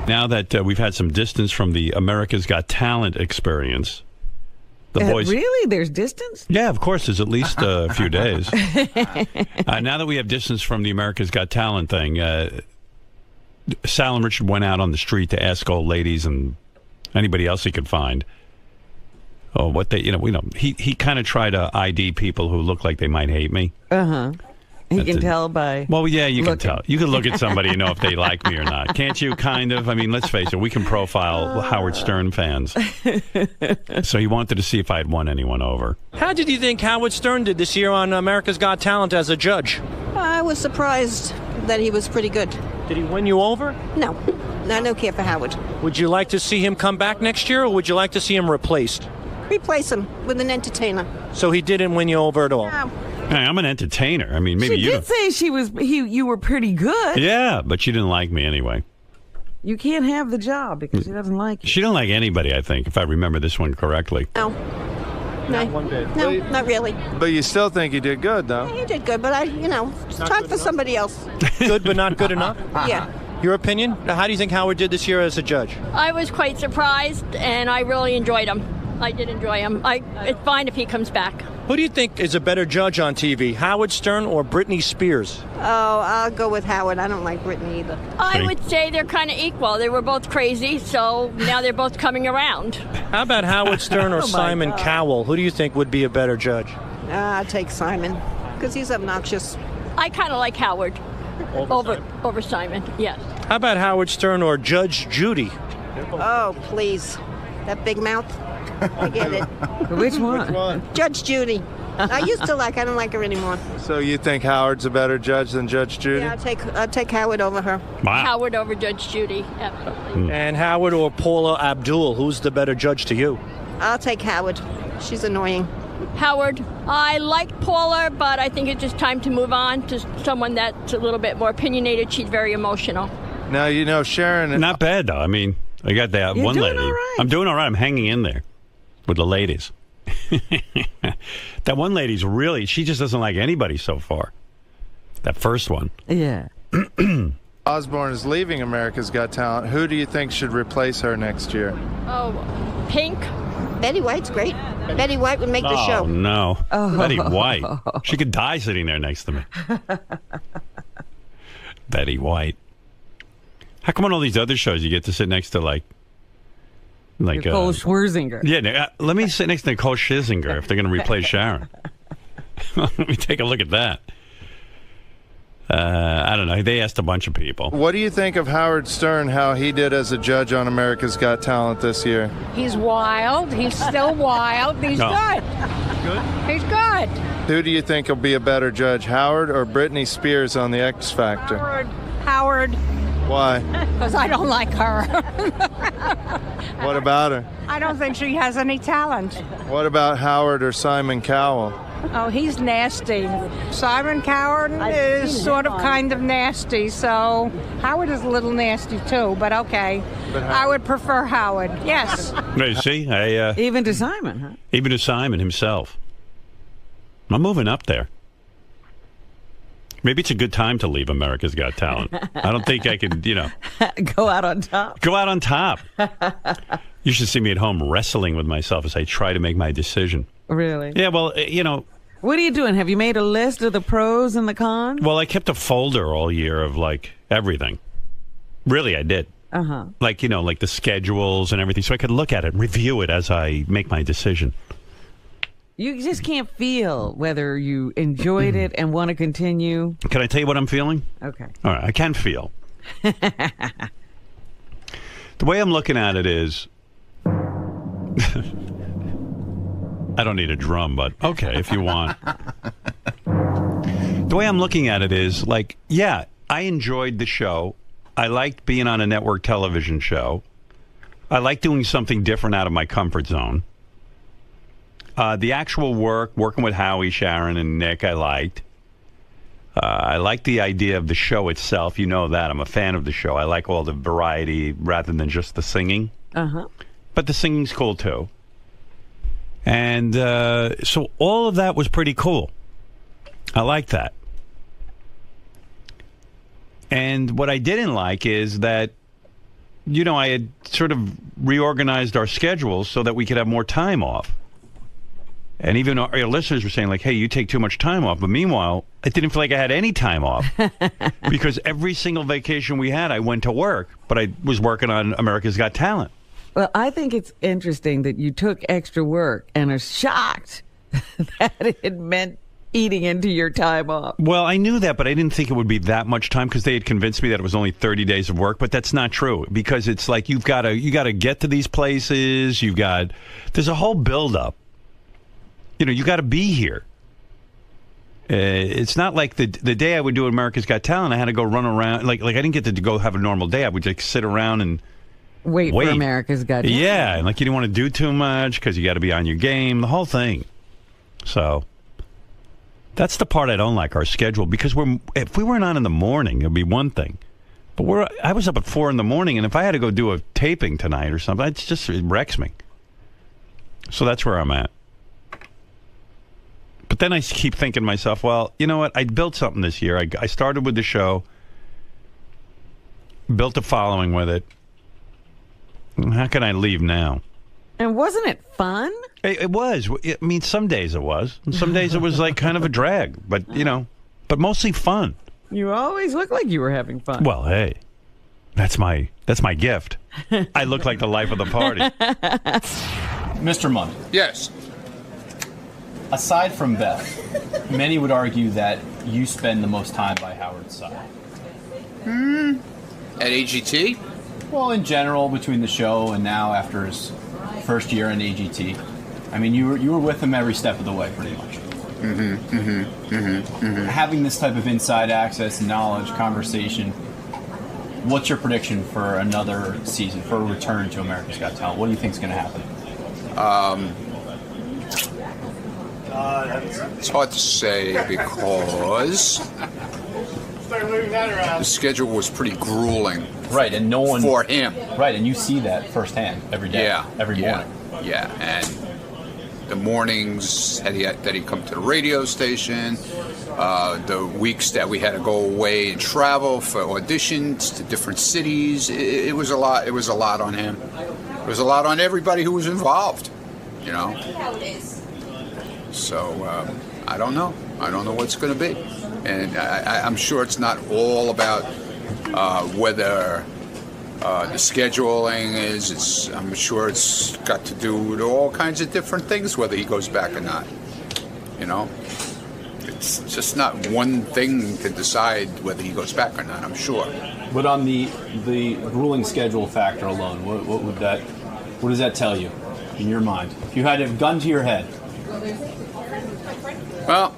Now that we've had some distance from the America's Got Talent experience, the boys... Really? There's distance? Yeah, of course. There's at least a few days. Now that we have distance from the America's Got Talent thing, Sal and Richard went out on the street to ask old ladies and anybody else he could find. Oh, what they, he kind of tried to ID people who look like they might hate me. Uh-huh. You can tell by Well, yeah, you looking. can tell. You can look at somebody and know if they like me or not. Can't you, kind of? I mean, let's face it. We can profile Howard Stern fans. So he wanted to see if I had won anyone over. How did you think Howard Stern did this year on America's Got Talent as a judge? I was surprised that he was pretty good. Did he win you over? No, I don't care for Howard. Would you like to see him come back next year, or would you like to see him replaced? Replace him with an entertainer. So he didn't win you over at all? No. Hey, I'm an entertainer. I mean, maybe she you did say you were pretty good. Yeah, but she didn't like me anyway. You can't have the job because she doesn't like you. She didn't like anybody, I think, if I remember this one correctly. No. Not one bit. No, not really. But you still think you did good, though? Yeah, you did good, but it's time for somebody else. Good, but not good enough? Yeah. Your opinion? How do you think Howard did this year as a judge? I was quite surprised, and I really enjoyed him. I did enjoy him. It's fine if he comes back. Who do you think is a better judge on TV, Howard Stern or Britney Spears? Oh, I'll go with Howard. I don't like Britney either. I would say they're kind of equal. They were both crazy, so now they're both coming around. How about Howard Stern or Simon Cowell? Who do you think would be a better judge? I'll take Simon, because he's obnoxious. I kind of like Howard over Simon, yes. How about Howard Stern or Judge Judy? Oh, please. That big mouth. I get it. Which one? Judge Judy. I used to I don't like her anymore. So you think Howard's a better judge than Judge Judy? Yeah, I'll take Howard over her. Wow. Howard over Judge Judy, absolutely. And Howard or Paula Abdul, who's the better judge to you? I'll take Howard. She's annoying. Howard, I like Paula, but I think it's just time to move on to someone that's a little bit more opinionated. She's very emotional. Now, Sharon... Not bad, though. I mean, I got that You're one doing lady. all right. I'm doing all right. I'm hanging in there with the ladies. That one lady's really, she just doesn't like anybody so far. That first one. Yeah. Osborne is leaving America's Got Talent. Who do you think should replace her next year? Oh, Pink. Betty White's great. Betty White would make the Oh, show. no. Betty White. She could die sitting there next to me. Betty White. How come on all these other shows you get to sit next to like Nicole Scherzinger? Yeah, let me sit next to Nicole Scherzinger if they're going to replace Sharon. Let me take a look at that. I don't know. They asked a bunch of people. What do you think of Howard Stern, how he did as a judge on America's Got Talent this year? He's wild. He's still wild. He's good. Good? He's good. Who do you think will be a better judge, Howard or Britney Spears on The X Factor? Howard. Why? Because I don't like her. What about her? I don't think she has any talent. What about Howard or Simon Cowell? Oh, he's nasty. Simon Coward is sort of kind of nasty, so Howard is a little nasty too, but okay. I would prefer Howard. Yes. You see? Even to Simon, huh? Even to Simon himself. I'm moving up there. Maybe it's a good time to leave America's Got Talent. I don't think I could, Go out on top. Go out on top. You should see me at home wrestling with myself as I try to make my decision. Really? Yeah, well, What are you doing? Have you made a list of the pros and the cons? Well, I kept a folder all year of, everything. Really, I did. Uh-huh. Like the schedules and everything, so I could look at it and review it as I make my decision. You just can't feel whether you enjoyed it and want to continue. Can I tell you what I'm feeling? Okay. All right, I can feel. The way I'm looking at it is... I don't need a drum, but okay, if you want. The way I'm looking at it is I enjoyed the show. I liked being on a network television show. I like doing something different out of my comfort zone. The actual working with Howie, Sharon, and Nick, I liked. I like the idea of the show itself. You know that. I'm a fan of the show. I like all the variety rather than just the singing. Uh-huh. But the singing's cool, too. And so all of that was pretty cool. I like that. And what I didn't like is that, you know, I had sort of reorganized our schedules so that we could have more time off. And even our listeners were saying, like, hey, you take too much time off. But meanwhile, I didn't feel like I had any time off. Because every single vacation we had, I went to work. But I was working on America's Got Talent. Well, I think it's interesting that you took extra work and are shocked that it meant eating into your time off. Well, I knew that, but I didn't think it would be that much time because they had convinced me that it was only 30 days of work. But that's not true because it's like you got to get to these places. There's a whole buildup. You know, you got to be here. It's not like the day I would do America's Got Talent, I had to go run around. Like I didn't get to go have a normal day. I would just sit around and wait. For America's Got Talent. Yeah, and like you didn't want to do too much because you got to be on your game, the whole thing. So that's the part I don't like, our schedule, because if we weren't on in the morning, it'd be one thing. But I was up at 4 in the morning, and if I had to go do a taping tonight or something, it wrecks me. So that's where I'm at. But then I keep thinking to myself, well, you know what? I built something this year. I started with the show, built a following with it. How can I leave now? And wasn't it fun? It was. I mean, some days it was. And some days it was like kind of a drag. But, you know, but mostly fun. You always look like you were having fun. Well, hey, that's my gift. I look like the life of the party. Mr. Munn. Yes. Aside from Beth, many would argue that you spend the most time by Howard's side. At AGT? Well, in general, between the show and now after his first year in AGT. I mean, you were with him every step of the way, pretty much. Having this type of inside access, knowledge, conversation, what's your prediction for another season, for a return to America's Got Talent? What do you think is going to happen? It's hard to say because the schedule was pretty grueling. Right, and no one for him. Right, and you see that firsthand every day. Yeah, every morning. Yeah, and the mornings that he come to the radio station, the weeks that we had to go away and travel for auditions to different cities. It was a lot. It was a lot on him. It was a lot on everybody who was involved. You know. So I don't know. I don't know what's going to be, and I'm sure it's not all about whether the scheduling is. I'm sure it's got to do with all kinds of different things, whether he goes back or not. You know, it's just not one thing to decide whether he goes back or not. I'm sure. But on the grueling schedule factor alone, what does that tell you in your mind? If you had a gun to your head. Well,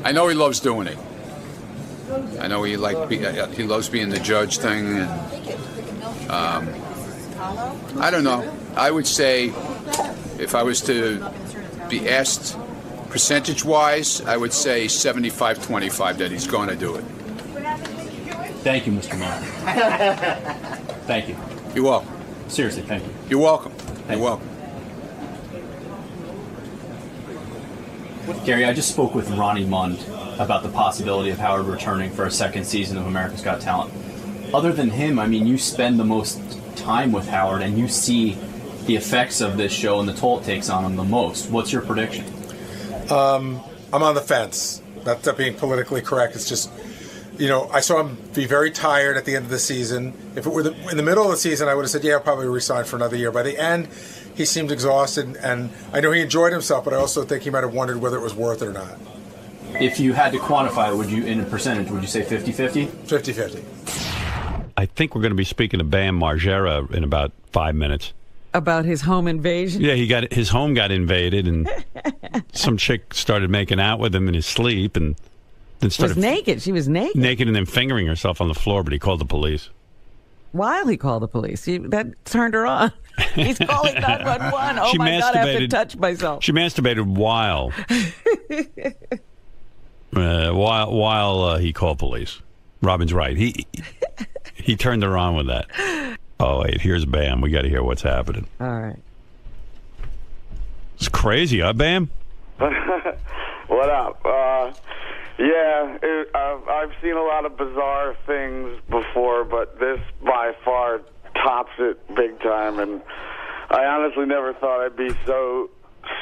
I know he loves doing it. I know he loves being the judge thing. And, I don't know. I would say if I was to be asked percentage-wise, I would say 75-25 that he's going to do it. Thank you, Mr. Munn. Thank you. You're welcome. Seriously, thank you. You're welcome. You're welcome. Gary, I just spoke with Ronnie Mund about the possibility of Howard returning for a second season of America's Got Talent. Other than him, I mean, you spend the most time with Howard and you see the effects of this show and the toll it takes on him the most. What's your prediction? I'm on the fence. Not being politically correct. It's just, you know, I saw him be very tired at the end of the season. If it were in the middle of the season, I would have said, yeah, I'll probably resign for another year. By the end, he seemed exhausted, and I know he enjoyed himself, but I also think he might have wondered whether it was worth it or not. If you had to quantify it, in a percentage, would you say 50-50? 50-50. I think we're going to be speaking to Bam Margera in about 5 minutes. About his home invasion? Yeah, his home got invaded, and some chick started making out with him in his sleep, and then started naked. She was naked. Naked and then fingering herself on the floor, but he called the police. While he called the police. That turned her on. He's calling 911. Oh, my God, I have to touch myself. She masturbated while. while he called police. Robin's right. He turned her on with that. Oh, wait, here's Bam. We got to hear what's happening. All right. It's crazy, huh, Bam? What up? I've seen a lot of bizarre things before, but this by far tops it big time, and I honestly never thought I'd be so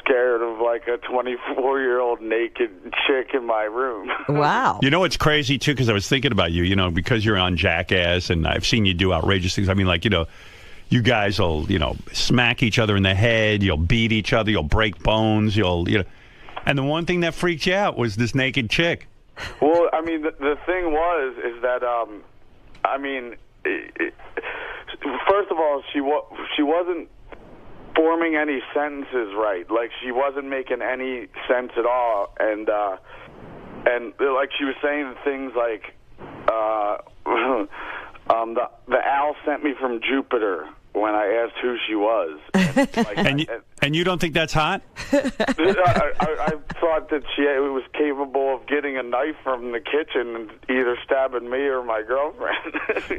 scared of like a 24-year-old naked chick in my room. Wow. You know what's crazy, too, because I was thinking about you, because you're on Jackass, and I've seen you do outrageous things. I mean, like, you guys will, smack each other in the head, you'll beat each other, you'll break bones, and the one thing that freaked you out was this naked chick. Well, I mean, the thing is that, first of all, she wasn't forming any sentences right. Like, she wasn't making any sense at all. And like, she was saying things like, the owl sent me from Jupiter when I asked who she was. And you don't think that's hot? I thought that she was capable of getting a knife from the kitchen and either stabbing me or my girlfriend.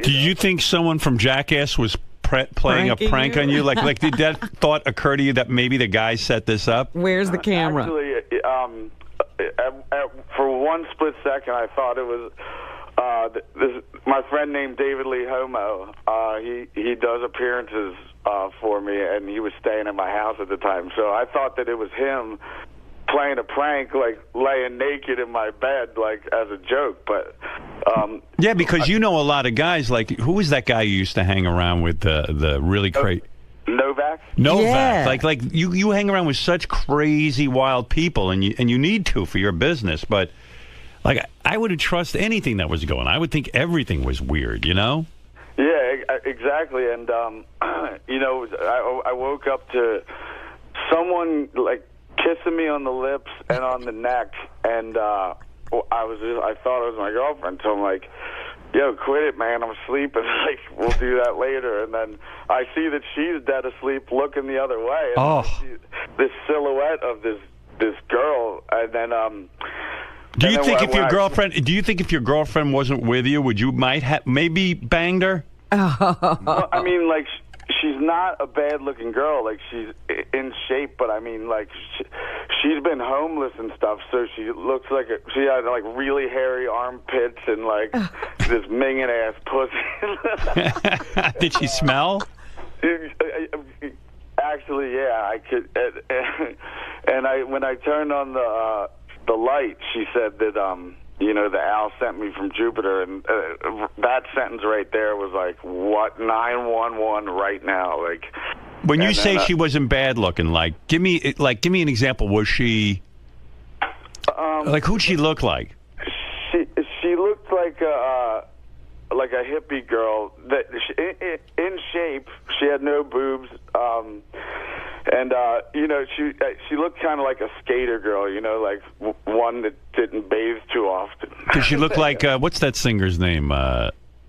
Do you think someone from Jackass was playing a prank on you? Like, did that thought occur to you that maybe the guy set this up? Where's the camera? Actually, for one split second, I thought it was my friend named David Lee Homo. He does appearances for me, and he was staying at my house at the time. So I thought that it was him playing a prank, like laying naked in my bed, like as a joke. But yeah, because a lot of guys. Like, who was that guy you used to hang around with? The really crazy Novak. Yeah. Like you hang around with such crazy, wild people, and you need to for your business, but. Like, I wouldn't trust anything that was going on. I would think everything was weird, Yeah, exactly. And, I woke up to someone, like, kissing me on the lips and on the neck, and I thought it was my girlfriend. So I'm like, yo, quit it, man. I'm sleeping. Like, we'll do that later. And then I see that she's dead asleep looking the other way. And I see this silhouette of this girl, and then... Do you think if your girlfriend wasn't with you, would you maybe banged her? Well, I mean, like, she's not a bad-looking girl. Like, she's in shape, but I mean, like, she's been homeless and stuff, so she looks like she had like really hairy armpits and like this minging ass pussy. Did she smell? Actually, yeah, I could. And when I turned on the light, she said that the owl sent me from Jupiter, and that sentence right there was like, what, 911 right now? Like, when you say she wasn't bad looking, give me an example. Was she like, who'd she look like? She looked like a hippie girl that in shape. She had no boobs. And she looked kind of like a skater girl, like one that didn't bathe too often. Did she look like what's that singer's name?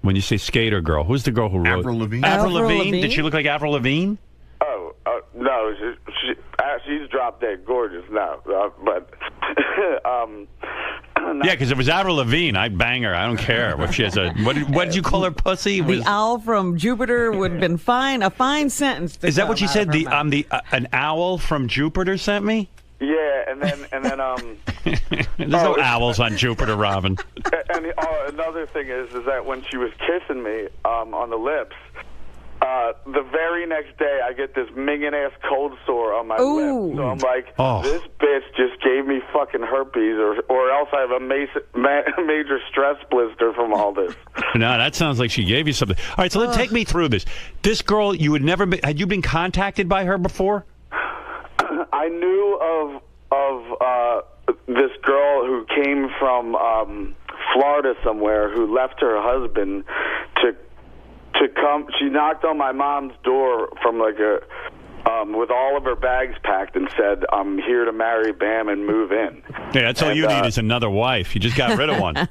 When you say skater girl, who's the girl who wrote Avril Lavigne? Avril Lavigne? Did she look like Avril Lavigne? Oh no, she's drop dead gorgeous now, but yeah, because if it was Avril Lavigne, I'd bang her. I don't care if she has a what did you call her, pussy? The owl from Jupiter would have been fine. A fine sentence. Is that what you said? An owl from Jupiter sent me. Yeah, and then there's no owls on Jupiter, Robin. And another thing is that when she was kissing me on the lips. The very next day, I get this minging-ass cold sore on my lip. So I'm like, this bitch just gave me fucking herpes, or else I have a major stress blister from all this. No, that sounds like she gave you something. All right, so let's take me through this. This girl, had you been contacted by her before? I knew of this girl who came from Florida somewhere, who left her husband to come. She knocked on my mom's door from like with all of her bags packed and said, "I'm here to marry Bam and move in." Yeah, that's all you need is another wife. You just got rid of one. Well,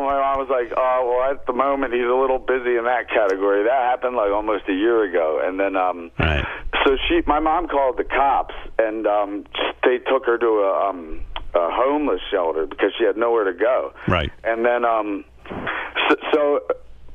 my mom was like, "Oh, well, at the moment he's a little busy in that category." That happened like almost a year ago, and then so my mom called the cops, and they took her to homeless shelter because she had nowhere to go. Right. And then, so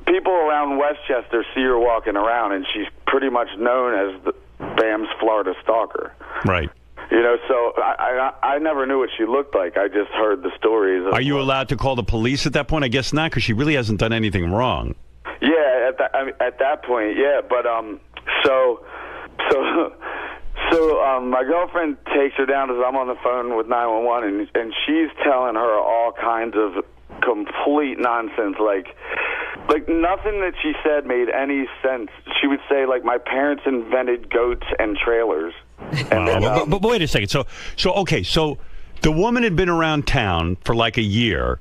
people around Westchester see her walking around, and she's pretty much known as the BAM's Florida Stalker. Right. You know, so I never knew what she looked like. I just heard the stories. Are you allowed to call the police at that point? I guess not, because she really hasn't done anything wrong. Yeah, at that point, yeah. But so my girlfriend takes her down as I'm on the phone with 911, and she's telling her all kinds of complete nonsense, like nothing that she said made any sense. She would say, like, my parents invented goats and trailers. And then, but wait a second. So okay. So the woman had been around town for like a year.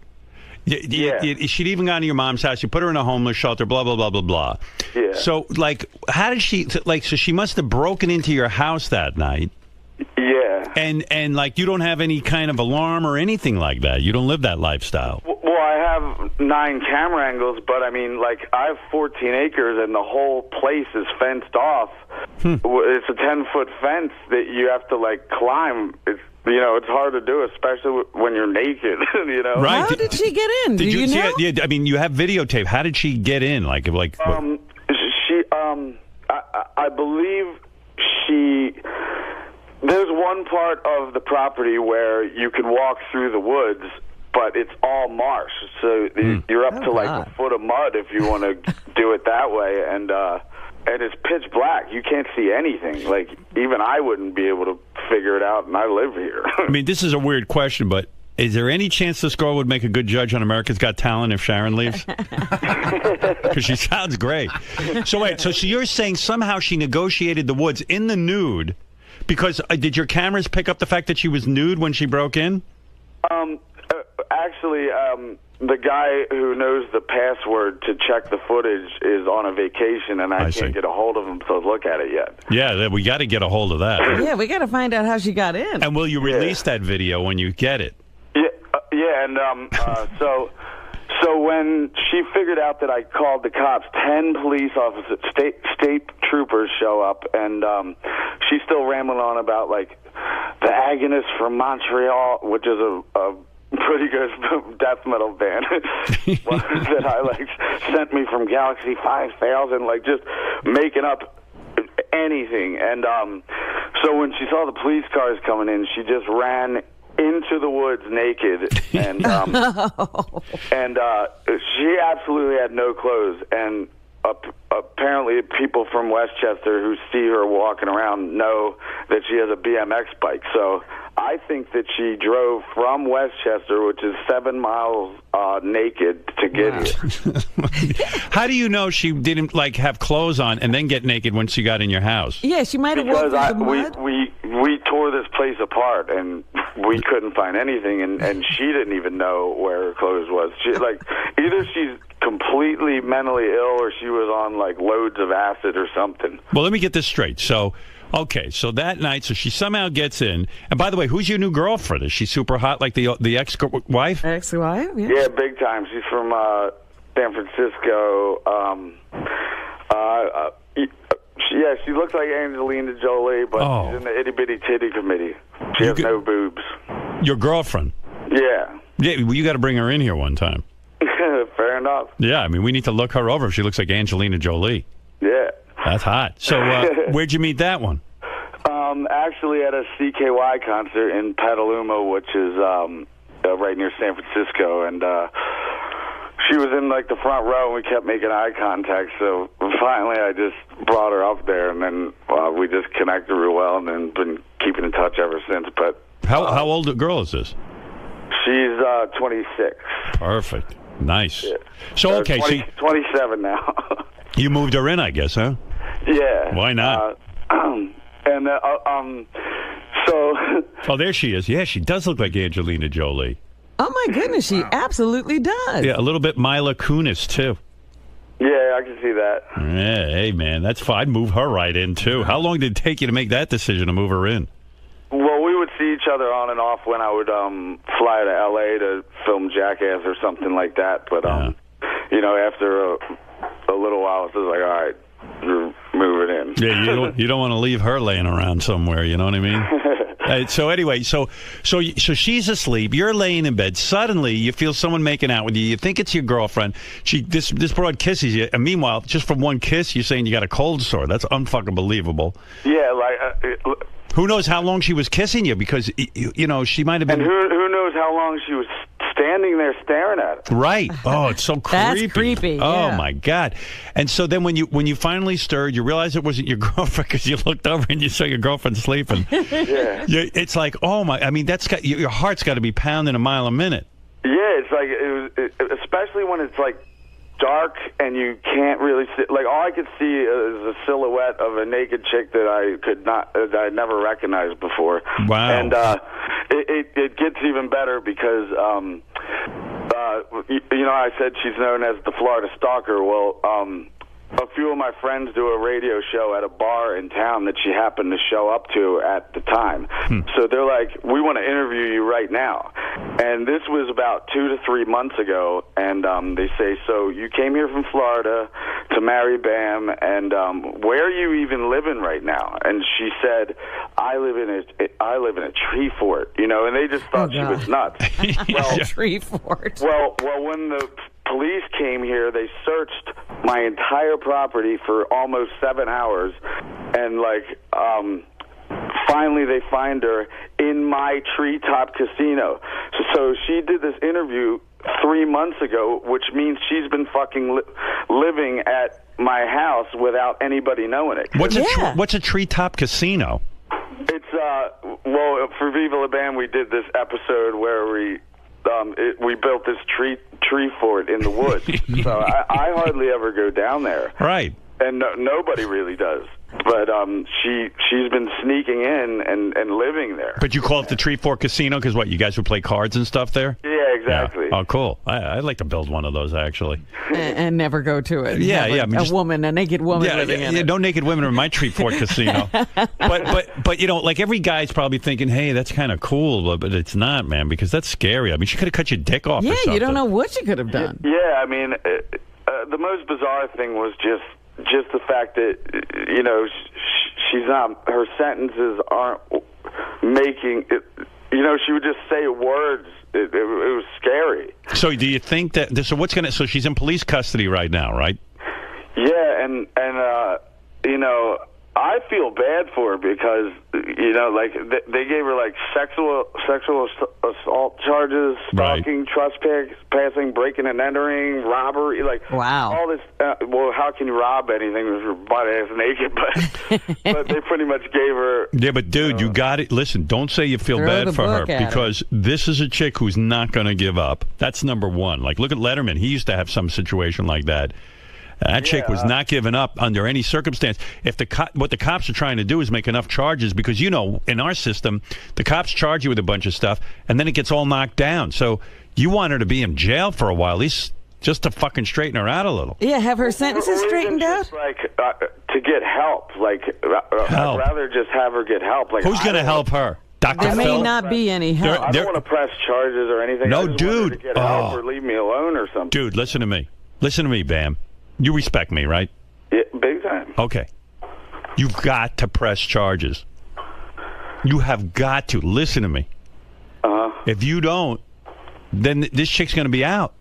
She'd even gone to your mom's house. You put her in a homeless shelter. Blah blah blah blah blah. Yeah. So like, how did she like? So she must have broken into your house that night. Yeah. And like, you don't have any kind of alarm or anything like that. You don't live that lifestyle. Well, I have 9 camera angles, but I mean, like, I have 14 acres, and the whole place is fenced off. It's a 10-foot fence that you have to, like, climb. It's, you know, it's hard to do, especially when you're naked. You know, right? How did she get in? Did Do you know? Yeah, I mean, you have videotape. How did she get in? Like, she I believe she. There's one part of the property where you can walk through the woods, but it's all marsh. So you're up to like a foot of mud if you want to do it that way. And it's pitch black. You can't see anything. Like, even I wouldn't be able to figure it out, and I live here. I mean, this is a weird question, but is there any chance this girl would make a good judge on America's Got Talent if Sharon leaves? Because she sounds great. So wait, so you're saying somehow she negotiated the woods in the nude? Because did your cameras pick up the fact that she was nude when she broke in? Actually, the guy who knows the password to check the footage is on a vacation, and I can't get a hold of him to look at it yet. Yeah, we got to get a hold of that. Yeah, we got to find out how she got in. And will you release that video when you get it? Yeah, and so when she figured out that I called the cops, 10 police officers, state troopers show up, and she's still rambling on about, like, the Agonists from Montreal, which is a pretty good death metal band that I, like, sent me from Galaxy 5000, like, just making up anything. And so when she saw the police cars coming in, she just ran into the woods naked, and she absolutely had no clothes. And apparently people from Westchester who see her walking around know that she has a BMX bike. So I think that she drove from Westchester, which is 7 miles, naked to get here. How do you know she didn't, like, have clothes on and then get naked when she got in your house? Yeah, she might have walked through the mud. We tore this place apart, and we couldn't find anything, and she didn't even know where her clothes was. She, like, either she's completely mentally ill or she was on, like, loads of acid or something. Well, let me get this straight. So, okay, so that night, so she somehow gets in. And by the way, who's your new girlfriend? Is she super hot like the ex-wife? Ex-wife, yeah. Yeah, big time. She's from San Francisco. Yeah, she looks like Angelina Jolie, but she's in the itty-bitty titty committee. She has no boobs. Your girlfriend? Yeah. Yeah, well, you got to bring her in here one time. Fair enough. Yeah, I mean, we need to look her over if she looks like Angelina Jolie. Yeah. That's hot. So where'd you meet that one? Actually at a CKY concert in Petaluma, which is right near San Francisco, and she was in, like, the front row, and we kept making eye contact, so finally I just brought her up there, and then we just connected real well, and then been keeping in touch ever since. But how old a girl is this? She's 26. Perfect. Nice. Yeah. So, okay. 27 now. You moved her in, I guess, huh? Yeah. Why not? Oh, there she is. Yeah, she does look like Angelina Jolie. Oh, my goodness, she absolutely does. Yeah, a little bit Mila Kunis, too. Yeah, I can see that. Yeah, hey, man, that's fine. I'd move her right in, too. How long did it take you to make that decision to move her in? Well, we would see each other on and off when I would fly to L.A. to film Jackass or something like that. But, you know, after a little while, it's just like, all right, you're moving in. Yeah, you don't want to leave her laying around somewhere, you know what I mean? So anyway, so she's asleep. You're laying in bed. Suddenly, you feel someone making out with you. You think it's your girlfriend. This broad kisses you, and meanwhile, just from one kiss, you're saying you got a cold sore. That's unfucking believable. Yeah, like. Who knows how long she was kissing you? Because she might have been. And who knows how long she was standing there staring at it. Right. Oh, it's so creepy. That's creepy. Oh yeah. my God. And so then when you finally stirred, you realized it wasn't your girlfriend because you looked over and you saw your girlfriend sleeping. Yeah. It's like, oh my. I mean, that's got your heart's got to be pounding a mile a minute. Yeah, it's like especially when it's like dark and you can't really see. Like all I could see is a silhouette of a naked chick that I never recognized before. Wow. And it gets even better because I said she's known as the Florida Stalker. Well, a few of my friends do a radio show at a bar in town that she happened to show up to at the time. So they're like, we want to interview you right now. And this was about 2 to 3 months ago. And they say, so you came here from Florida to marry Bam, and where are you even living right now? And she said, I live in a tree fort, and they just thought she was nuts. Well, tree fort. Well, when the police came here, they searched my entire property for almost 7 hours, and finally they find her in my treetop casino. So she did this interview 3 months ago, which means she's been fucking living at my house without anybody knowing it. What's a treetop casino? It's for Viva La Bam, we did this episode where we built this tree fort in the woods. So I hardly ever go down there. Right. And nobody really does. But she's been sneaking in and living there. But you call it the Tree Fort Casino because what, you guys would play cards and stuff there? Yeah, exactly. Yeah. Oh, cool. I'd like to build one of those, actually. And never go to it. Yeah, yeah. A naked woman living in it. No naked women in my Tree Fort Casino. But like every guy's probably thinking, hey, that's kind of cool, but it's not, man, because that's scary. I mean, she could have cut your dick off or something. Yeah, you don't know what she could have done. Yeah, I mean, the most bizarre thing was just the fact that she's not, her sentences aren't making it, she would just say words. It was scary. So do you think that so she's in police custody right now, right? Yeah, and I feel bad for her because they gave her sexual assault charges, stalking, trespassing, breaking and entering, robbery, wow, all this. Well, how can you rob anything with your butt ass naked? But they pretty much gave her. Yeah, but dude, you got it. Listen, don't say you feel bad for her because this is a chick who's not going to give up. That's number one. Like, look at Letterman. He used to have some situation like that. That chick was not giving up under any circumstance. If what the cops are trying to do is make enough charges, because in our system, the cops charge you with a bunch of stuff, and then it gets all knocked down. So you want her to be in jail for a while, at least just to fucking straighten her out a little. Yeah, have her sentences straightened out. To get help. I'd rather just have her get help. Who's going to help her? Dr. There may not be any help. I don't want to press charges or anything. No, I just dude. Want her to get help or leave me alone or something. Dude, listen to me. Listen to me, Bam. You respect me, right? Yeah, big time. Okay. You've got to press charges. You have got to. Listen to me. If you don't, then this chick's going to be out.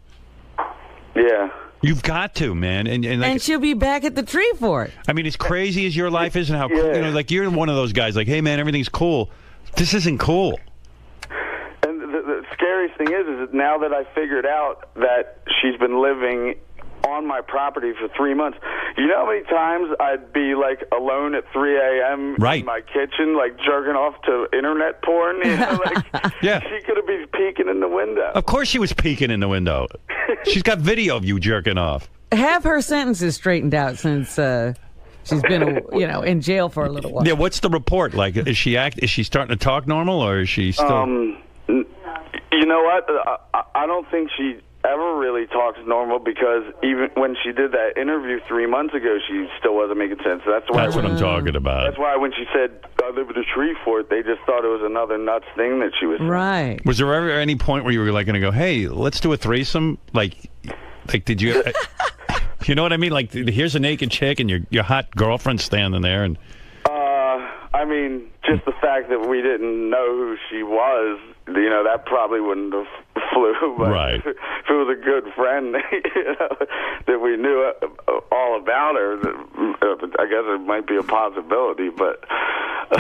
Yeah. You've got to, man. And she'll be back at the tree fort. I mean, as crazy as your life is and how cool, you're one of those guys hey, man, everything's cool. This isn't cool. And the scariest thing is now that I figured out that she's been living on my property for 3 months. You know how many times I'd be alone at 3 a.m. in my kitchen, jerking off to internet porn? Yeah. She could have been peeking in the window. Of course she was peeking in the window. She's got video of you jerking off. Have her sentences straightened out since she's been in jail for a little while. Yeah. What's the report? Is she starting to talk normal, or is she still? You know what? I don't think she ever really talks normal, because even when she did that interview 3 months ago, she still wasn't making sense. That's what I'm talking about. That's why when she said, I live at a tree fort, they just thought it was another nuts thing that she was saying. Right. Was there ever any point where you were going to go, hey, let's do a threesome? Did you... you know what I mean? Here's a naked chick and your hot girlfriend standing there and... I I mean, just the fact that we didn't know who she was, that probably wouldn't have flew. But Right. If it was a good friend, that we knew all about her, I guess it might be a possibility. But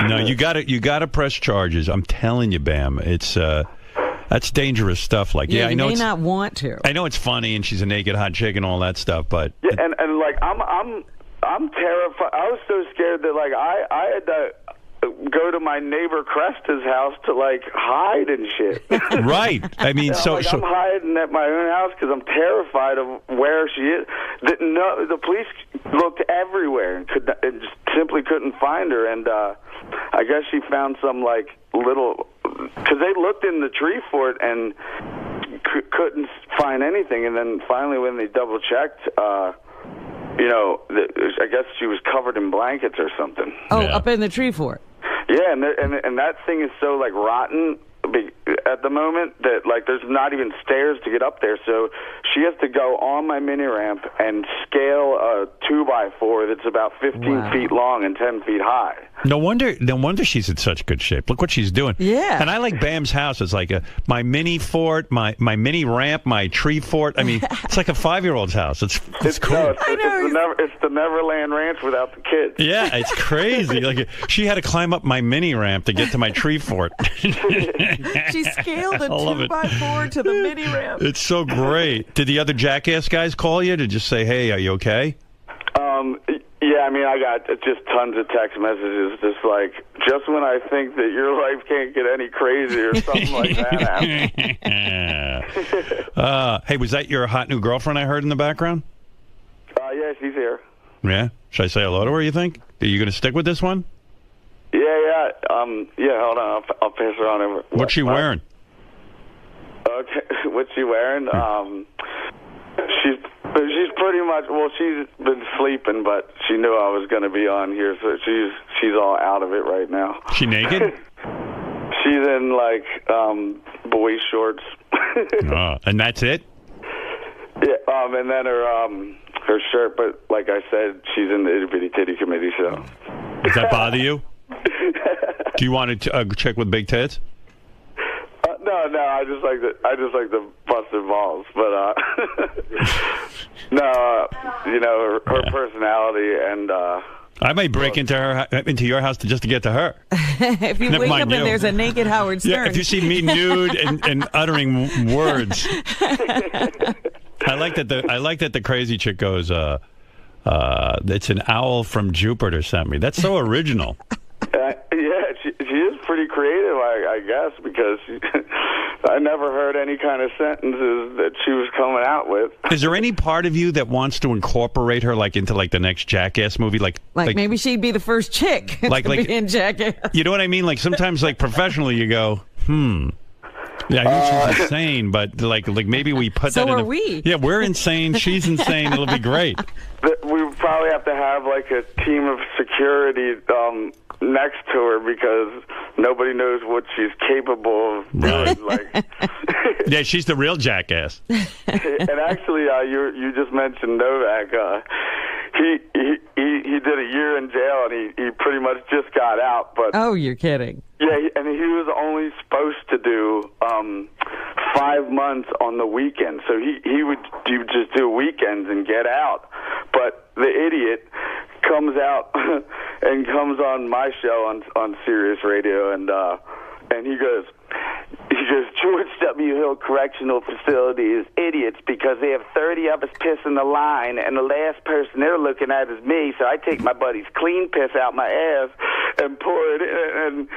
no, you got to press charges. I'm telling you, Bam. It's that's dangerous stuff. Like, I know you may it's not want to. I know it's funny, and she's a naked hot chick and all that stuff, but and like I'm terrified. I was so scared that like I had to go to my neighbor Cresta's house to like hide and shit. Right. I mean, so I'm hiding at my own house because I'm terrified of where she is. The police looked everywhere and just simply couldn't find her. And I guess she found some like little, because they looked in the tree fort and couldn't find anything. And then finally, when they double checked, I guess she was covered in blankets or something. Oh, up in the tree fort. Yeah, and that thing is so like rotten at the moment that like there's not even stairs to get up there. So she has to go on my mini ramp and scale a 2x4 that's about 15 feet long and 10 feet high. No wonder she's in such good shape. Look what she's doing. Yeah. And I like Bam's house. It's like my mini fort, my mini ramp, my tree fort. I mean, it's like a 5-year-old's house. It's cool. No, it's the Neverland Ranch without the kids. Yeah, it's crazy. Like she had to climb up my mini ramp to get to my tree fort. She scaled a I love it. 2x4 to the mini ramp. It's so great. Did the other Jackass guys call you to just say, "Hey, are you okay?" Yeah, I mean, I got just tons of text messages, just like, just when I think that your life can't get any crazier, or something like that happened. Hey, was that your hot new girlfriend I heard in the background? Yeah, she's here. Yeah? Should I say hello to her, you think? Are you going to stick with this one? Yeah. Hold on, I'll pass her on over. What's she wearing? Okay, what's she wearing? She's pretty much, well, she's been sleeping, but she knew I was going to be on here, so she's all out of it right now. She naked? She's in like boy shorts. And that's it? Yeah, and then her shirt, but like I said, she's in the Itty Bitty Titty Committee, so. Does that bother you? Do you want a chick with big tits? No, I just like the busted balls, but no, her personality and. I might break into your house just to get to her. If you wake up and there's a naked Howard Stern. Yeah, if you see me nude and uttering words. I like that the crazy chick goes, it's an owl from Jupiter sent me. That's so original. Yeah, she is pretty creative, I guess, because I never heard any kind of sentences that she was coming out with. Is there any part of you that wants to incorporate her into the next Jackass movie? Like maybe she'd be the first chick to be in Jackass. You know what I mean? Like sometimes professionally you go, Yeah, I know she's insane, but like maybe we put that in. So are we. Yeah, we're insane. She's insane. It'll be great. We probably have to have like a team of security next to her because nobody knows what she's capable of doing. Like, yeah, she's the real jackass. And actually, you just mentioned Novak. He did a year in jail, and he pretty much just got out. But oh, you're kidding. Yeah, and he was only supposed to do 5 months on the weekend. So he would just do weekends and get out. But the idiot comes out and comes on my show on Sirius Radio, and he goes, George W. Hill Correctional Facility is idiots because they have 30 of us pissing the line, and the last person they're looking at is me, so I take my buddy's clean piss out my ass and pour it in, and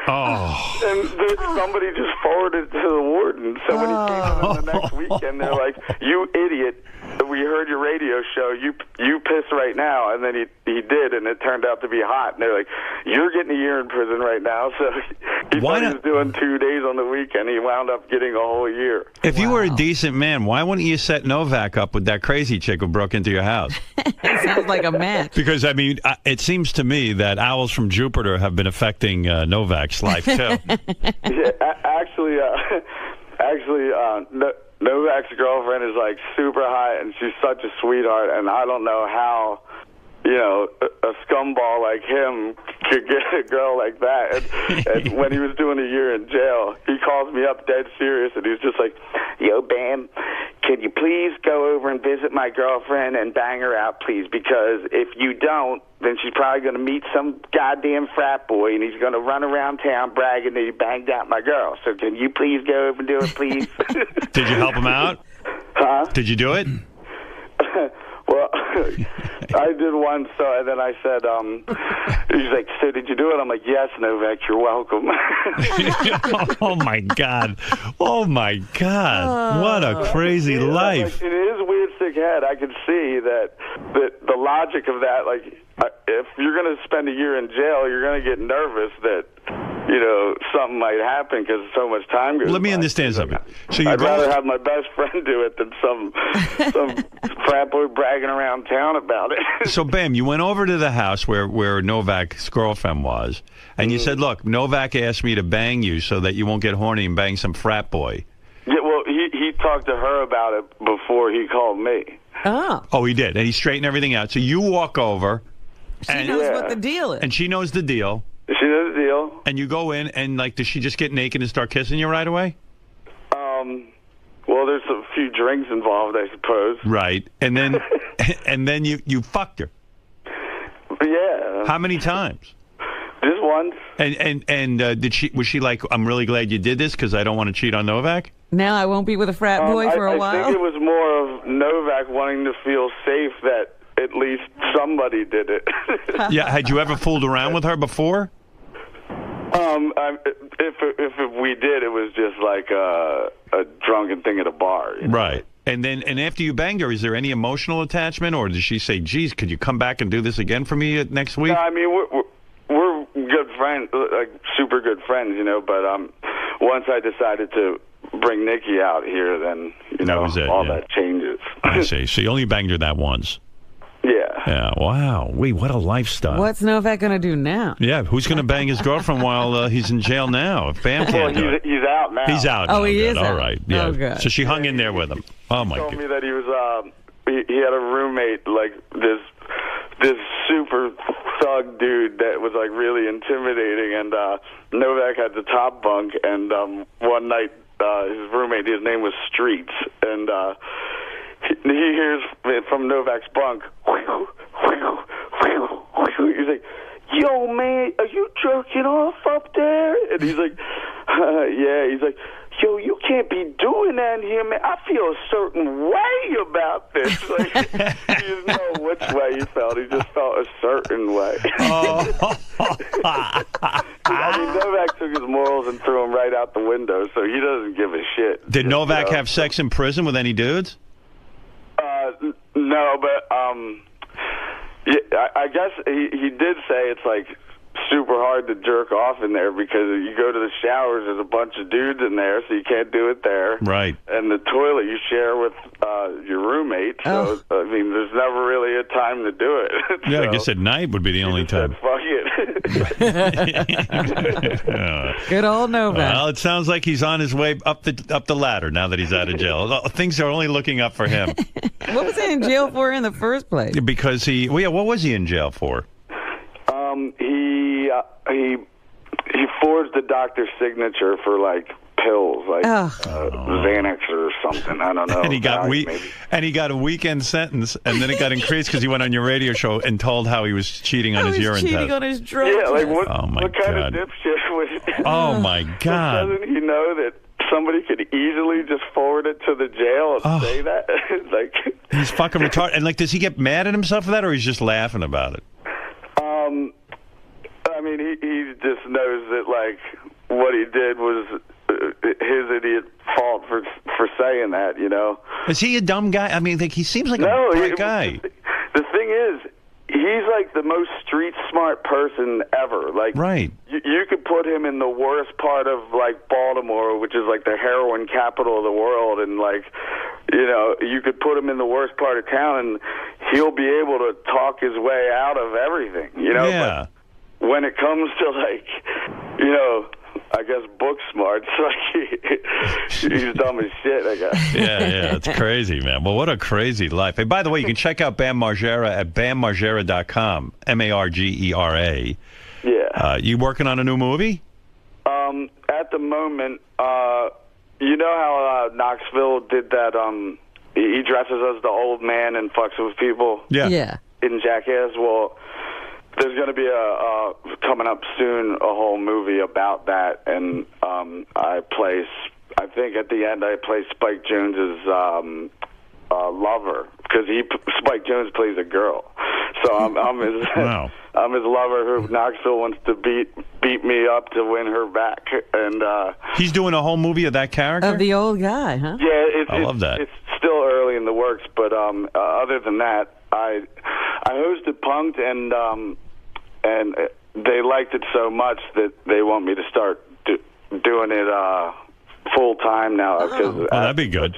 somebody just forwarded it to the warden. So when he came on the next weekend, they're like, you idiot, we heard your radio show, you piss right now, and then he did, and it turned out to be hot, and they're like, you're getting a year in prison right now. So he thought he was doing 2 days on the weekend. He wound up getting a whole year. If you were a decent man, why wouldn't you set Novak up with that crazy chick who broke into your house? It sounds like a match. Because, I mean, it seems to me that owls from Jupiter have been affecting Novak's life, too. Yeah, actually, Novak's girlfriend is like super hot, and she's such a sweetheart, and I don't know how a scumball like him could get a girl like that. And when he was doing a year in jail, he calls me up dead serious, and he's just like, yo, Bam, can you please go over and visit my girlfriend and bang her out, please? Because if you don't, then she's probably going to meet some goddamn frat boy, and he's going to run around town bragging that he banged out my girl. So can you please go over and do it, please? Did you help him out? Huh? Did you do it? Well, I did once, and then I said, he's like, so did you do it? I'm like, yes, Novak, you're welcome. Oh, my God. Oh, my God. What a crazy life. Like, in his weird, sick head, I could see that the logic of that, like, if you're going to spend a year in jail, you're going to get nervous that, something might happen because so much time goes Let me by. understand something. So I'd rather have my best friend do it than some frat boy bragging around town about it. So, Bam, you went over to the house where Novak's girlfriend was, and you said, look, Novak asked me to bang you so that you won't get horny and bang some frat boy. Yeah, well, he talked to her about it before he called me. Oh, he did, and he straightened everything out. So you walk over. She knows what the deal is. And she knows the deal. She knows the deal. And you go in, and, like, does she just get naked and start kissing you right away? Well, there's a few drinks involved, I suppose. Right. And then and then you fucked her. Yeah. How many times? Just once. And was she like, I'm really glad you did this because I don't want to cheat on Novak? Now I won't be with a frat boy for a while? I think it was more of Novak wanting to feel safe that at least somebody did it. Yeah. Had you ever fooled around with her before? If we did, it was just like a drunken thing at a bar. Right. And after you banged her, is there any emotional attachment, or does she say, geez, could you come back and do this again for me next week? No, I mean, we're good friends, like super good friends, but once I decided to bring Nikki out here, then, that changes. I see. So you only banged her that once. Yeah. Wow. What a lifestyle. What's Novak going to do now? Yeah. Who's going to bang his girlfriend while he's in jail now? If Bam can't do it. He's out now. He's out. Oh, he is All out. right. Yeah. Oh, good. So she hung in there with him. Oh, my God. He told me that he was, he had a roommate, like this super thug dude that was, like, really intimidating, and Novak had the top bunk, and one night his roommate, his name was Streets, and he hears from Novak's bunk, he's like, yo, man, are you jerking off up there? And he's like, yeah. He's like, yo, you can't be doing that in here, man. I feel a certain way about this. Like, he didn't know which way he felt. He just felt a certain way. I mean, Novak took his morals and threw them right out the window, so he doesn't give a shit. Did Novak have sex in prison with any dudes? No, but yeah, I guess he did say it's like super hard to jerk off in there because you go to the showers, there's a bunch of dudes in there, so you can't do it there. Right. And the toilet you share with your roommate, so I mean, there's never really a time to do it. Yeah, I guess at night would be the only time. Said, fuck it. Good old Novak. Well, it sounds like he's on his way up the ladder now that he's out of jail. Things are only looking up for him. What was he in jail for in the first place? Because what was he in jail for? He forged the doctor's signature for like pills, like Xanax or something. I don't know. And he got a weekend sentence, and then it got increased because he went on your radio show and told how he was cheating on his urine test. On his drug yeah, like test. what kind of dipshit was? Oh my God! Doesn't he know that somebody could easily just forward it to the jail and say that? Like he's fucking retarded. And like, does he get mad at himself for that, or he's just laughing about it? I mean, he just knows that like what he did was his idiot fault for saying that, Is he a dumb guy? I mean, he seems like a bright guy. The thing is, he's like the most street smart person ever. Like, right. You could put him in the worst part of like Baltimore, which is like the heroin capital of the world, and like, you could put him in the worst part of town, and he'll be able to talk his way out of everything. Yeah. But when it comes to like, I guess, book smart. So he's dumb as shit, I guess. Yeah, it's crazy, man. Well, what a crazy life. Hey, by the way, you can check out Bam Margera at bammargera.com, Margera. Yeah. You working on a new movie? At the moment, you know how Knoxville did that, he dresses as the old man and fucks with people? Yeah. In Jackass? Well, there's going to be coming up soon, a whole movie about that, and I think at the end I play Spike Jonze's lover, because Spike Jonze plays a girl. So I'm his wow. I'm his lover who Knoxville wants to beat me up to win her back, and he's doing a whole movie of that character? Of the old guy, huh? Yeah, I love that. It's still early in the works, but other than that, I hosted Punk'd, and they liked it so much that they want me to start doing it full time now. Because that'd be good.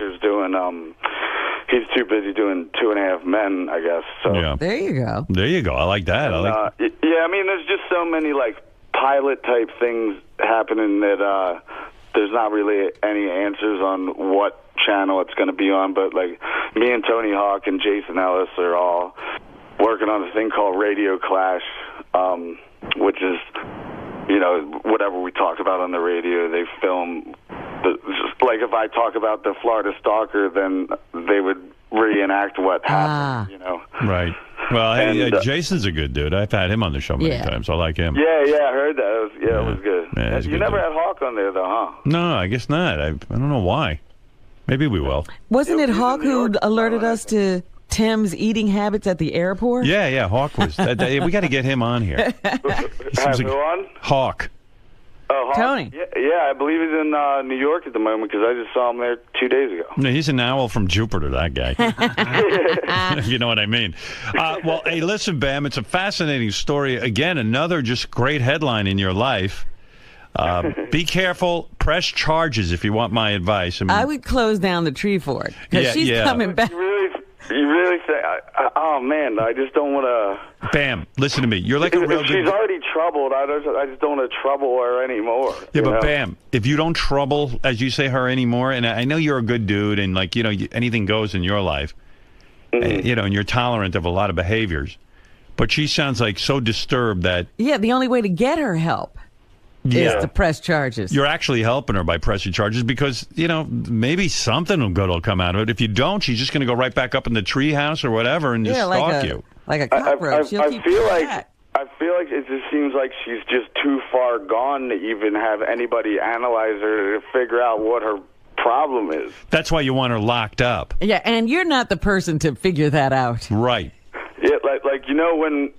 He's too busy doing 2.5 Men, I guess. So yeah. There you go. There you go. I like that. Yeah, I mean, there's just so many like pilot type things happening that there's not really any answers on what channel it's going to be on. But like me and Tony Hawk and Jason Ellis are all working on a thing called Radio Clash, which is, you know, whatever we talked about on the radio, they film. Like if I talk about the Florida Stalker, then they would reenact what happened, you know. Right. Well, hey, Jason's a good dude. I've had him on the show many times. I like him. Yeah, I heard that. It was good. Yeah, you never had Hawk on there, though, huh? No, I guess not. I don't know why. Maybe we will. Wasn't it Hawk who alerted us to Tim's eating habits at the airport? Yeah, Hawk was. We got to get him on here. Have who on? Hawk. Oh, Hawk? Tony. Yeah, I believe he's in New York at the moment because I just saw him there 2 days ago. No, he's an owl from Jupiter, that guy. You know what I mean. Well, hey, listen, Bam, it's a fascinating story. Again, another just great headline in your life. Be careful. Press charges if you want my advice. I would close down the tree for it because she's coming back. You really say, oh, man, I just don't want to... Bam, listen to me. You're like a real good... She's already troubled. I just don't want to trouble her anymore. Yeah, but Bam, if you don't trouble, as you say, her anymore, and I know you're a good dude and, like, you know, anything goes in your life, you know, and you're tolerant of a lot of behaviors, but she sounds like so disturbed that... Yeah, the only way to get her help is to press charges. You're actually helping her by pressing charges because, you know, maybe something good will come out of it. If you don't, she's just going to go right back up in the treehouse or whatever and just stalk you. Like a cockroach. I feel like it just seems like she's just too far gone to even have anybody analyze her to figure out what her problem is. That's why you want her locked up. Yeah, and you're not the person to figure that out. Right. Yeah, like you know when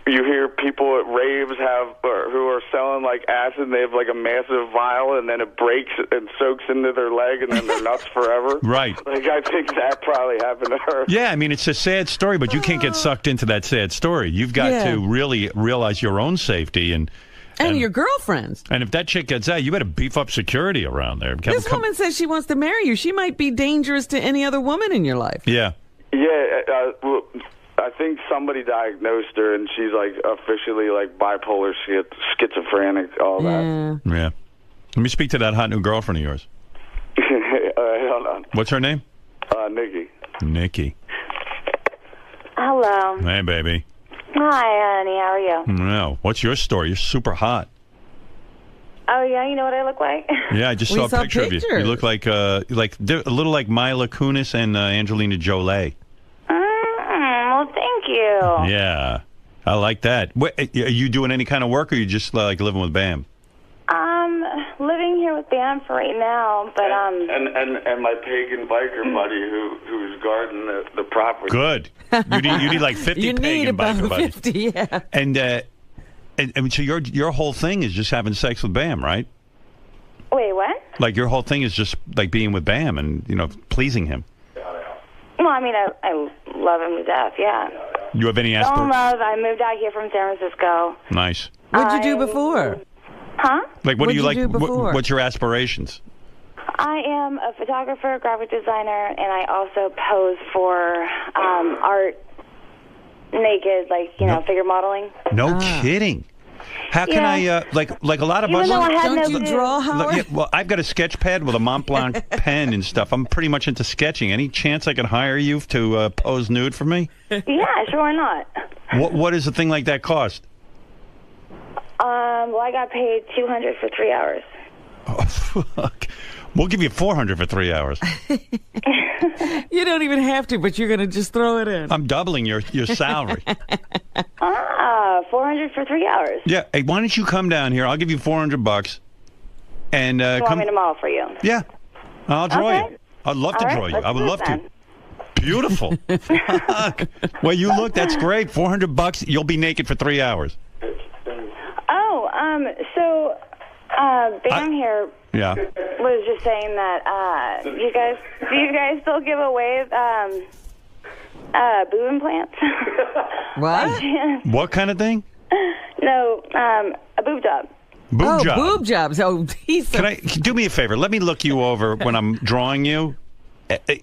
you hear people at raves who are selling like acid, and they have like a massive vial, and then it breaks and soaks into their leg, and then they're nuts forever. Right. Like I think that probably happened to her. Yeah, I mean it's a sad story, but you can't get sucked into that sad story. You've got to really realize your own safety and your girlfriend's. And if that chick gets out, you better beef up security around there. This woman says she wants to marry you. She might be dangerous to any other woman in your life. Yeah. Yeah. Well, I think somebody diagnosed her, and she's like officially like bipolar, schizophrenic, all that. Yeah. Let me speak to that hot new girlfriend of yours. Hold on. What's her name? Nikki. Nikki. Hello. Hey, baby. Hi, honey. How are you? No. What's your story? You're super hot. Oh yeah, you know what I look like? Yeah, I just saw a picture of you. You look like a little like Mila Kunis and Angelina Jolie. Well, thank you. Yeah, I like that. What, are you doing any kind of work, or are you just like living with Bam? Living here with Bam for right now, but and my pagan biker buddy who's guarding the property. Good. You need like 50 you pagan need about biker buddies. 50, yeah. And so your whole thing is just having sex with Bam, right? Wait, what? Like your whole thing is just like being with Bam and pleasing him. Well, I mean, I love him to death. Yeah. You have any Don't aspirations? love. I moved out here from San Francisco. Nice. What'd you do before? Huh? Like, what do you like? do before? What's your aspirations? I am a photographer, graphic designer, and I also pose for art naked, like, figure modeling. No kidding. How can I, like a lot of Even us... though I had Don't no you clue. draw, Howard? Yeah, well, I've got a sketch pad with a Mont Blanc pen and stuff. I'm pretty much into sketching. Any chance I could hire you to pose nude for me? Yeah, sure, why not? What does a thing like that cost? Well, I got paid $200 for 3 hours. Oh, fuck. We'll give you $400 for 3 hours. You don't even have to, but you're going to just throw it in. I'm doubling your salary. $400 for 3 hours. Yeah. Hey, why don't you come down here? I'll give you $400 and You want come. me to model for you? Yeah, I'll draw Okay. you. I'd love All to right, draw you. let's I would do it love then. to. Beautiful. Fuck. Well, you look. That's great. $400. You'll be naked for 3 hours. Oh, so Bam here Yeah. was just saying that do you guys still give away boob implants? What? What kind of thing? No, a boob job. Boob job. Boob jobs. Oh, he's so... Can I do me a favor? Let me look you over when I'm drawing you.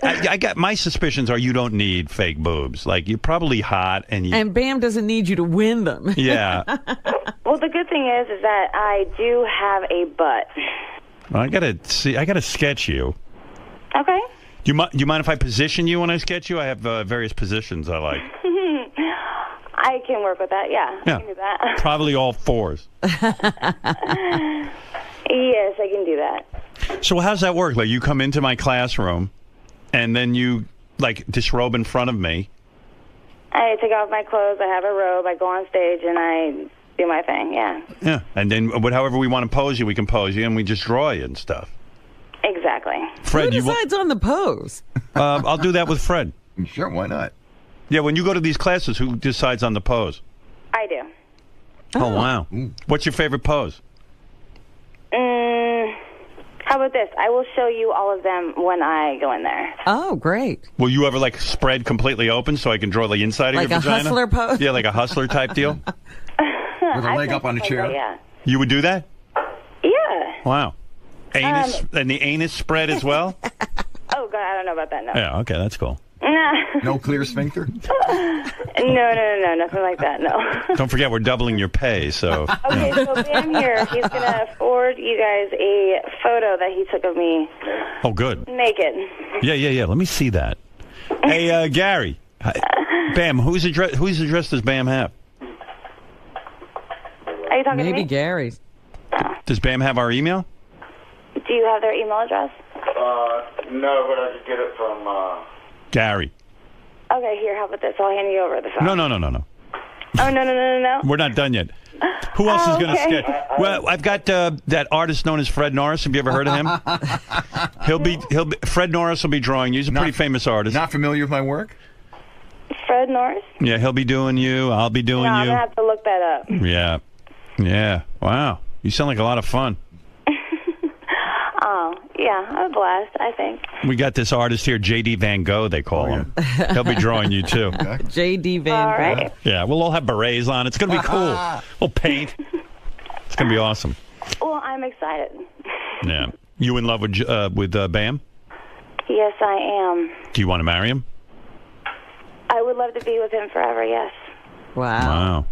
I got my suspicions are you don't need fake boobs. Like you're probably hot and you. And Bam doesn't need you to win them. Yeah. Well, the good thing is that I do have a butt. Well, I gotta see. I gotta sketch you. Okay. Do you mind if I position you when I sketch you? I have various positions I like. I can work with that. Yeah, Yeah. I can do that. Probably all fours. Yes, I can do that. So how's that work? Like you come into my classroom, and then you like disrobe in front of me. I take off my clothes. I have a robe. I go on stage and I do my thing. Yeah. Yeah, and then however we want to pose you, we can pose you, and we just draw you and stuff. Exactly. Fred, Who decides on the pose? I'll do that with Fred. Sure, why not? Yeah, when you go to these classes, who decides on the pose? I do. Oh, wow. What's your favorite pose? How about this? I will show you all of them when I go in there. Oh, great. Will you ever like spread completely open so I can draw the inside of Like your a vagina? hustler pose? Yeah, like a hustler type deal. With a leg up on a chair? Yeah. You would do that? Yeah. Wow. Anus and the anus spread as well? Oh, God, I don't know about that, no. Yeah, okay, that's cool. No clear sphincter? No, nothing like that, no. Don't forget, we're doubling your pay, so... Okay, so Bam here, he's going to forward you guys a photo that he took of me Oh, good. naked. Yeah. Let me see that. Hey, Gary. Bam, whose address does Bam have? Are you talking to Maybe me? Gary's. Does Bam have our email? Do you have their email address? No, but I could get it from... Gary. Okay, here, how about this? I'll hand you over the phone. No. Oh, no. We're not done yet. Who else is going to okay. sketch? Well, I've got that artist known as Fred Norris. Have you ever heard of him? He'll be Fred Norris will be drawing you. He's a pretty famous artist. Not familiar with my work? Fred Norris? Yeah, he'll be doing you. I'll be doing No, I'm you. going to have to look that up. Yeah. Wow. You sound like a lot of fun. Oh, yeah, a blast, I think. We got this artist here, J.D. Van Gogh, they call him. He'll be drawing you, too. J.D. Van All Gogh. right. Yeah, we'll all have berets on. It's going to be cool. We'll paint. It's going to be awesome. Well, I'm excited. Yeah. You in love with Bam? Yes, I am. Do you want to marry him? I would love to be with him forever, yes. Wow.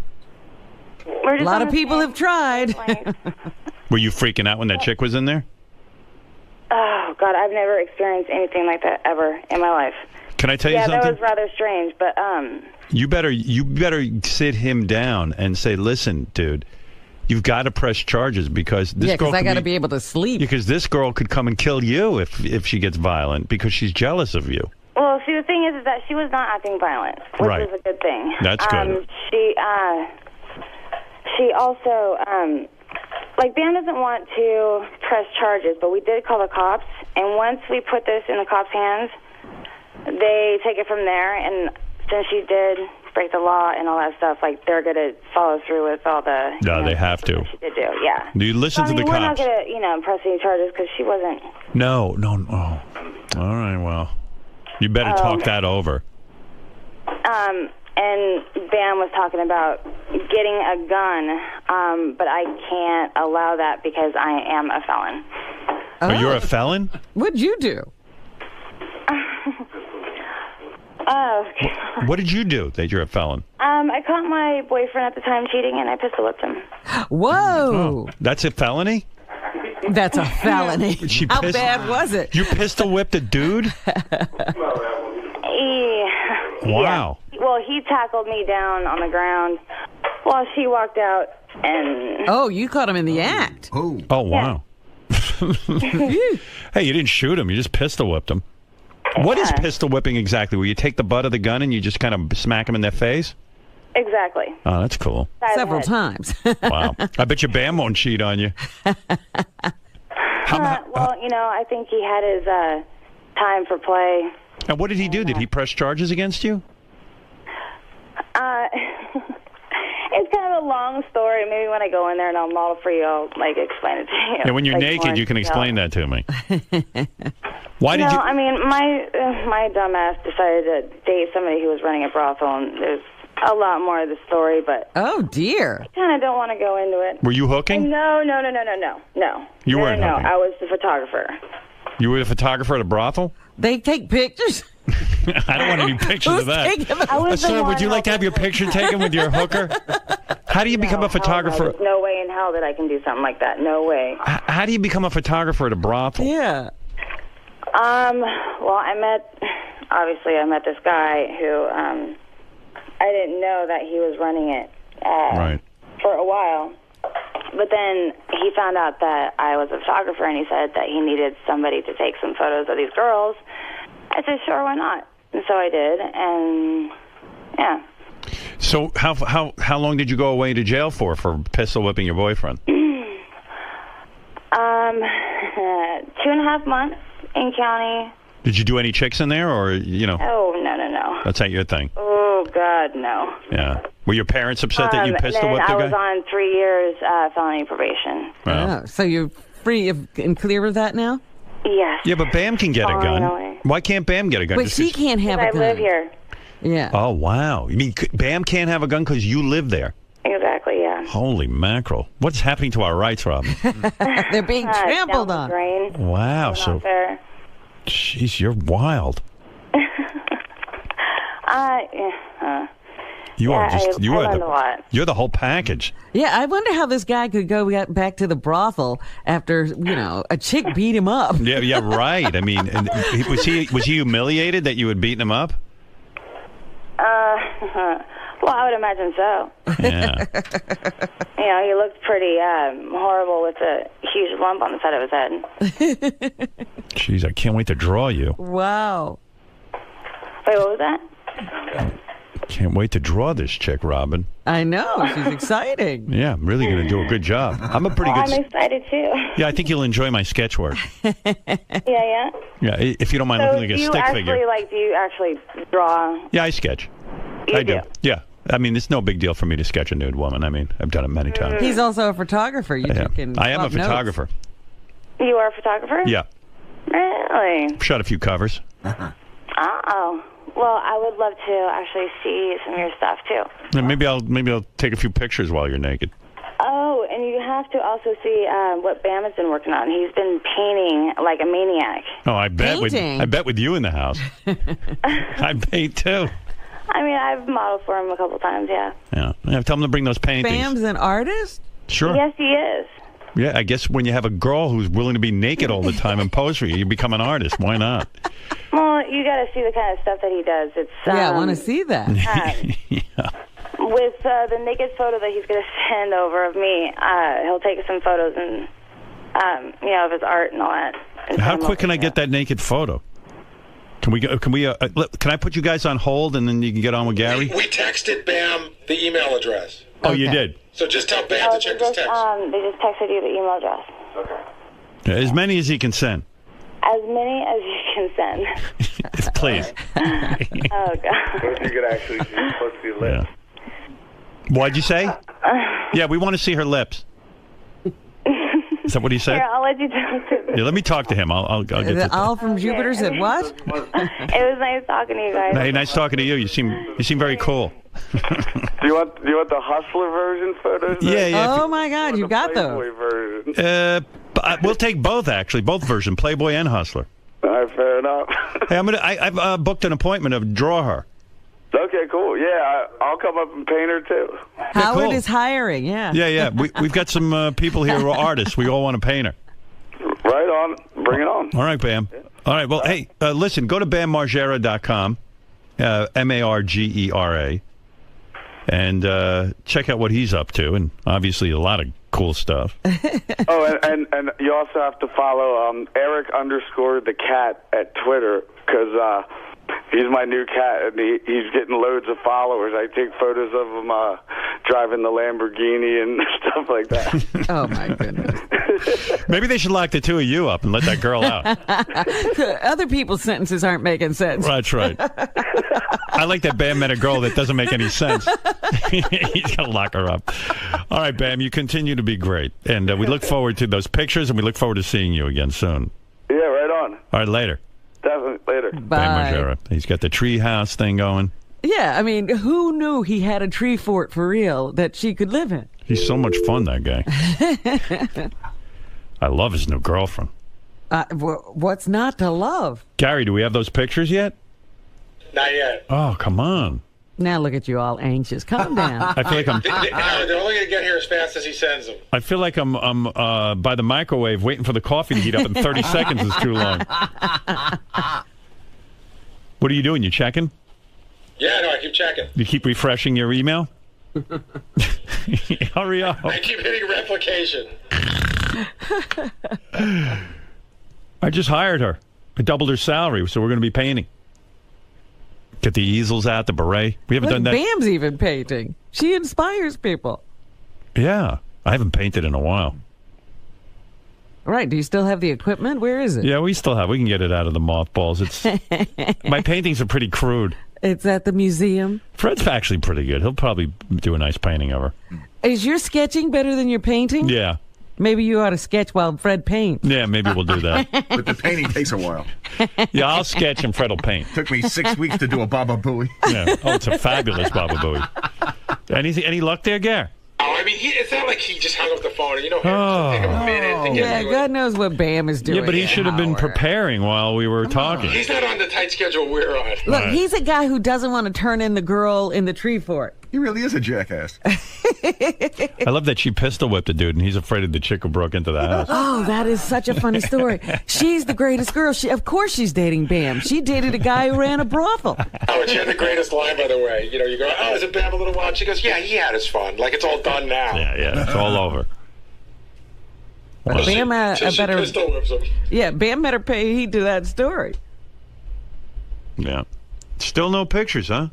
We're A just lot on of the people same have tried. wavelength. Were you freaking out when that chick was in there? Oh, God, I've never experienced anything like that ever in my life. Can I tell you Yeah, something? that was rather strange, but, You better sit him down and say, listen, dude, you've got to press charges because this Yeah, girl because I could got to be able to sleep. because this girl could come and kill you if she gets violent because she's jealous of you. well, see, the thing is that she was not acting violent, which Right. is a good thing. That's good. She also, like, Bam doesn't want to press charges, but we did call the cops, and once we put this in the cops' hands, they take it from there, and since she did break the law and all that stuff, like, they're going to follow through with all the... No, they have to. She did do, yeah. Do you listen So, I mean, to the we're not cops? going to, press any charges because she wasn't... No. Oh. All right, well, you better talk that over. And Bam was talking about getting a gun, but I can't allow that because I am a felon. Oh, you're a felon? What'd you do? What did you do that you're a felon? I caught my boyfriend at the time cheating, and I pistol whipped him. Whoa. That's a felony? That's a felony. How bad was it? You pistol whipped a dude? Wow. Yeah. Well, he tackled me down on the ground while she walked out, and Oh, you caught him in the act. Oh, wow. Hey, you didn't shoot him. You just pistol whipped him. What is pistol whipping exactly? Where you take the butt of the gun and you just kind of smack him in their face? exactly. Oh, that's cool. Several times. Wow. I bet your Bam won't cheat on you. Well, I think he had his time for play. And what did he do? Did he press charges against you? It's kind of a long story. Maybe when I go in there and I'll model for you, I'll explain it to you. Yeah, when you're naked, you can explain that to me. Why did you? I mean, my dumbass decided to date somebody who was running a brothel, and there's a lot more of the story, but oh dear, I kind of don't want to go into it. Were you hooking? No. You weren't hooking. I was the photographer. You were the photographer at a brothel? They take pictures. I don't want any pictures of that. Sir, would you like to have your picture taken with your hooker? How do you become a photographer? There's no way in hell that I can do something like that. No way. How do you become a photographer at a brothel? Yeah. Well, I met this guy who, I didn't know that he was running it, for a while. But then he found out that I was a photographer, and he said that he needed somebody to take some photos of these girls. I said, sure, why not? And so I did, and yeah. So how long did you go away to jail for pistol whipping your boyfriend? 2.5 months in county. Did you do any chicks in there, or Oh, no. That's not your thing. Oh, God, no. Yeah. Were your parents upset that you pistol whipped the guy? I was on 3 years felony probation. Wow. Oh, so you're free and clear of that now? Yes. Yeah, but Bam can get a gun. Finally. Why can't Bam get a gun? But she can't have a gun. I live here. Yeah. Oh, wow. You mean Bam can't have a gun because you live there? Exactly, yeah. Holy mackerel. What's happening to our rights, Robin? They're being trampled on. Wow. So, jeez, you're wild. You're the whole package. Yeah, I wonder how this guy could go back to the brothel after, a chick beat him up. Yeah, right. I mean, was he humiliated that you had beaten him up? Well, I would imagine so. Yeah. He looked pretty horrible with a huge lump on the side of his head. Jeez, I can't wait to draw you. Wow. Wait, what was that? Can't wait to draw this chick, Robin. I know. She's exciting. Yeah, I'm really going to do a good job. I'm a pretty good... I'm excited, too. Yeah, I think you'll enjoy my sketch work. Yeah? Yeah, if you don't mind looking like a stick figure. Do you actually draw? Yeah, I sketch. You do? Yeah. I mean, it's no big deal for me to sketch a nude woman. I mean, I've done it many times. He's also a photographer. You two can I am a swap notes. photographer. You are a photographer? Yeah. Really? Shot a few covers. Oh. Well, I would love to actually see some of your stuff, too. And maybe I'll take a few pictures while you're naked. Oh, and you have to also see what Bam has been working on. He's been painting like a maniac. Oh, I bet with you in the house. I paint, too. I mean, I've modeled for him a couple times, yeah. Yeah. Tell him to bring those paintings. Bam's an artist? Sure. Yes, he is. Yeah, I guess when you have a girl who's willing to be naked all the time and pose for you, you become an artist. Why not? Well, you got to see the kind of stuff that he does. It's I want to see that. Yeah. With the naked photo that he's going to send over of me, he'll take some photos and of his art and all that. How quick can I get that naked photo? Can I put you guys on hold and then you can get on with Gary? We texted Bam the email address. Oh, you did? So just tell Bam to check his text. They just texted you the email address. Okay. Yeah, as many as he can send. As many as you can send. Please. Oh, God. What if you could actually see close to your lips? Yeah. What'd you say? Yeah, we want to see her lips. Is that what he said? Here, I'll let you talk to him. Yeah, let me talk to him. I'll get The to owl from Jupiter said what? It was nice talking to you guys. Hey, nice talking to you. You seem very cool. Do you want the Hustler version photos? Yeah. Oh my God, you got those. Version. We'll take both actually, both versions, Playboy and Hustler. All right, fair enough. Hey, I've booked an appointment to draw her. Okay, cool. Yeah, I'll come up and paint her too. Howard is hiring, yeah. Yeah. We've got some people here who are artists. We all want to paint her. Right on. Bring it on. All right, Bam. All right, well, hey, listen, go to BamMargera.com, Margera, and check out what he's up to, and obviously a lot of cool stuff. Oh, and you also have to follow Eric_the_cat at Twitter, because he's my new cat, and he's getting loads of followers. I take photos of him driving the Lamborghini and stuff like that. Oh, my goodness. Maybe they should lock the two of you up and let that girl out. Other people's sentences aren't making sense. That's right. I like that Bam met a girl that doesn't make any sense. He's going to lock her up. All right, Bam, you continue to be great. And we look forward to those pictures, and we look forward to seeing you again soon. Yeah, right on. All right, later. Definitely. Later. Bye. Bam Margera. He's got the treehouse thing going. Yeah, I mean, who knew he had a tree fort for real that she could live in? He's so much fun, that guy. I love his new girlfriend. What's not to love? Gary, do we have those pictures yet? Not yet. Oh, come on. Now look at you all anxious. Calm down. I feel like I'm. They're only going to get here as fast as he sends them. I feel like I'm by the microwave waiting for the coffee to heat up, and 30 seconds is too long. What are you doing? You checking? Yeah, no, I keep checking. You keep refreshing your email? Hurry up. I keep hitting replication. I just hired her. I doubled her salary, so we're going to be painting. Get the easels out, the beret. We haven't done that. Bam's even painting. She inspires people. Yeah. I haven't painted in a while. Right. Do you still have the equipment? Where is it? Yeah, we still have. We can get it out of the mothballs. It's my paintings are pretty crude. It's at the museum. Fred's actually pretty good. He'll probably do a nice painting of her. Is your sketching better than your painting? Yeah. Maybe you ought to sketch while Fred paints. Yeah, maybe we'll do that. But the painting takes a while. Yeah, I'll sketch and Fred will paint. Took me 6 weeks to do a Baba Booey. Yeah. Oh, it's a fabulous Baba Booey. Any luck there, Gare? Oh, I mean, it's not like he just hung up the phone. You know, take him a minute to get Yeah, to God it. knows what Bam is doing. Yeah, but he should have been preparing while we were talking. He's not on the tight schedule we're on. Look, he's a guy who doesn't want to turn in the girl in the tree fort. He really is a jackass. I love that she pistol whipped a dude, and he's afraid of the chick who broke into the house. Oh, that is such a funny story. She's the greatest girl. Of course she's dating Bam. She dated a guy who ran a brothel. Oh, and she had the greatest line, by the way. You know, you go, oh, is it Bam a little while? She goes, yeah, he had his fun. Like, it's all done now. Yeah, it's all over. But Bam She better. pistol whips him. Yeah, Bam better pay heed to that story. Yeah. Still no pictures, huh?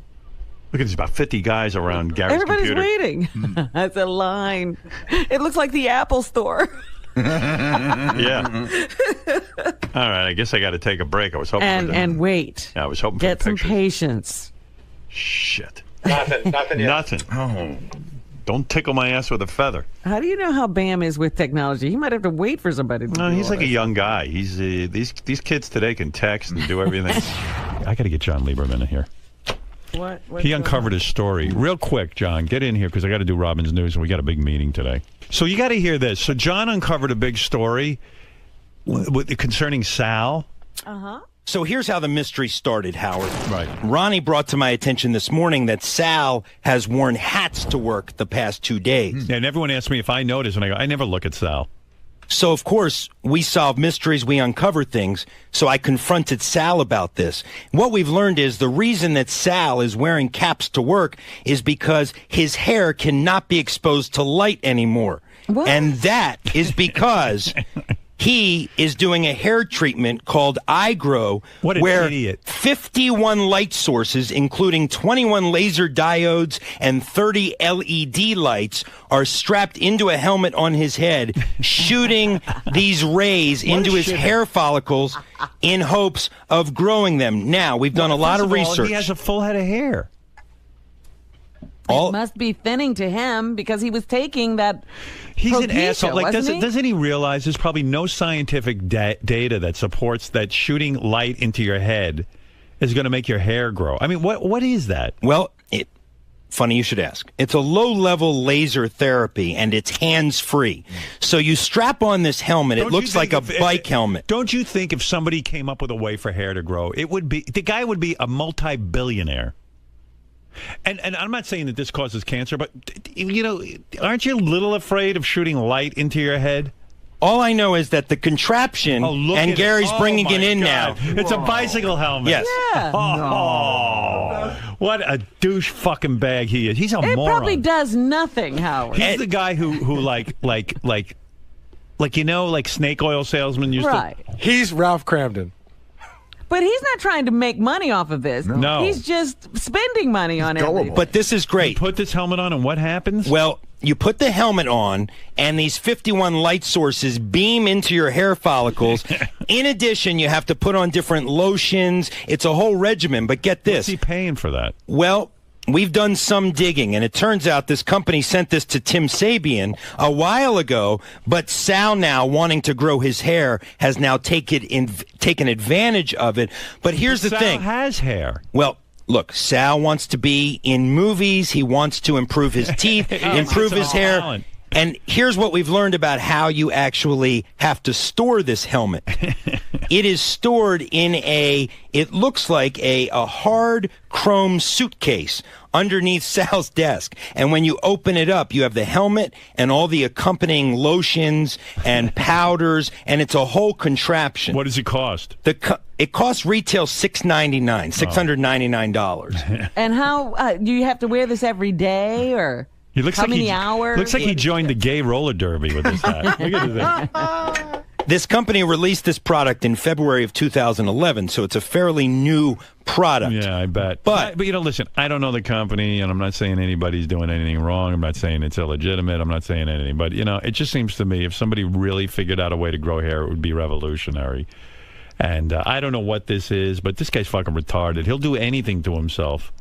Look at there's about 50 guys around Gary's Everybody's computer. waiting. That's a line. It looks like the Apple store. Yeah. All right, I guess I got to take a break. I was hoping for that. And wait. Yeah, I was hoping for Get the some pictures. patience. Shit. Nothing yet. Nothing. Oh. Don't tickle my ass with a feather. How do you know how Bam is with technology? He might have to wait for somebody to No, do he's all like a this. young guy. He's these kids today can text and do everything. I got to get John Lieberman in here. What's He going uncovered his story. Real quick, John, get in here because I got to do Robin's News, and we got a big meeting today. So you got to hear this. So John uncovered a big story concerning Sal. Uh-huh. So here's how the mystery started, Howard. Right. Ronnie brought to my attention this morning that Sal has worn hats to work the past 2 days. And everyone asks me if I notice, and I go, I never look at Sal. So, of course, we solve mysteries, we uncover things. So I confronted Sal about this. What we've learned is the reason that Sal is wearing caps to work is because his hair cannot be exposed to light anymore. What? And that is because he is doing a hair treatment called iGrow, What an where idiot. 51 light sources, including 21 laser diodes and 30 LED lights, are strapped into a helmet on his head, shooting these rays into his hair follicles in hopes of growing them. Now, we've done a lot First of all, research. He has a full head of hair. It must be thinning to him because he was taking that. He's an Propecia, asshole. Like, wasn't doesn't he realize there's probably no scientific data that supports that shooting light into your head is going to make your hair grow? I mean, what is that? Well, funny you should ask. It's a low-level laser therapy, and it's hands-free. So you strap on this helmet. It looks like a bike helmet. Don't you think if somebody came up with a way for hair to grow, the guy would be a multi-billionaire? And I'm not saying that this causes cancer, but aren't you a little afraid of shooting light into your head? All I know is that the contraption, and Gary's bringing it in now. It's a bicycle helmet. Yes. Yeah. Oh, what a douche fucking bag he is. He's a It moron. probably does nothing, Howard. He's the guy who like snake oil salesman used Right. to. He's Ralph Cramden. But he's not trying to make money off of this. No. He's just spending money on everything. But this is great. You put this helmet on, and what happens? Well, you put the helmet on, and these 51 light sources beam into your hair follicles. In addition, you have to put on different lotions. It's a whole regimen. But get this. What's he paying for that? Well, we've done some digging, and it turns out this company sent this to Tim Sabian a while ago, but Sal, now wanting to grow his hair, has now taken advantage of it. But here's the thing. Sal has hair. Well, look, Sal wants to be in movies. He wants to improve his teeth, improve his hair. Talent. And here's what we've learned about how you actually have to store this helmet. It is stored in it looks like a hard chrome suitcase underneath Sal's desk. And when you open it up, you have the helmet and all the accompanying lotions and powders, and it's a whole contraption. What does it cost? It costs retail $699. And how do you have to wear this every day, or He looks how like many hours? Looks like he joined the gay roller derby with this hat. Look at this thing. This company released this product in February of 2011, so it's a fairly new product. Yeah, I bet. But listen, I don't know the company, and I'm not saying anybody's doing anything wrong. I'm not saying it's illegitimate. I'm not saying anything. But, it just seems to me if somebody really figured out a way to grow hair, it would be revolutionary. And I don't know what this is, but this guy's fucking retarded. He'll do anything to himself.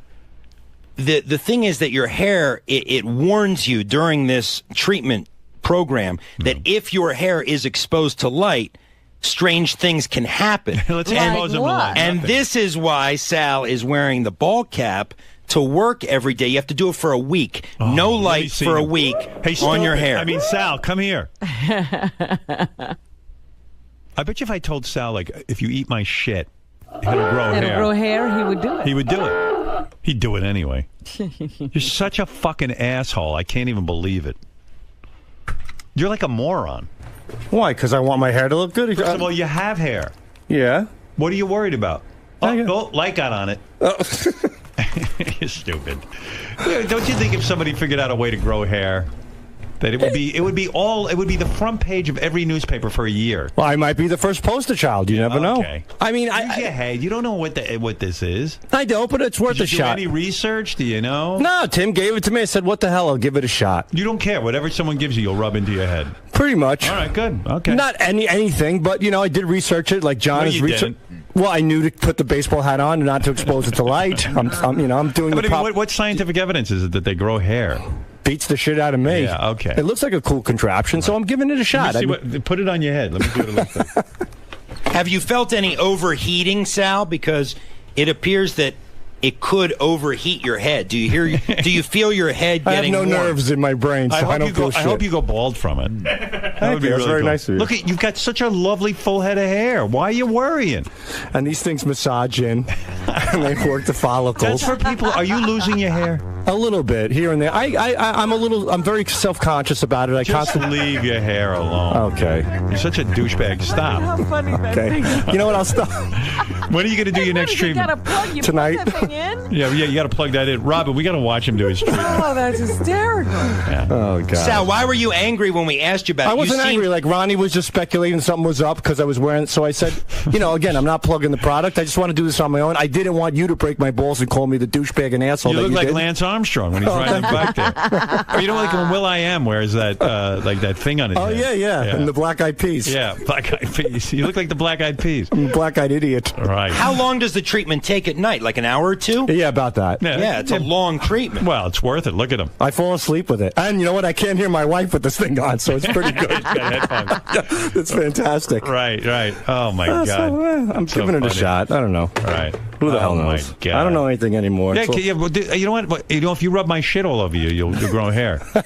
The thing is that your hair, it warns you during this treatment program that if your hair is exposed to light, strange things can happen. Let's expose him to light. And this is why Sal is wearing the ball cap to work every day. You have to do it for a week. No light for a week on your hair. I mean, Sal, come here. I bet you if I told Sal, if you eat my shit, it'll grow hair. It'll grow hair, he would do it. He would do it. He'd do it anyway. You're such a fucking asshole. I can't even believe it. You're like a moron. Why? Because I want my hair to look good? First of all, you have hair. Yeah. What are you worried about? Oh, light got on it. You're stupid. Don't you think if somebody figured out a way to grow hair, that it would be the front page of every newspaper for a year? Well, I might be the first poster child. You never know. I mean, you don't know what this is. I don't, but it's worth Did a you shot. do any research? Do you know? No, Tim gave it to me. I said, "What the hell? I'll give it a shot." You don't care. Whatever someone gives you, you'll rub into your head. Pretty much. All right, good. Okay. Not anything, but I did research it. Like John No, is you research. didn't. Well, I knew to put the baseball hat on and not to expose it to light. I'm doing But the prop. what scientific evidence is it that they grow hair? Beats the shit out of me. Yeah, okay. It looks like a cool contraption, so I'm giving it a shot. Let me see put it on your head. Let me see what it looks like. Have you felt any overheating, Sal? Because it appears that it could overheat your head. Do you feel your head I have getting no warm? nerves in my brain, so I don't feel shit. I hope you go bald from it. That would be That's really very cool. nice of you. Look, you've got such a lovely full head of hair. Why are you worrying? And these things massage in, and they work the follicles. That's for people. Are you losing your hair? A little bit here and there. I'm very self-conscious about it. Just leave your hair alone. Okay. You're such a douchebag. Stop. How funny that Okay. thing is. You know what? I'll stop. When are you going to do your next You treatment? gotta plug you Tonight. Plug that thing in? Yeah, you got to plug that in. Robin, we got to watch him do his treatment. Oh, that's hysterical. Yeah. Oh God. Sal, why were you angry when we asked you about it? I wasn't You seemed- angry. Like Ronnie was just speculating something was up because I was wearing it. So I said, again, I'm not plugging the product. I just want to do this on my own. I didn't want you to break my balls and call me the douchebag and asshole. You that look like did. Lance Armstrong when he's riding back there. Or like when Will.i.am wears that that thing on his Oh head. yeah. And the Black Eyed Peas. Yeah, Black Eyed Peas. You look like the Black Eyed Peas. I'm a black-eyed idiot. Right. How long does the treatment take at night? Like an hour or two? Yeah, about that. Yeah, it's a long treatment. Well, it's worth it. Look at him. I fall asleep with it. And you know what? I can't hear my wife with this thing on, so it's pretty good. He's got headphones. It's fantastic. Right. Oh my God. I'm So giving it a funny. shot. I don't know. Right. Who the hell my knows? God. I don't know anything anymore. Yeah, So- you know what? If you rub my shit all over you, you'll grow hair. All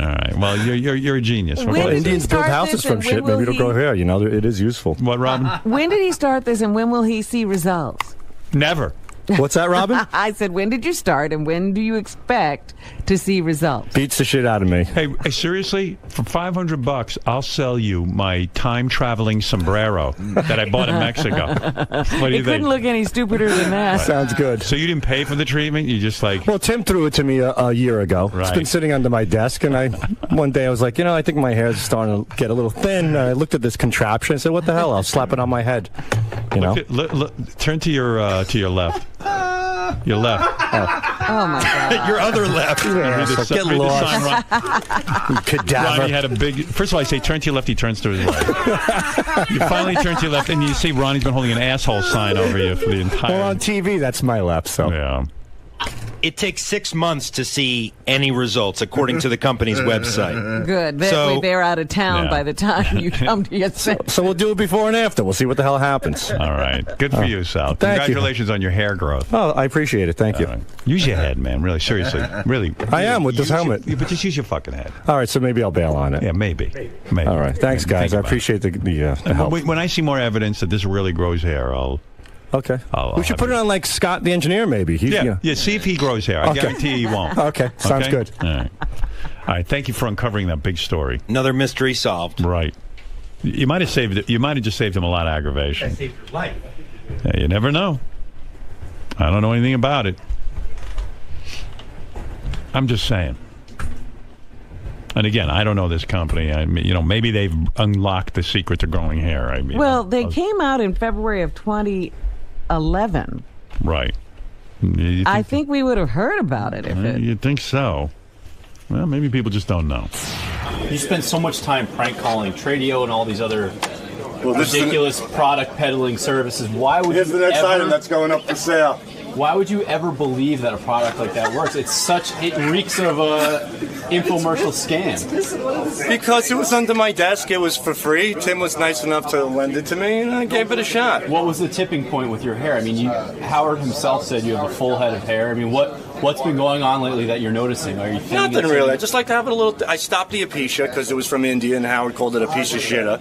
right. Well, you're a genius. When Well, did he Indians build start houses this, from and shit. when will Maybe it'll grow hair. It is useful. What, Robin? When did he start this, and when will he see results? Never. What's that, Robin? I said, when did you start and when do you expect to see results? Beats the shit out of me. Hey, seriously, for $500, I'll sell you my time-traveling sombrero that I bought in Mexico. What do you It couldn't think? look any stupider than that. Sounds good. So you didn't pay for the treatment? You just like... Well, Tim threw it to me a year ago. It's been sitting under my desk, and one day I was like, I think my hair's starting to get a little thin. I looked at this contraption and said, what the hell? I'll slap it on my head. Look, turn to your left. Your left. Oh my God. Your other left. Yeah, so get lost. Cadaver. Ronnie had a big... First of all, I say turn to your left, he turns to his right. You finally turn to your left, and you see Ronnie's been holding an asshole sign over you for the entire... Well, on TV, that's my left, so... Yeah. It takes 6 months to see any results, according to the company's website. Good. They're out of town by the time you come to get sent. So we'll do it before and after. We'll see what the hell happens. All right. Good for you, Sal. Thank you. Congratulations on your hair growth. Oh, I appreciate it. Thank you. Use your head, man. Really, seriously. Really. I am with this helmet. But just use your fucking head. All right, so maybe I'll bail on it. Yeah, maybe. All right. Thanks, guys. I appreciate the help. When I see more evidence that this really grows hair, I'll... Okay. We should put it on like Scott the engineer, maybe. Yeah, see if he grows hair. I guarantee he won't. Okay, sounds good. All right. All right. Thank you for uncovering that big story. Another mystery solved. Right. You might have saved it. You might have just saved him a lot of aggravation. I saved your life. Yeah, you never know. I don't know anything about it. I'm just saying. And again, I don't know this company. I mean, maybe they've unlocked the secret to growing hair. I mean, They came out in February of 2011. Right. I think we would have heard about it if it... You'd think so. Well, maybe people just don't know. You spend so much time prank calling Tradio and all these other ridiculous product peddling services. Why would Here's you the next ever, item that's going up for sale. Why would you ever believe that a product like that works? It reeks of a infomercial scam. Because it was under my desk, it was for free. Tim was nice enough to lend it to me, and I gave it a shot. What was the tipping point with your hair? I mean, Howard himself said you have a full head of hair. I mean, what's been going on lately that you're noticing? Are you thinning Nothing it? really. I just like to have it a little... I stopped the alopecia because it was from India, and Howard called it a piece of shitter.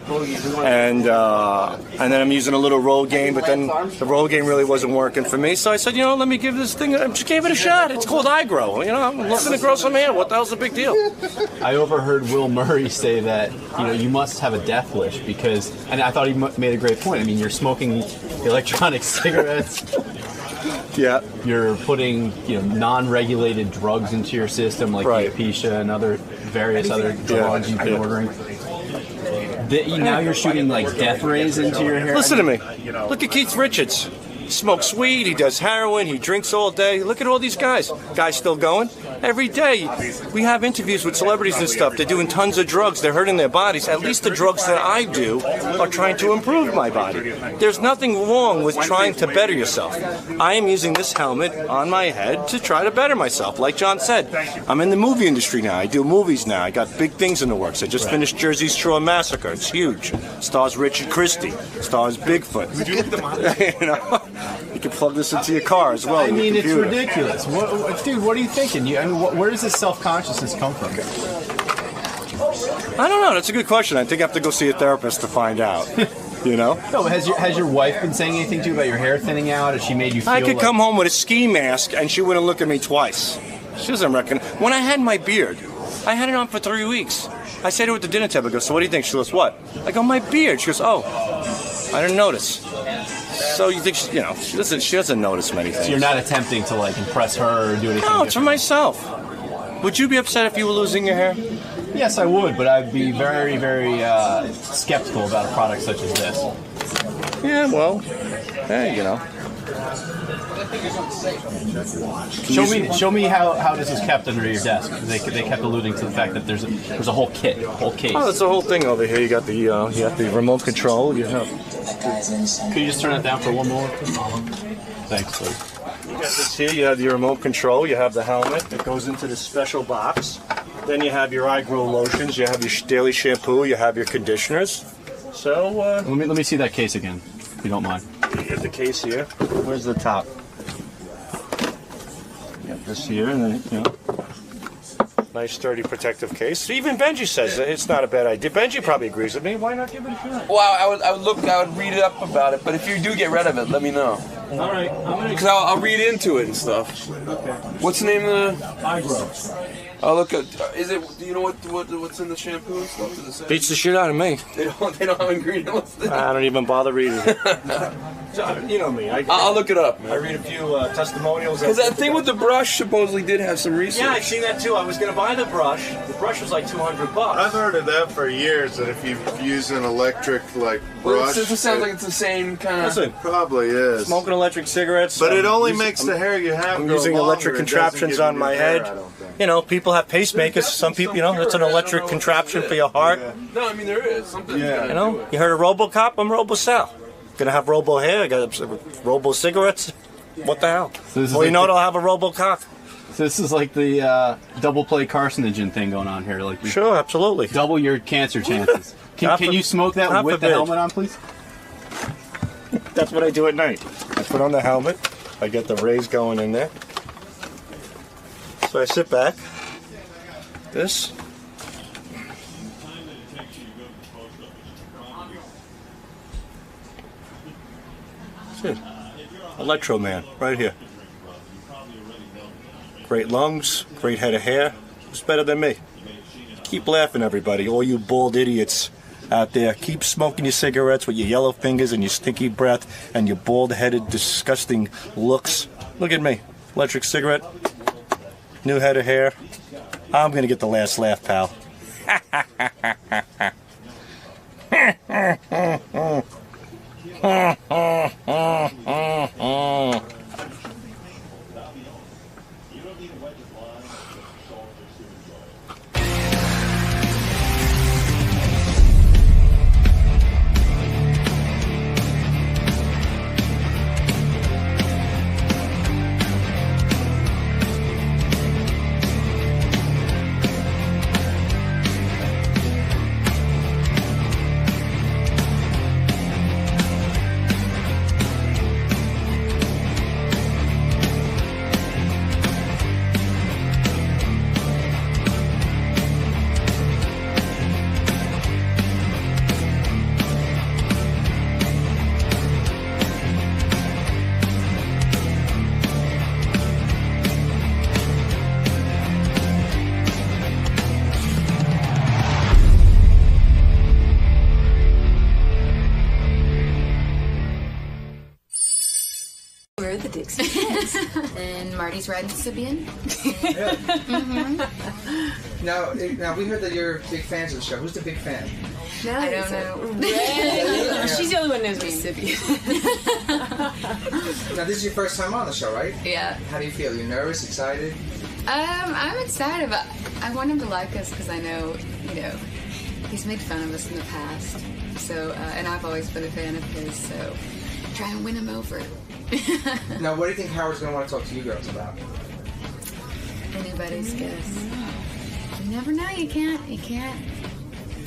And then I'm using a little Rogaine, but then the Rogaine really wasn't working for me. So I said, let me give this thing... I just gave it a shot. It's called iGrow. I'm looking to grow some hair. What the hell's the big deal? I overheard Will Murray say that you must have a death wish because, and I thought he made a great point. I mean, you're smoking electronic cigarettes. Yeah. You're putting non-regulated drugs into your system like alopecia and various other drugs you've been ordering. Now you're shooting like death rays into your hair. Listen to me. Look at Keith Richards. He smokes weed, he does heroin, he drinks all day. Look at all these guys. Guys still going. Every day we have interviews with celebrities and stuff. They're doing tons of drugs. They're hurting their bodies. At least the drugs that I do are trying to improve my body. There's nothing wrong with trying to better yourself. I am using this helmet on my head to try to better myself. Like John said, I'm in the movie industry now. I do movies now. I got big things in the works. I just finished Jersey Shore Massacre. It's huge. Stars Richard Christie. Stars Bigfoot. You can plug this into your car as well. I mean, it's ridiculous. Dude, what are you thinking? Where does this self-consciousness come from? I don't know. That's a good question. I think I have to go see a therapist to find out. No, has your wife been saying anything to you about your hair thinning out? Has she made you feel I could come home with a ski mask and she wouldn't look at me twice. She doesn't reckon. When I had my beard, I had it on for 3 weeks. I said to her at the dinner table, I go, so what do you think? She goes, what? I go, my beard. She goes, oh, I didn't notice. So you think she doesn't notice many things. So you're not attempting to impress her or do anything? No, it's for myself. Would you be upset if you were losing your hair? Yes, I would, but I'd be very, very skeptical about a product such as this. Yeah, well, hey, Show me how this is kept under your desk. They kept alluding to the fact that there's a whole kit, a whole case. Oh, that's the whole thing over here. You got the remote control. You have. Could you just turn it down for one more? Thanks, please. You got this here. You have your remote control. You have the helmet that goes into this special box. Then you have your iGrow lotions. You have your daily shampoo. You have your conditioners. So let me see that case again, if you don't mind. You get the case here. Where's the top? You have this here, and then nice sturdy protective case. Even Benji says it's not a bad idea. Benji probably agrees with me. Why not give it a shot? Well, I would read it up about it, but if you do get rid of it, let me know. All right. Because I'll read into it and stuff. Okay. What's the name of the... Eyebrow. I'll look at... Is it... Do you know what's in the shampoo and stuff? Does it say? Beats the shit out of me. They don't have ingredients listed. I don't even bother reading it. You know me. I'll look it up, man. I read a few testimonials. Because that thing with the brush supposedly did have some research. Yeah, I've seen that too. I was going to buy the brush. The brush was like $200. I've heard of that for years, that if you use an electric, like, brush... It sounds like it's the same kind of... Listen, probably is. Smoking electric cigarettes. But it only makes the hair you have I'm go using longer. electric It doesn't contraptions give you on new my hair, head. I don't think. You know, people have pacemakers. Some people, it's an electric contraption for your heart. No, I mean, there is. Something. You know, you heard of RoboCop? I'm RoboCell. Gonna have Robo hair. I got Robo cigarettes. What the hell? So this is well, like you know, they'll have a RoboCop. So this is like the double play carcinogen thing going on here. Like sure, absolutely. Double your cancer chances. Can you smoke that with the helmet on, please? That's what I do at night. I put on the helmet. I get the rays going in there. So I sit back. This. See, Electro Man, right here. Great lungs, great head of hair. Who's better than me? Keep laughing, everybody. All you bald idiots out there. Keep smoking your cigarettes with your yellow fingers and your stinky breath and your bald-headed, disgusting looks. Look at me. Electric cigarette. New head of hair. I'm going to get the last laugh, pal. We're the Dixie Chicks. And Marty's riding Sibian. Now we heard that you're big fans of the show. Who's the big fan? No, I don't know. She's the only one who knows me, Sibian. Now this is your first time on the show, right? Yeah. How do you feel? You nervous, excited? I'm excited, but I want him to like us because I know, he's made fun of us in the past. So, and I've always been a fan of his, so try and win him over. Now, what do you think Howard's going to want to talk to you girls about? Anybody's guess. You never know. You can't.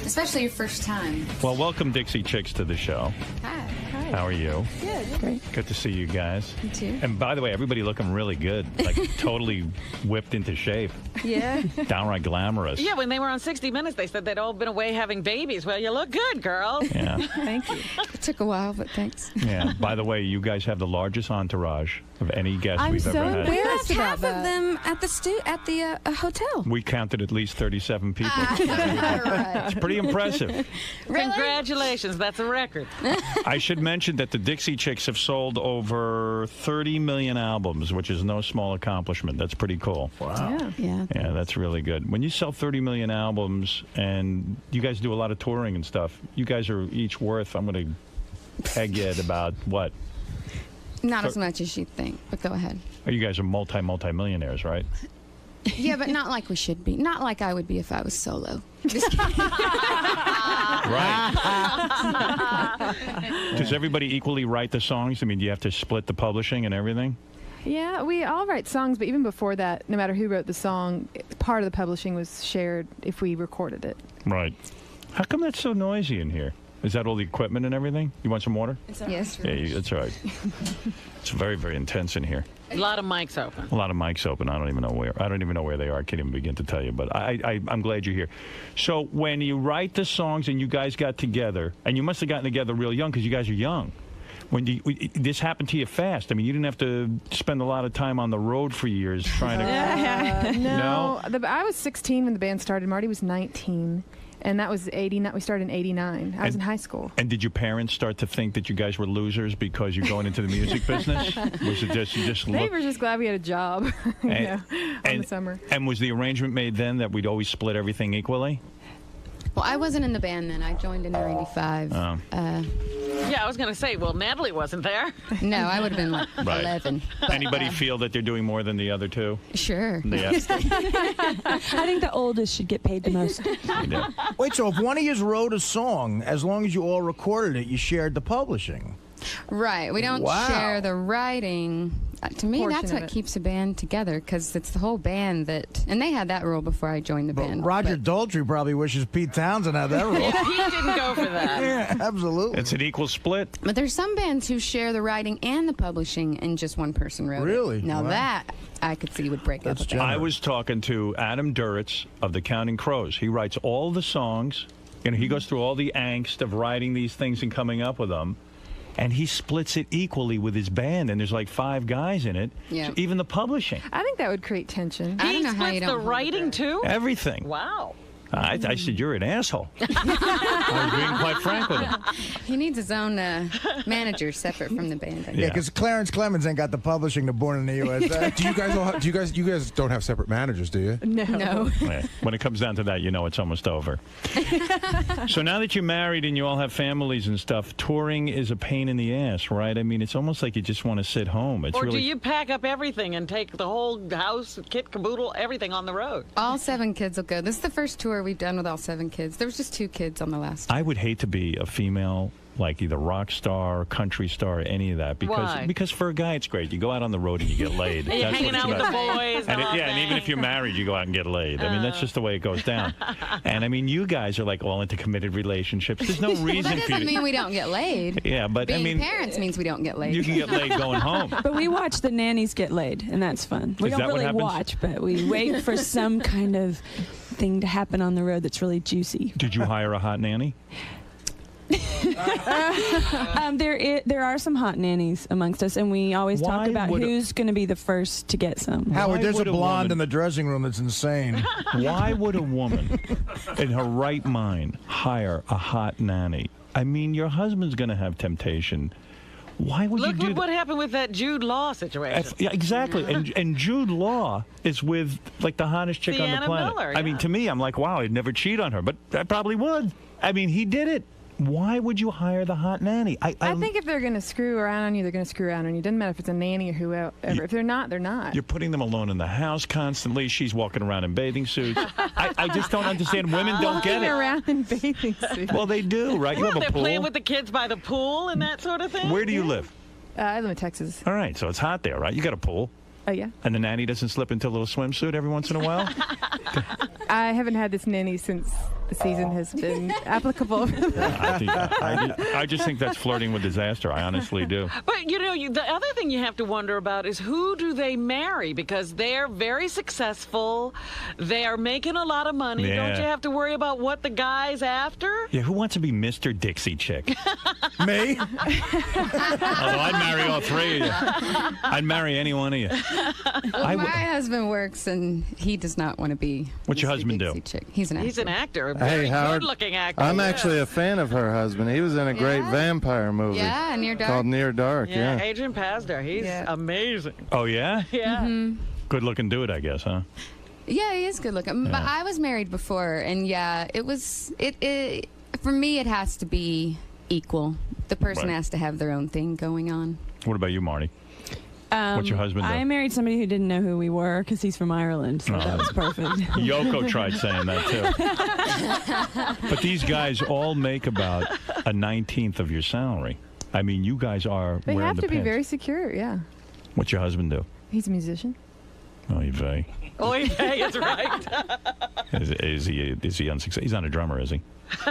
Especially your first time. Well, welcome, Dixie Chicks, to the show. Hi. How are you? Good. Great. Good to see you guys. You too. And by the way, everybody looking really good. Like, totally whipped into shape. Yeah. Downright glamorous. Yeah, when they were on 60 Minutes, they said they'd all been away having babies. Well, you look good, girl. Yeah. Thank you. It took a while, but thanks. Yeah. By the way, you guys have the largest entourage of any guest I'm we've so ever had. embarrassed about half of them at the hotel. We counted at least 37 people. It's pretty impressive. Really? Congratulations. That's a record. I should mention that the Dixie Chicks have sold over 30 million albums, which is no small accomplishment. That's pretty cool. Wow. Yeah. Yeah, that's really good. When you sell 30 million albums and you guys do a lot of touring and stuff, you guys are each worth, I'm going to peg you at about what? Not as much as you think, but go ahead. Oh, you guys are multi-millionaires, right? Yeah, but not like we should be. Not like I would be if I was solo. Does everybody equally write the songs? I mean, do you have to split the publishing and everything? Yeah, we all write songs, but even before that, no matter who wrote the song, part of the publishing was shared if we recorded it. Right. How come that's so noisy in here? Is that all the equipment and everything? You want some water? Yes. Yeah, that's all right. It's very, very intense in here. A lot of mics open. A lot of mics open. I don't even know where they are. I can't even begin to tell you. But I'm glad you're here. So when you write the songs and you guys got together, and you must have gotten together real young because you guys are young. This happened to you fast. I mean, you didn't have to spend a lot of time on the road for years trying to. No. I was 16 when the band started. Marty was 19. And that was 89. We started in 89. I was in high school. And did your parents start to think that you guys were losers because you're going into the music business? Was it just you just They looked? were just glad we had a job on the summer. And was the arrangement made then that we'd always split everything equally? Well, I wasn't in the band then. I joined in '95. Oh. Yeah, I was going to say, well, Natalie wasn't there. No, I would have been like Right. 11. But, Anybody feel that they're doing more than the other two? Sure. Yeah. I think the oldest should get paid the most. Wait, so if one of you wrote a song, as long as you all recorded it, you shared the publishing? Right. We don't Wow. share the writing. To me, Portion that's of what it. keeps a band together, because it's the whole band that... And they had that rule before I joined the band. Roger Daltrey probably wishes Pete Townsend had that role. Yeah, Pete didn't go for that. Yeah, absolutely. It's an equal split. But there's some bands who share the writing and the publishing, and just one person wrote Really? it. Now Wow. that I could see would break up a band. I was talking to Adam Duritz of the Counting Crows. He writes all the songs. You know, he goes through all the angst of writing these things and coming up with them. And he splits it equally with his band, and there's like 5 guys in it. Yeah. So even the publishing. I think that would create tension. He splits the writing, too? Everything. Wow. I said, you're an asshole. I was being quite frank with him. He needs his own manager separate from the band. I Yeah, guess. because Clarence Clemens ain't got the publishing to Born in the USA. Do you guys don't have separate managers, do you? No. Yeah. When it comes down to that, you know it's almost over. So now that you're married and you all have families and stuff, touring is a pain in the ass, right? I mean, it's almost like you just want to sit home. It's Or really... do you pack up everything and take the whole house, kit, caboodle, everything on the road? All 7 kids will go. This is the first tour we've done with all 7 kids. There was just 2 kids on the last. I would hate to be a female, like either rock star, country star, any of that. Why? Because for a guy, it's great. You go out on the road and you get laid. And you're That's hanging what's out with the best. boys. And all and even if you're married, you go out and get laid. I mean, that's just the way it goes down. And I mean, you guys are like all into committed relationships. There's no Well, reason that for you doesn't to... mean we don't get laid. Yeah, but Being I mean... parents means we don't get laid. You can get laid going home. But we watch the nannies get laid, and that's fun. We Is don't that what really happens? watch, but we wait for some kind of thing to happen on the road that's really juicy. Did you hire a hot nanny? There are some hot nannies amongst us, and we always Why talk about would a- who's going to be the first to get some. Howard, there's a would a blonde woman- in the dressing room that's insane. Why would a woman in her right mind hire a hot nanny? I mean, your husband's going to have temptation. Why would Look you do what that? happened with that Jude Law situation. Yeah, exactly. And Jude Law is with like the hottest chick on the Sienna planet. Miller, I mean, to me, I'm like, wow, I'd never cheat on her, but I probably would. I mean, he did it. Why would you hire the hot nanny? I think if they're going to screw around on you, they're going to screw around on you. Doesn't matter if it's a nanny or whoever. If they're not, they're not. You're putting them alone in the house constantly. She's walking around in bathing suits. I just don't understand. Women don't get Walking it. around in bathing suits. Well, they do, right? You Well, have a they're pool. playing with the kids by the pool and that sort of thing. Where do you live? I live in Texas. All right, so it's hot there, right? You got a pool. Oh, yeah. And the nanny doesn't slip into a little swimsuit every once in a while? I haven't had this nanny since the season has been applicable. I just think that's flirting with disaster. I honestly do. But, you know, the other thing you have to wonder about is who do they marry? Because they're very successul. They are making a lot of money. Yeah. Don't you have to worry about what the guy's after? Yeah, who wants to be Mr. Dixie Chick? Me? Although I'd marry all 3 of you. I'd marry any one of you. Well, my husband works, and he does not want to be. What's your husband do? Chick. He's an actor. He's an actor. A Hey, very Howard. good-looking actor. I'm yes. actually a fan of her husband. He was in a great vampire movie. Yeah, Near Dark. Called Near Dark, Yeah, yeah. Adrian Pasdar. He's amazing. Oh, yeah? Yeah. Mm-hmm. Good looking dude, I guess, huh? Yeah, he is good looking. But I was married before, and yeah, it was it. For me, it has to be equal. The person Right. has to have their own thing going on. What about you, Marty? What's your husband do? I married somebody who didn't know who we were because he's from Ireland, so that was perfect. Yoko tried saying that, too. But these guys all make about a 19th of your salary. I mean, you guys are They wearing have the to be pants. very secure, yeah. What's your husband do? He's a musician. Oh, you vey. Oy vey is right. Is he unsuccessful? He's not a drummer, is he?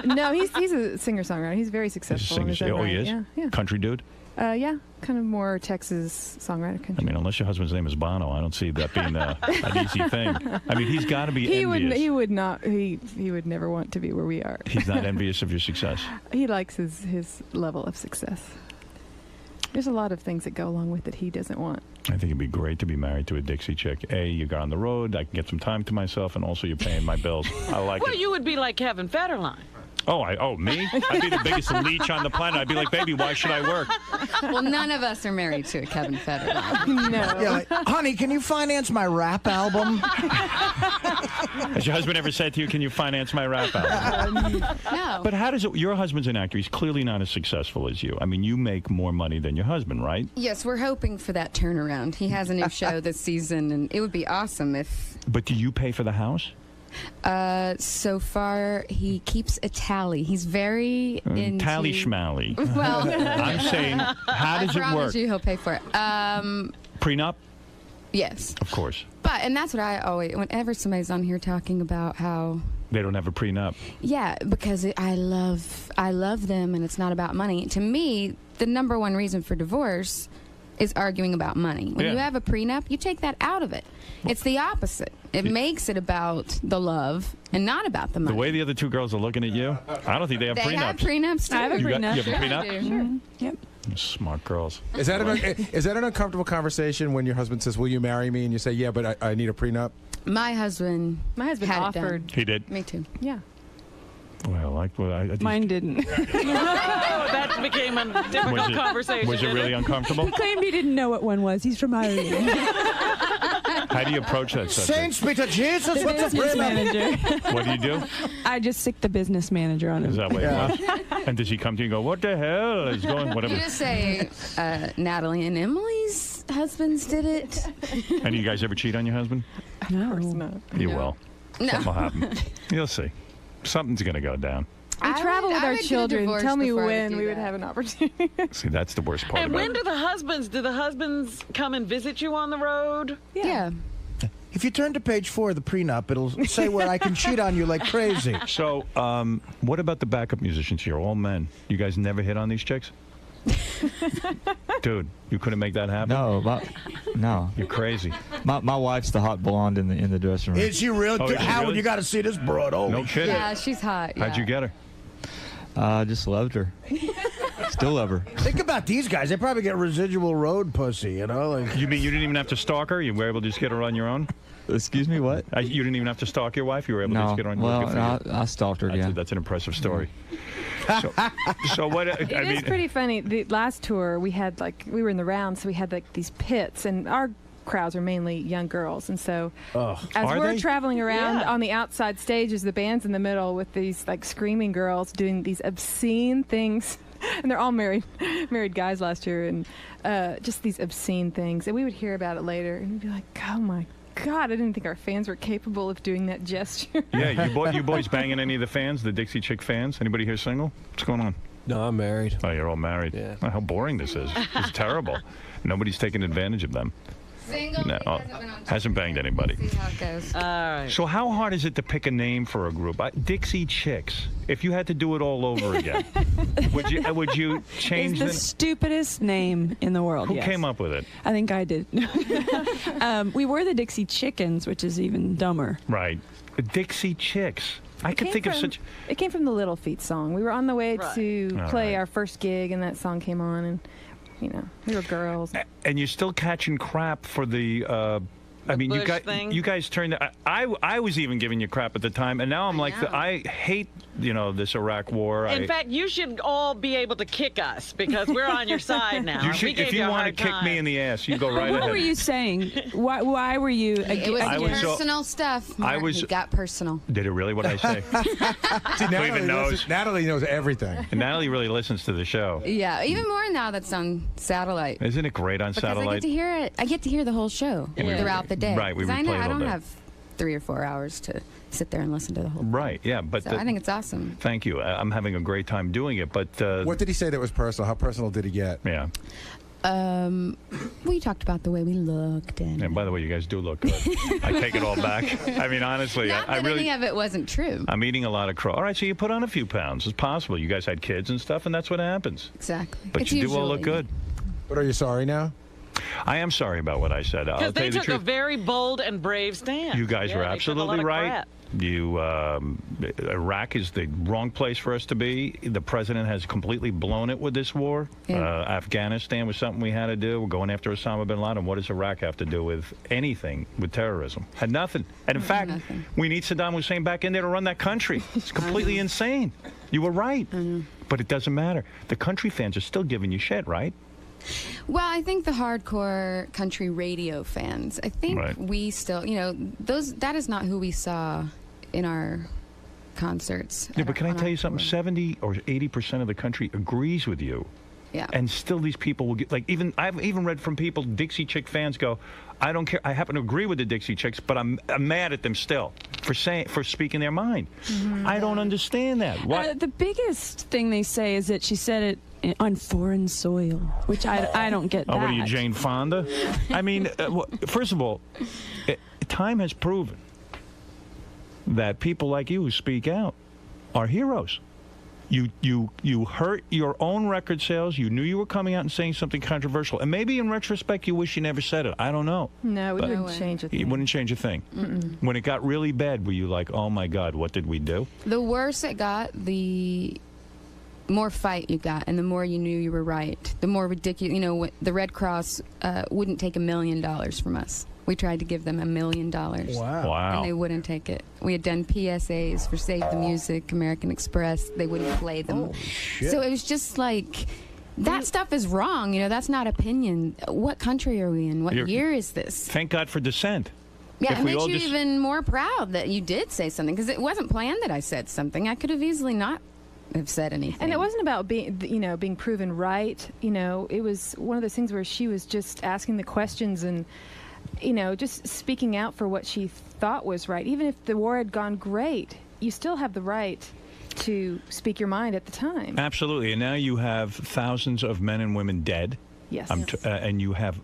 No, he's a singer-songwriter. He's very successful. in his own Oh, he right. is? Yeah. Country dude? Yeah, kind of more Texas songwriter country. I mean, unless your husband's name is Bono, I don't see that being an easy thing. I mean, he's got to be envious. He would not. He would never want to be where we are. He's not envious of your success. He likes his level of success. There's a lot of things that go along with it he doesn't want. I think it'd be great to be married to a Dixie chick. A, you go on the road, I can get some time to myself, and also you're paying my bills. I like Well, it. you would be like Kevin Federline. Oh, me? I'd be the biggest leech on the planet. I'd be like, baby, why should I work? Well, none of us are married to a Kevin Federline. No. Yeah, like, honey, can you finance my rap album? Has your husband ever said to you, can you finance my rap album? No. But how does it, your husband's an actor. He's clearly not as successful as you. I mean, you make more money than your husband, right? Yes, we're hoping for that turnaround. He has a new show this season, and it would be awesome if... But do you pay for the house? So far, he keeps a tally. He's very into... Tally schmally. Well... I'm saying, how does I it promise work? you he'll pay for it. Prenup? Yes. Of course. And that's what I always... Whenever somebody's on here talking about how... They don't have a prenup. Yeah, because I love them, and it's not about money. To me, the number one reason for divorce is arguing about money. When you have a prenup, you take that out of it. It's the opposite. It makes it about the love and not about the money. The way the other two girls are looking at you, I don't think they have prenups. They have prenups, too. I have a You prenup. have a prenup? I do. Sure. Yep. Smart girls. Is that an uncomfortable conversation when your husband says, "Will you marry me?" and you say, "Yeah, but I need a prenup"? My husband had offered. It done. He did? Me too. Yeah. Well, Mine didn't. That became a difficult conversation. Was it really uncomfortable? He claimed he didn't know what one was. He's from Ireland. How do you approach that subject? Saints be to Jesus. The What's a business prenup? manager. What do you do? I just sick the business manager on him. Is that what it was? And does he come to you and go, what the hell is going, whatever? You just say, Natalie and Emily's husbands did it. And do you guys ever cheat on your husband? No. Of course not. You will. No. Something will happen. You'll see. Something's going to go down. We travel with I our would get a children. divorce Tell me before I would when do we would that. have an opportunity. See, that's the worst part And about when it. do the husbands come and visit you on the road? Yeah. If you turn to page 4 of the prenup, it'll say where I can cheat on you like crazy. So, what about the backup musicians here? All men. You guys never hit on these chicks? Dude, you couldn't make that happen? No. You're crazy. My wife's the hot blonde in the dressing room. Is she real? Oh, is she Howard, really? you got to see this broad. Holy No kidding. Yeah, she's hot. Yeah. How'd you get her? I just loved her. Still love her. Think about these guys. They probably get residual road pussy, you know? Like, You mean you didn't even have to stalk her? You were able to just get her on your own? Excuse me, what? You didn't even have to stalk your wife? You were able to No. just get her on your Well, own? I stalked her, yeah. That's an impressive story. So what? It is pretty funny. The last tour we had we were in the round, so we had these pits, and our crowds are mainly young girls, and so as Are we're they? traveling around on the outside stages, the band's in the middle with these screaming girls doing these obscene things. And they're all married guys last year, and just these obscene things. And we would hear about it later, and we'd be like, "Oh my God, I didn't think our fans were capable of doing that gesture." Yeah, you boys banging any of the fans, the Dixie Chick fans? Anybody here single? What's going on? No, I'm married. Oh, you're all married. Yeah. Oh, how boring this is. It's terrible. Nobody's taking advantage of them. Single. No, hasn't banged anybody. See how it goes. All right. So how hard is it to pick a name for a group? Dixie Chicks. If you had to do it all over again, would you change It's the stupidest name in the world. Who yes. came up with it? I think I did. We were the Dixie Chickens, which is even dumber. Right. Dixie Chicks. I could think of such. It came from the Little Feet song. We were on the way to All play right. our first gig, and that song came on, and we were girls. And you're still catching crap for the. I mean, Bush thing? you guys turned. I was even giving you crap at the time, and now I'm like, I hate this Iraq war. In fact, you should all be able to kick us because we're on your side now. You We should, gave if you a want to hard kick time. me in the ass, you go right What ahead. were you saying? Why were you It was against? personal stuff. Mark. It got personal. Did it really? What I say? See, Who even knows? Natalie knows everything. And Natalie really listens to the show. Yeah, even more now that's on satellite. Isn't it great on Because satellite? I get to hear it. I get to hear the whole show throughout the day. Right, we 'Cause I replay know it I all don't day. have 3 or 4 hours to sit there and listen to the whole. Right, yeah, but So I think it's awesome. Thank you. I'm having a great time doing it, but What did he say that was personal? How personal did he get? Yeah. We talked about the way we looked And by the way, you guys do look good. I take it all back. I mean, honestly, Not I that really. any of it wasn't true. I'm eating a lot of crow. All right, so you put on a few pounds. It's possible. You guys had kids and stuff, and that's what happens. Exactly. But It's you do all look usually- good. But are you sorry now? I am sorry about what I said. I'll Because tell they you the took a truth. very bold and brave stand. You guys Yeah, were they took a lot absolutely of right. crap. Iraq is the wrong place for us to be. The president has completely blown it with this war. Afghanistan was something we had to do. We're going after Osama bin Laden. What does Iraq have to do with anything with terrorism? Had nothing. And in fact, we need Saddam Hussein back in there to run that country. It's completely insane. You were right. But it doesn't matter. The country fans are still giving you shit, right? Well, I think the hardcore country radio fans, I think we still, that is not who we saw in our concerts. Yeah, but can I tell you something? 70 or 80% of the country agrees with you. Yeah. And still these people will get, I've even read from people, Dixie Chick fans go, I don't care, I happen to agree with the Dixie Chicks, but I'm mad at them still for speaking their mind. I don't understand that. The biggest thing they say is that she said it on foreign soil, which I don't get that. What are you, Jane Fonda? I mean, first of all, time has proven that people like you who speak out are heroes. You hurt your own record sales. You knew you were coming out and saying something controversial. And maybe in retrospect you wish you never said it. I don't know. No, we wouldn't change a thing. You wouldn't change a thing. When it got really bad, were you like, oh my God, what did we do? The worse it got, the more fight you got, and the more you knew you were right. The more ridiculous, the Red Cross wouldn't take $1 million from us. We tried to give them $1 million. Wow. And they wouldn't take it. We had done PSAs for Save the Music, American Express. They wouldn't play them. So it was just like, that stuff is wrong. That's not opinion. What country are we in? What year is this? Thank God for dissent. Yeah, it makes you even more proud that you did say something, because it wasn't planned that I said something. I could have easily not have said anything. And it wasn't about being proven right. It was one of those things where she was just asking the questions and just speaking out for what she thought was right. Even if the war had gone great, you still have the right to speak your mind at the time. Absolutely. And now you have thousands of men and women dead. Yes. And you have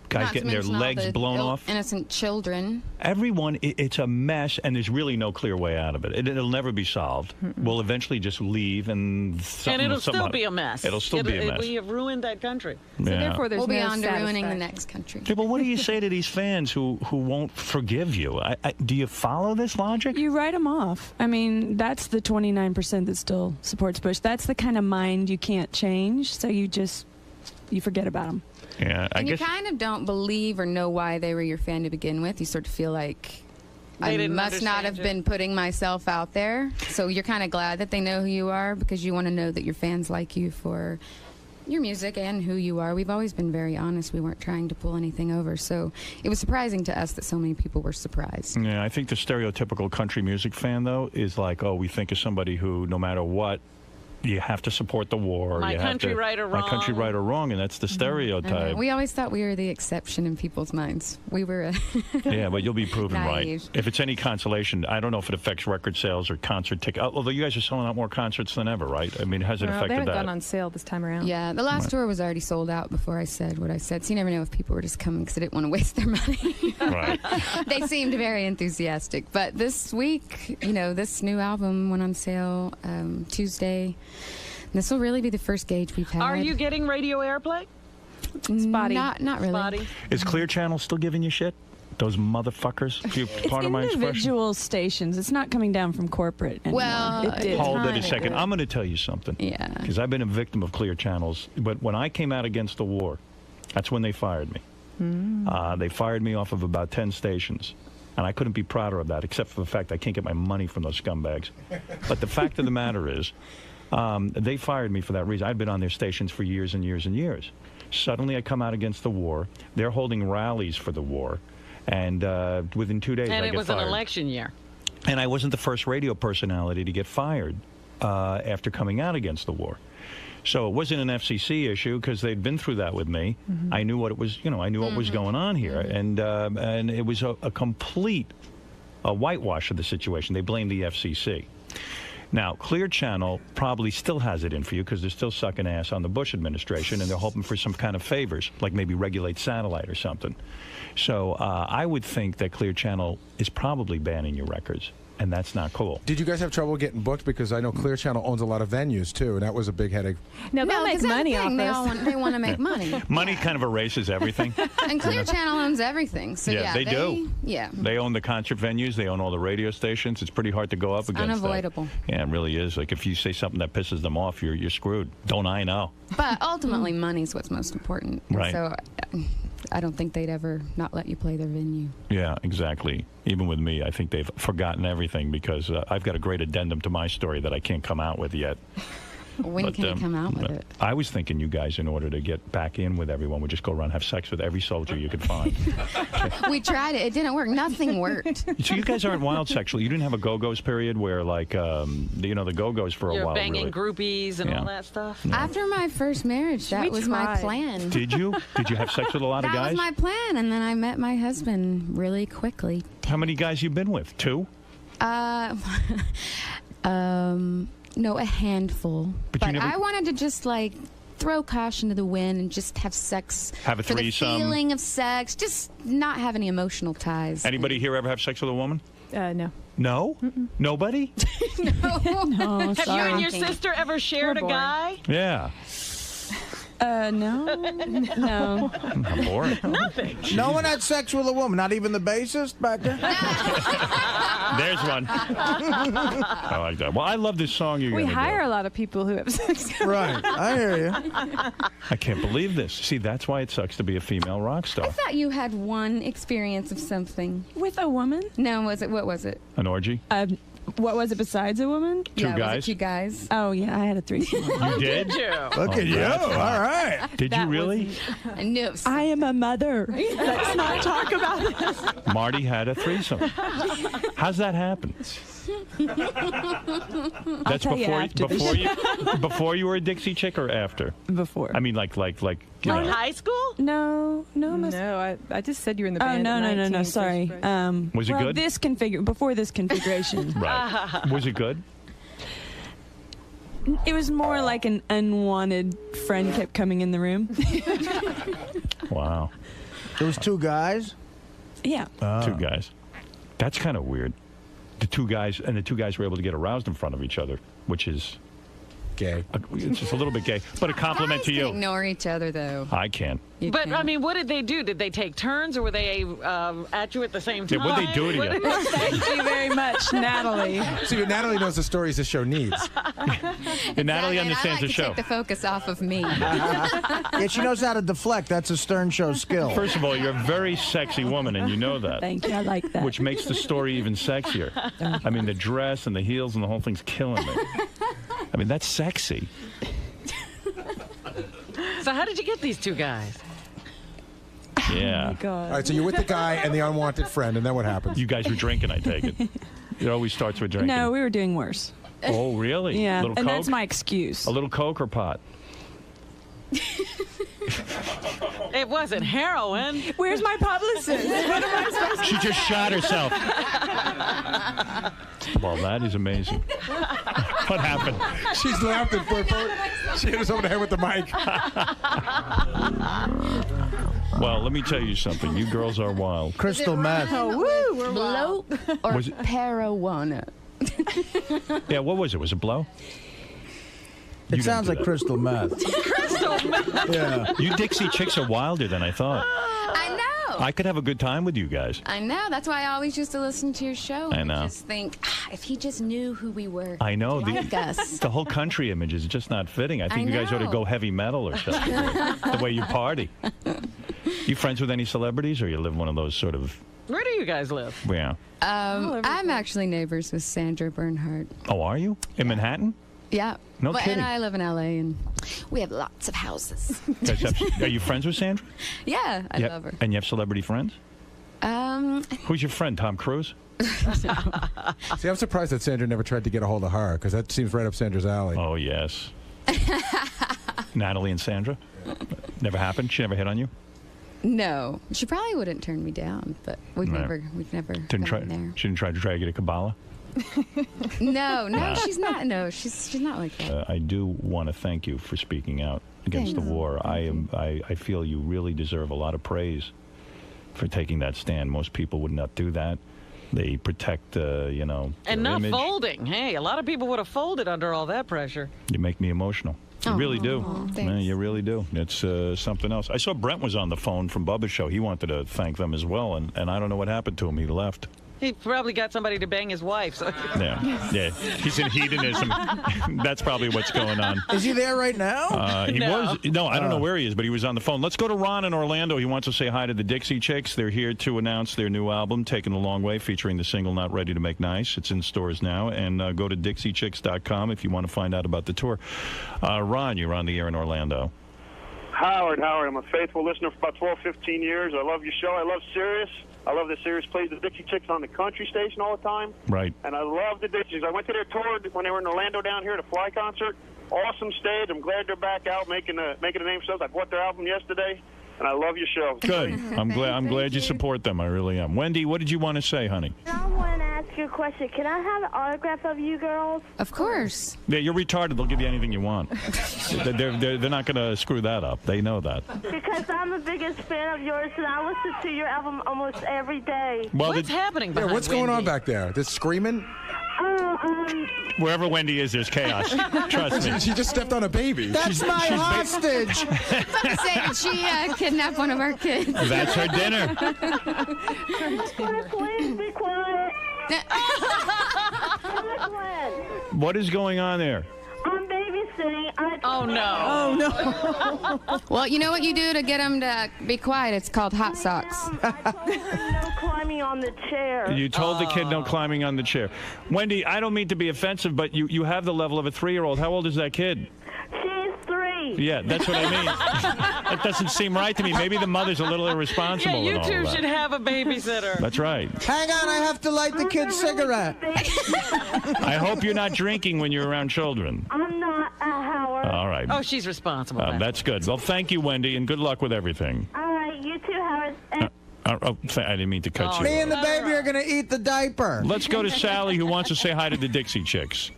guys Not getting to their mention all legs the blown off. Innocent children. Everyone, it's a mess, and there's really no clear way out of it. It'll never be solved. We'll eventually just leave, and it'll still be a mess. It'll still be a mess. We have ruined that country. So therefore, there's we'll be no on to ruining the next country. Yeah, but what do you say to these fans who won't forgive you? Do you follow this logic? You write them off. I mean, that's the 29% that still supports Bush. That's the kind of mind you can't change, so you forget about them. Yeah, and you kind of don't believe or know why they were your fan to begin with. You sort of feel like I must not have been putting myself out there. So you're kind of glad that they know who you are, because you want to know that your fans like you for your music and who you are. We've always been very honest. We weren't trying to pull anything over. So it was surprising to us that so many people were surprised. Yeah, I think the stereotypical country music fan, though, is like, oh, we think of somebody who, no matter what, you have to support the war. My country right or wrong. My country right or wrong, and that's the stereotype. We always thought we were the exception in people's minds. We were yeah, but you'll be proven naive. right. If it's any consolation, I don't know if it affects record sales or concert tickets. Although you guys are selling out more concerts than ever, right? I mean, has it affected they haven't that? gone on sale this time around. Yeah, the last tour was already sold out before I said what I said. So you never know if people were just coming because they didn't want to waste their money. Right. They seemed very enthusiastic. But this week, this new album went on sale Tuesday. This will really be the first gauge we've had. Are you getting radio airplay? Spotty. Not really. Spotty. Is Clear Channel still giving you shit? Those motherfuckers? Part of my expression? Individual stations. It's not coming down from corporate anymore. Well, it did. Hold it a second. I'm going to tell you something. Yeah. Because I've been a victim of Clear Channels. But when I came out against the war, that's when they fired me. They fired me off of about 10 stations. And I couldn't be prouder of that, except for the fact I can't get my money from those scumbags. But the fact of the matter is, they fired me for that reason. I'd been on their stations for years and years and years. Suddenly I come out against the war. They're holding rallies for the war. And within 2 days I get fired. And it was an election year. And I wasn't the first radio personality to get fired after coming out against the war. So it wasn't an FCC issue because they'd been through that with me. I knew what it was, I knew what was going on here. And it was a complete whitewash of the situation. They blamed the FCC. Now, Clear Channel probably still has it in for you because they're still sucking ass on the Bush administration, and they're hoping for some kind of favors, like maybe regulate satellite or something. So I would think that Clear Channel is probably banning your records. and that's not cool. Did you guys have trouble getting booked? Because I know Clear Channel owns a lot of venues too, and that was a big headache. No, they'll make 'cause that's money the off thing. this. They want to make money. Money kind of erases everything. And Clear Channel owns everything. So yeah, they do. Yeah. They own the concert venues. They own all the radio stations. It's pretty hard to go up against that. Unavoidable. Yeah, it really is. Like if you say something that pisses them off, you're screwed. Don't I know? But ultimately, money's what's most important. Right. So I don't think they'd ever not let you play their venue. Yeah, exactly. Even with me, I think they've forgotten everything because I've got a great addendum to my story that I can't come out with yet. When can you come out with it? I was thinking you guys, in order to get back in with everyone, would just go around and have sex with every soldier you could find. We tried it. It didn't work. Nothing worked. So you guys aren't wild sexually. You didn't have a go-go's period where, like, the go-go's for a You're while. banging really. groupies and Yeah. all that stuff. After my first marriage, that was my plan. Did you? Did you have sex with a lot of That guys? was my plan, and then I met my husband really quickly. How many guys you been with? 2? No, a handful. But you never- I wanted to just like throw caution to the wind and just have sex. Have a for threesome. the feeling of sex, just not have any emotional ties. Anybody here ever have sex with a woman? No. No? Nobody? No, Have you and your sister ever shared a bored. guy? Yeah. No. No. I'm boring. Nothing. No one had sex with a woman, not even the bassist back there. There's one. I like that. Well, I love this song you're We going to hire do. a lot of people who have sex. Right. I hear you. I can't believe this. See, that's why it sucks to be a female rock I star. thought you had one experience of something With a woman? No, was it? What was it? An orgy? What was it besides a woman? Two Was guys? it 2 guys? Oh, yeah, I had a threesome. You did? Did you? Look at you. that's All fine. right. Did you really? No. I am a mother. Let's not talk about this. Marty had a threesome. How's that happen? That's tell you after the before you were a Dixie chick or after? Before. I mean, like you In know. high school? No, I just said you were in the Oh, band. no, at no, no, 19, no, so sorry. it's right. Was it well, good? Before this configuration. Right. Was it good? It was more like an unwanted friend kept coming in the room. Wow. There was 2 guys? Yeah. 2 guys. That's kind of weird. The 2 guys were able to get aroused in front of each other, which is gay. It's just a little bit gay, but a compliment to you. Ignore each other though. I can. But I mean, what did they do? Did they take turns, or were they at you at the same time? Yeah, what'd they do to you? Thank you very much, Natalie. See, Natalie knows the stories this show needs. And Natalie And understands I like the to show. take the focus off of me. Yeah, she knows how to deflect. That's a Stern Show skill. First of all, you're a very sexy woman, and you know that. Thank you. I like that. Which makes the story even sexier. I mean, the dress and the heels and the whole thing's killing me. I mean, that's sexy. So how did you get these 2 guys? Yeah. All right, so you're with the guy and the unwanted friend, and then what happens? You guys were drinking, I take it. It always starts with drinking. No, we were doing worse. Oh, really? Yeah, Little and Coke? that's my excuse. A little Coke or pot? It wasn't heroin. Where's my publicist? What am I supposed to She just shot herself. Well, that is amazing. What happened? She's laughing for She hit us over the head with the mic. Well, let me tell you something. You girls are wild. Crystal meth. Oh, woo, we're blow or Was it- marijuana. Yeah, what was it? Was it blow? It sounds like crystal meth. Crystal meth. Yeah. You Dixie chicks are wilder than I thought. I know. I could have a good time with you guys. I know. That's why I always used to listen to your show. I know. And just think, if he just knew who we were. I know. Like us. The whole country image is just not fitting. I think you guys ought to know. go heavy metal or something. The way you party. You friends with any celebrities, or you live one of those sort of... Where do you guys live? Yeah. I'm actually neighbors with Sandra Bernhardt. Oh, are you? In Manhattan? Yeah. No But- kidding. And I live in L.A. and we have lots of houses. Are you friends with Sandra? Yeah, I Yeah. love her. And you have celebrity friends? Who's your friend, Tom Cruise? See, I'm surprised that Sandra never tried to get a hold of her, because that seems right up Sandra's alley. Oh, yes. Natalie and Sandra? Never happened? She never hit on you? No, she probably wouldn't turn me down, but we've Right. never Didn't try. gone there. She didn't try to get a Kabbalah? No, Nah. she's not. No, she's not like that. I do want to thank you for speaking out against the Thanks. war. I feel you really deserve a lot of praise for taking that stand. Most people would not do that. They protect, you know, And their not image. folding. Hey, a lot of people would have folded under all that pressure. You make me emotional. You really do. thanks. Yeah, you really do. It's something else. I saw Brent was on the phone from Bubba's show. He wanted to thank them as well, and I don't know what happened to him. He left. He probably got somebody to bang his wife. So. Yeah. He's in hedonism. That's probably what's going on. Is he there right now? He was. No, I don't know where he is, but he was on the phone. Let's go to Ron in Orlando. He wants to say hi to the Dixie Chicks. They're here to announce their new album, Taking the Long Way, featuring the single Not Ready to Make Nice. It's in stores now. And go to DixieChicks.com if you want to find out about the tour. Ron, you're on the air in Orlando. Howard, I'm a faithful listener for about 12, 15 years. I love your show. I love Sirius. I love that Sirius plays the Dixie Chicks on the country station all the time. Right. And I love the Dixie Chicks. I went to their tour when they were in Orlando down here at a Fly concert. Awesome stage. I'm glad they're back out making a name shows. I bought their album yesterday, and I love your show. Good. I'm glad you support them. I really am. Wendy, what did you want to say, honey? I want to ask you a question. Can I have an autograph of you girls? Of course. Yeah, you're retarded. They'll give you anything you want. They're not going to screw that up. They know that. Because I'm the biggest fan of yours, and I listen to your album almost every day. Well, What's happening behind what's going on Wendy? back there? This screaming? Wherever Wendy is, there's chaos. Trust me. She just stepped on a baby. That's my hostage. About to say, did she kidnap one of our kids? That's her dinner. Please be quiet. What is going on there? I'm babysitting. Oh, no. Oh, no. Well, you know what you do to get them to be quiet? It's called hot socks. No climbing on the chair. You told the kid no climbing on the chair. Wendy, I don't mean to be offensive, but you have the level of a 3-year-old. How old is that kid? She's 3. Yeah, that's what I mean. That doesn't seem right to me. Maybe the mother's a little irresponsible. Yeah, you and all two of that. should have a babysitter. That's right. Hang on, I have to light the kid's cigarette. I hope you're not drinking when you're around children. I'm not, Howard. All right. Oh, she's responsible. That's good. Well, thank you, Wendy, and good luck with everything. All right, you too, Howard. I didn't mean to cut you. Me and the baby are going to eat the diaper. Let's go to Sally, who wants to say hi to the Dixie Chicks.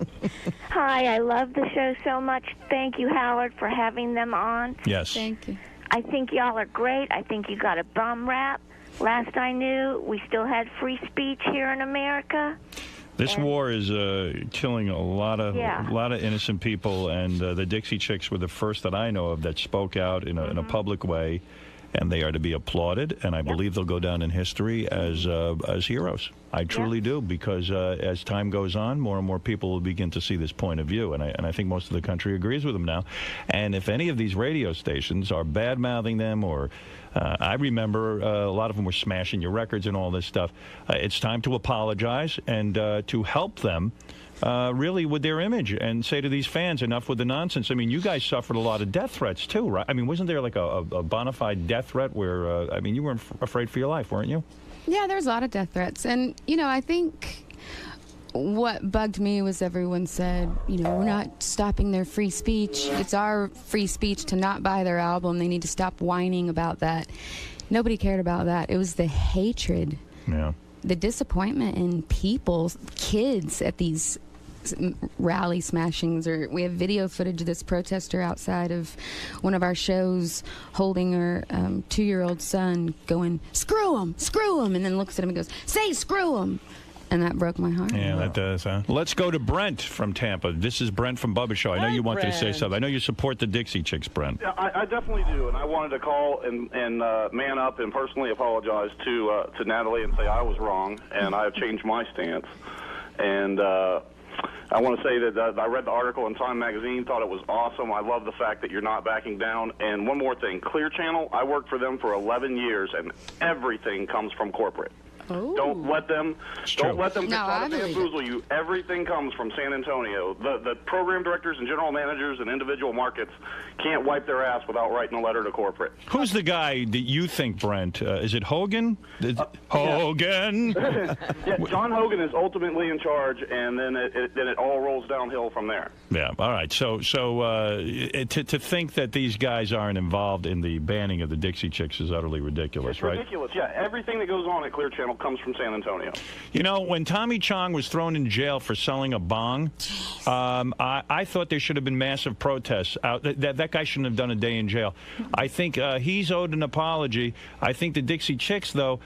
Hi, I love the show so much. Thank you, Howard, for having them on. Yes. Thank you. I think y'all are great. I think you got a bum rap. Last I knew, we still had free speech here in America. This war is killing a lot of innocent people, and the Dixie Chicks were the first that I know of that spoke out in a public way, and they are to be applauded. And I believe they'll go down in history as heroes. I truly do, because as time goes on, more and more people will begin to see this point of view, and I think most of the country agrees with them now. And if any of these radio stations are bad-mouthing them, or I remember a lot of them were smashing your records and all this stuff, it's time to apologize and to help them really with their image and say to these fans, enough with the nonsense. I mean, you guys suffered a lot of death threats too, right? I mean, wasn't there like a bona fide death threat where, I mean, you weren't afraid for your life, weren't you? Yeah, there's a lot of death threats. And, you know, I think what bugged me was everyone said, you know, we're not stopping their free speech. It's our free speech to not buy their album. They need to stop whining about that. Nobody cared about that. It was the hatred. Yeah. The disappointment in people, kids at these rally smashings. Or we have video footage of this protester outside of one of our shows holding her 2-year-old son going, screw him, and then looks at him and goes, say screw him. And that broke my heart. Yeah, that does, huh? Let's go to Brent from Tampa. This is Brent from Bubba Show. I know you wanted to say something. I know you support the Dixie Chicks, Brent. Yeah, I definitely do, and I wanted to call and man up and personally apologize to Natalie and say I was wrong, and I have changed my stance. And I want to say that I read the article in Time Magazine, thought it was awesome. I love the fact that you're not backing down. And one more thing, Clear Channel, I worked for them for 11 years, and everything comes from corporate. Ooh. Don't let them try to bamboozle it. you. Everything comes from San Antonio. The program directors and general managers and individual markets can't wipe their ass without writing a letter to corporate. Who's the guy that you think, Brent? Is it Hogan? Hogan? Yeah, John Hogan is ultimately in charge, and then it all rolls downhill from there. Yeah, all right. So to think that these guys aren't involved in the banning of the Dixie Chicks is utterly ridiculous, right? Ridiculous, yeah. Everything that goes on at Clear Channel comes from San Antonio. You know, when Tommy Chong was thrown in jail for selling a bong, I thought there should have been massive protests. That guy shouldn't have done a day in jail. I think he's owed an apology. I think the Dixie Chicks, though,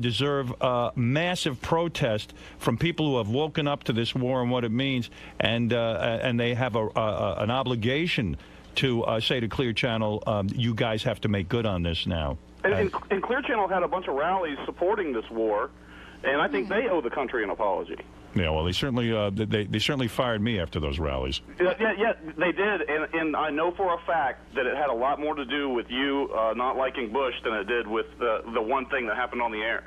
deserve massive protest from people who have woken up to this war and what it means, and they have an obligation to say to Clear Channel, you guys have to make good on this now. And Clear Channel had a bunch of rallies supporting this war, and I think they owe the country an apology. Yeah, well, they certainly fired me after those rallies. Yeah, they did, and I know for a fact that it had a lot more to do with you not liking Bush than it did with the one thing that happened on the air.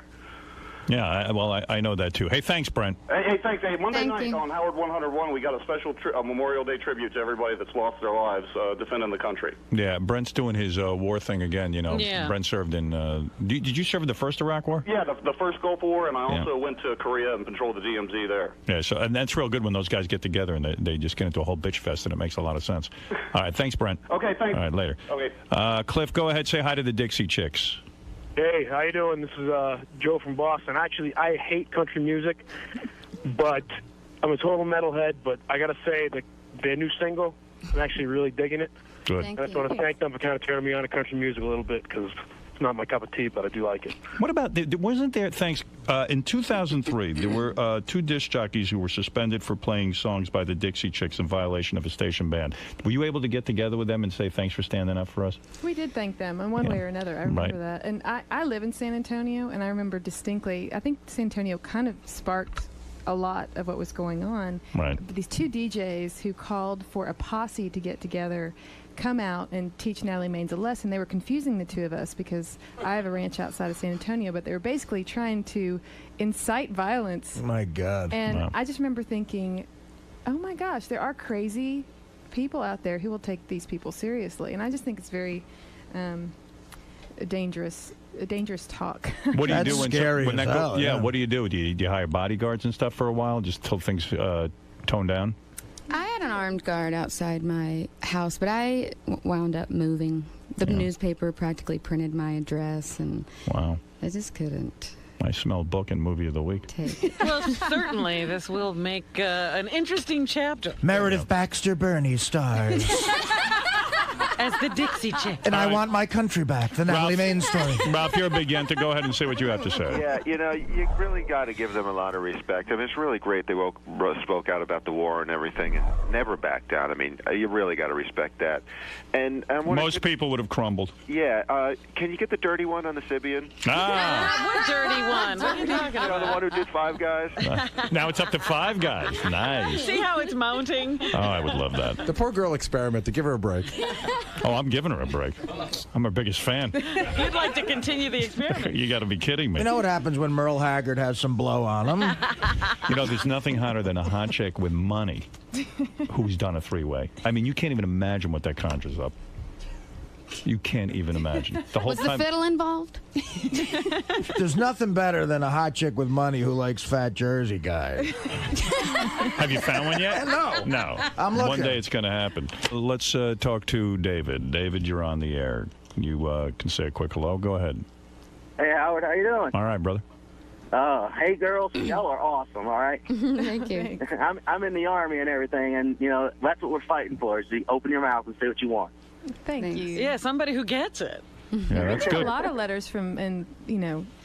Yeah, I know that too. Hey, thanks, Brent. Hey, thanks. Hey, Monday night on Howard 101, we got a special Memorial Day tribute to everybody that's lost their lives defending the country. Yeah, Brent's doing his war thing again. You know, Yeah. Brent served in. Did you serve in the first Iraq War? Yeah, the first Gulf War, and I also went to Korea and patrolled the DMZ there. Yeah, and that's real good when those guys get together and they just get into a whole bitch fest, and it makes a lot of sense. All right, thanks, Brent. Okay, thanks. All right, later. Okay. Cliff, go ahead, say hi to the Dixie Chicks. Hey, how you doing? This is Joe from Boston. Actually, I hate country music, but I'm a total metalhead. But I got to say that their new single, I'm actually really digging it. Good. I just want to thank them for kind of turning me on to country music a little bit because it's not my cup of tea, but I do like it. What about, wasn't there, in 2003, there were two disc jockeys who were suspended for playing songs by the Dixie Chicks in violation of a station ban. Were you able to get together with them and say thanks for standing up for us? We did thank them in one way or another. I remember that. And I live in San Antonio, and I remember distinctly, I think San Antonio kind of sparked a lot of what was going on. Right. But these two DJs who called for a posse to get together, come out and teach Natalie Maines a lesson. They were confusing the two of us because I have a ranch outside of San Antonio, but they were basically trying to incite violence. My God. And I just remember thinking, oh my gosh, there are crazy people out there who will take these people seriously. And I just think it's very dangerous talk. What do you do when that hell, yeah, what do you do? Do you hire bodyguards and stuff for a while just till things tone down? I had an armed guard outside my house, but I wound up moving. The newspaper practically printed my address, and wow, I just couldn't. I smell book and movie of the week. Well, certainly this will make an interesting chapter. Meredith Baxter Burney stars. As the Dixie Chick. And I want my country back, the Natalie Maines story. Ralph, you're a big yenta. Go ahead and say what you have to say. Yeah, you know, you really got to give them a lot of respect. I mean, it's really great they spoke out about the war and everything and never backed down. I mean, you really got to respect that. And most people would have crumbled. Yeah. Can you get the dirty one on the Sibian? What dirty one? What are you talking about? The one who did Five Guys? Now it's up to Five Guys. Nice. See how it's mounting? Oh, I would love that. The poor girl experimented. Give her a break. Oh, I'm giving her a break. I'm her biggest fan. You'd like to continue the experiment. You got to be kidding me. You know what happens when Merle Haggard has some blow on him? You know, there's nothing hotter than a hot chick with money who's done a three-way. I mean, you can't even imagine what that conjures up. You can't even imagine. The whole Was time. the fiddle involved? There's nothing better than a hot chick with money who likes fat Jersey guys. Have you found one yet? No. No. I'm looking. One day it's going to happen. Let's talk to David. David, you're on the air. You can say a quick hello. Go ahead. Hey, Howard, how you doing? All right, brother. Hey, girls, y'all are awesome, all right? Thank you. I'm in the Army and everything, and, you know, that's what we're fighting for, is to open your mouth and say what you want. Thank you. Yeah, somebody who gets it. Yeah, that's A good. lot of letters from, and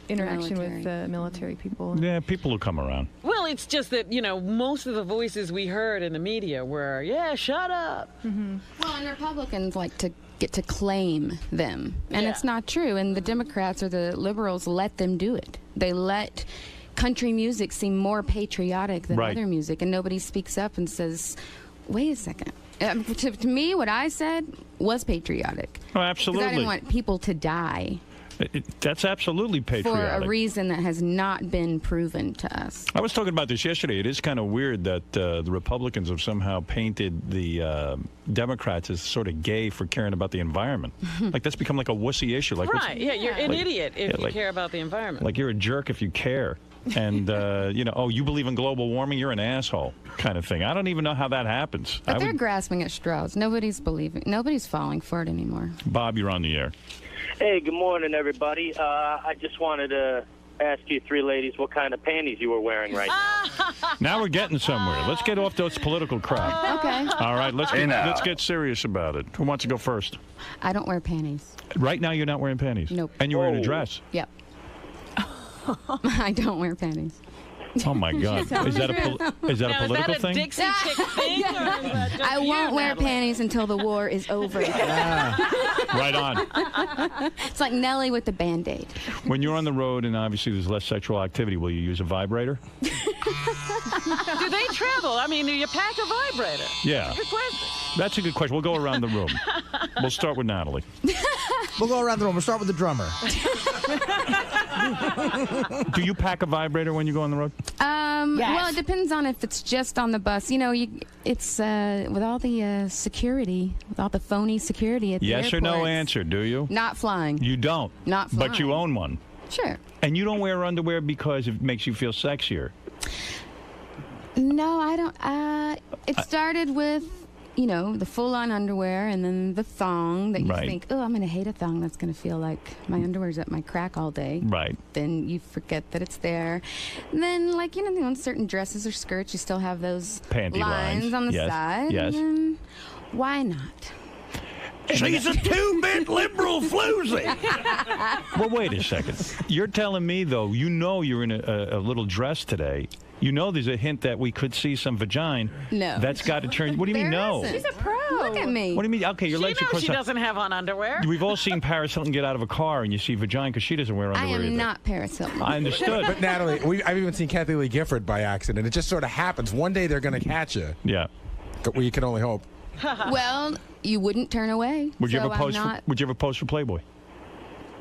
interaction with military people. Yeah, people will come around. Well, it's just that, most of the voices we heard in the media were, yeah, shut up. Mm-hmm. Well, and Republicans like to get to claim them, and it's not true. And the Democrats or the liberals let them do it. They let country music seem more patriotic than other music, and nobody speaks up and says, wait a second. To me, what I said was patriotic. Oh, absolutely. Because I didn't want people to die. That's absolutely patriotic. For a reason that has not been proven to us. I was talking about this yesterday. It is kind of weird that the Republicans have somehow painted the Democrats as sort of gay for caring about the environment. Like, that's become like a wussy issue. Like, right, yeah, you're an idiot if you care about the environment. Like, you're a jerk if you care. And, you believe in global warming, you're an asshole kind of thing. I don't even know how that happens. But they're grasping at straws. Nobody's falling for it anymore. Bob, you're on the air. Hey, good morning, everybody. I just wanted to ask you three ladies what kind of panties you were wearing right now. Now we're getting somewhere. Let's get off those political crap. Okay. All right, let's get serious about it. Who wants to go first? I don't wear panties. Right now, you're not wearing panties. Nope. And you're wearing a dress. Yep. I don't wear panties. Oh my God! Is that a political Is that a thing? Dixie chick thing? Or is that just I won't you, wear Natalie? panties until the war is over. Right on. It's like Nelly with the Band-Aid. When you're on the road and obviously there's less sexual activity, will you use a vibrator? Do they travel? I mean, do you pack a vibrator? Yeah. Good question. That's a good question. We'll go around the room. We'll start with Natalie. We'll go around the room. We'll start with the drummer. Do you pack a vibrator when you go on the road? Well, it depends on if it's just on the bus. You know, it's with all the security, with all the phony security at the Yes or no airports. answer, do you? Not flying. You don't. Not But you flying. own one. Sure. And you don't wear underwear because it makes you feel sexier. No, I don't. It started with, you know, the full-on underwear and then the thong that you Right. think, oh, I'm going to hate a thong that's going to feel like my underwear's at my crack all day. Right. Then you forget that it's there. And then, like, you know, on certain dresses or skirts, you still have those Panty lines. on the Yes, side. yes. And then, why not? She's a two-bit liberal floozy. Well, wait a second. You're telling me, though, you know you're in a little dress today. You know there's a hint that we could see some vagina. No. That's got to turn. What do you mean, no? She's a pro. Look at me. What do you mean? Okay, your She legs are knows crossed she out. doesn't have on underwear. We've all seen Paris Hilton get out of a car and you see vagina because she doesn't wear I underwear am either. not Paris Hilton. I understood. But Natalie, I've even seen Kathy Lee Gifford by accident. It just sort of happens. One day they're going to catch you. Yeah. Well, you can only hope. Well, you wouldn't turn away. Would you so ever post? I'm not, Would you ever post for Playboy?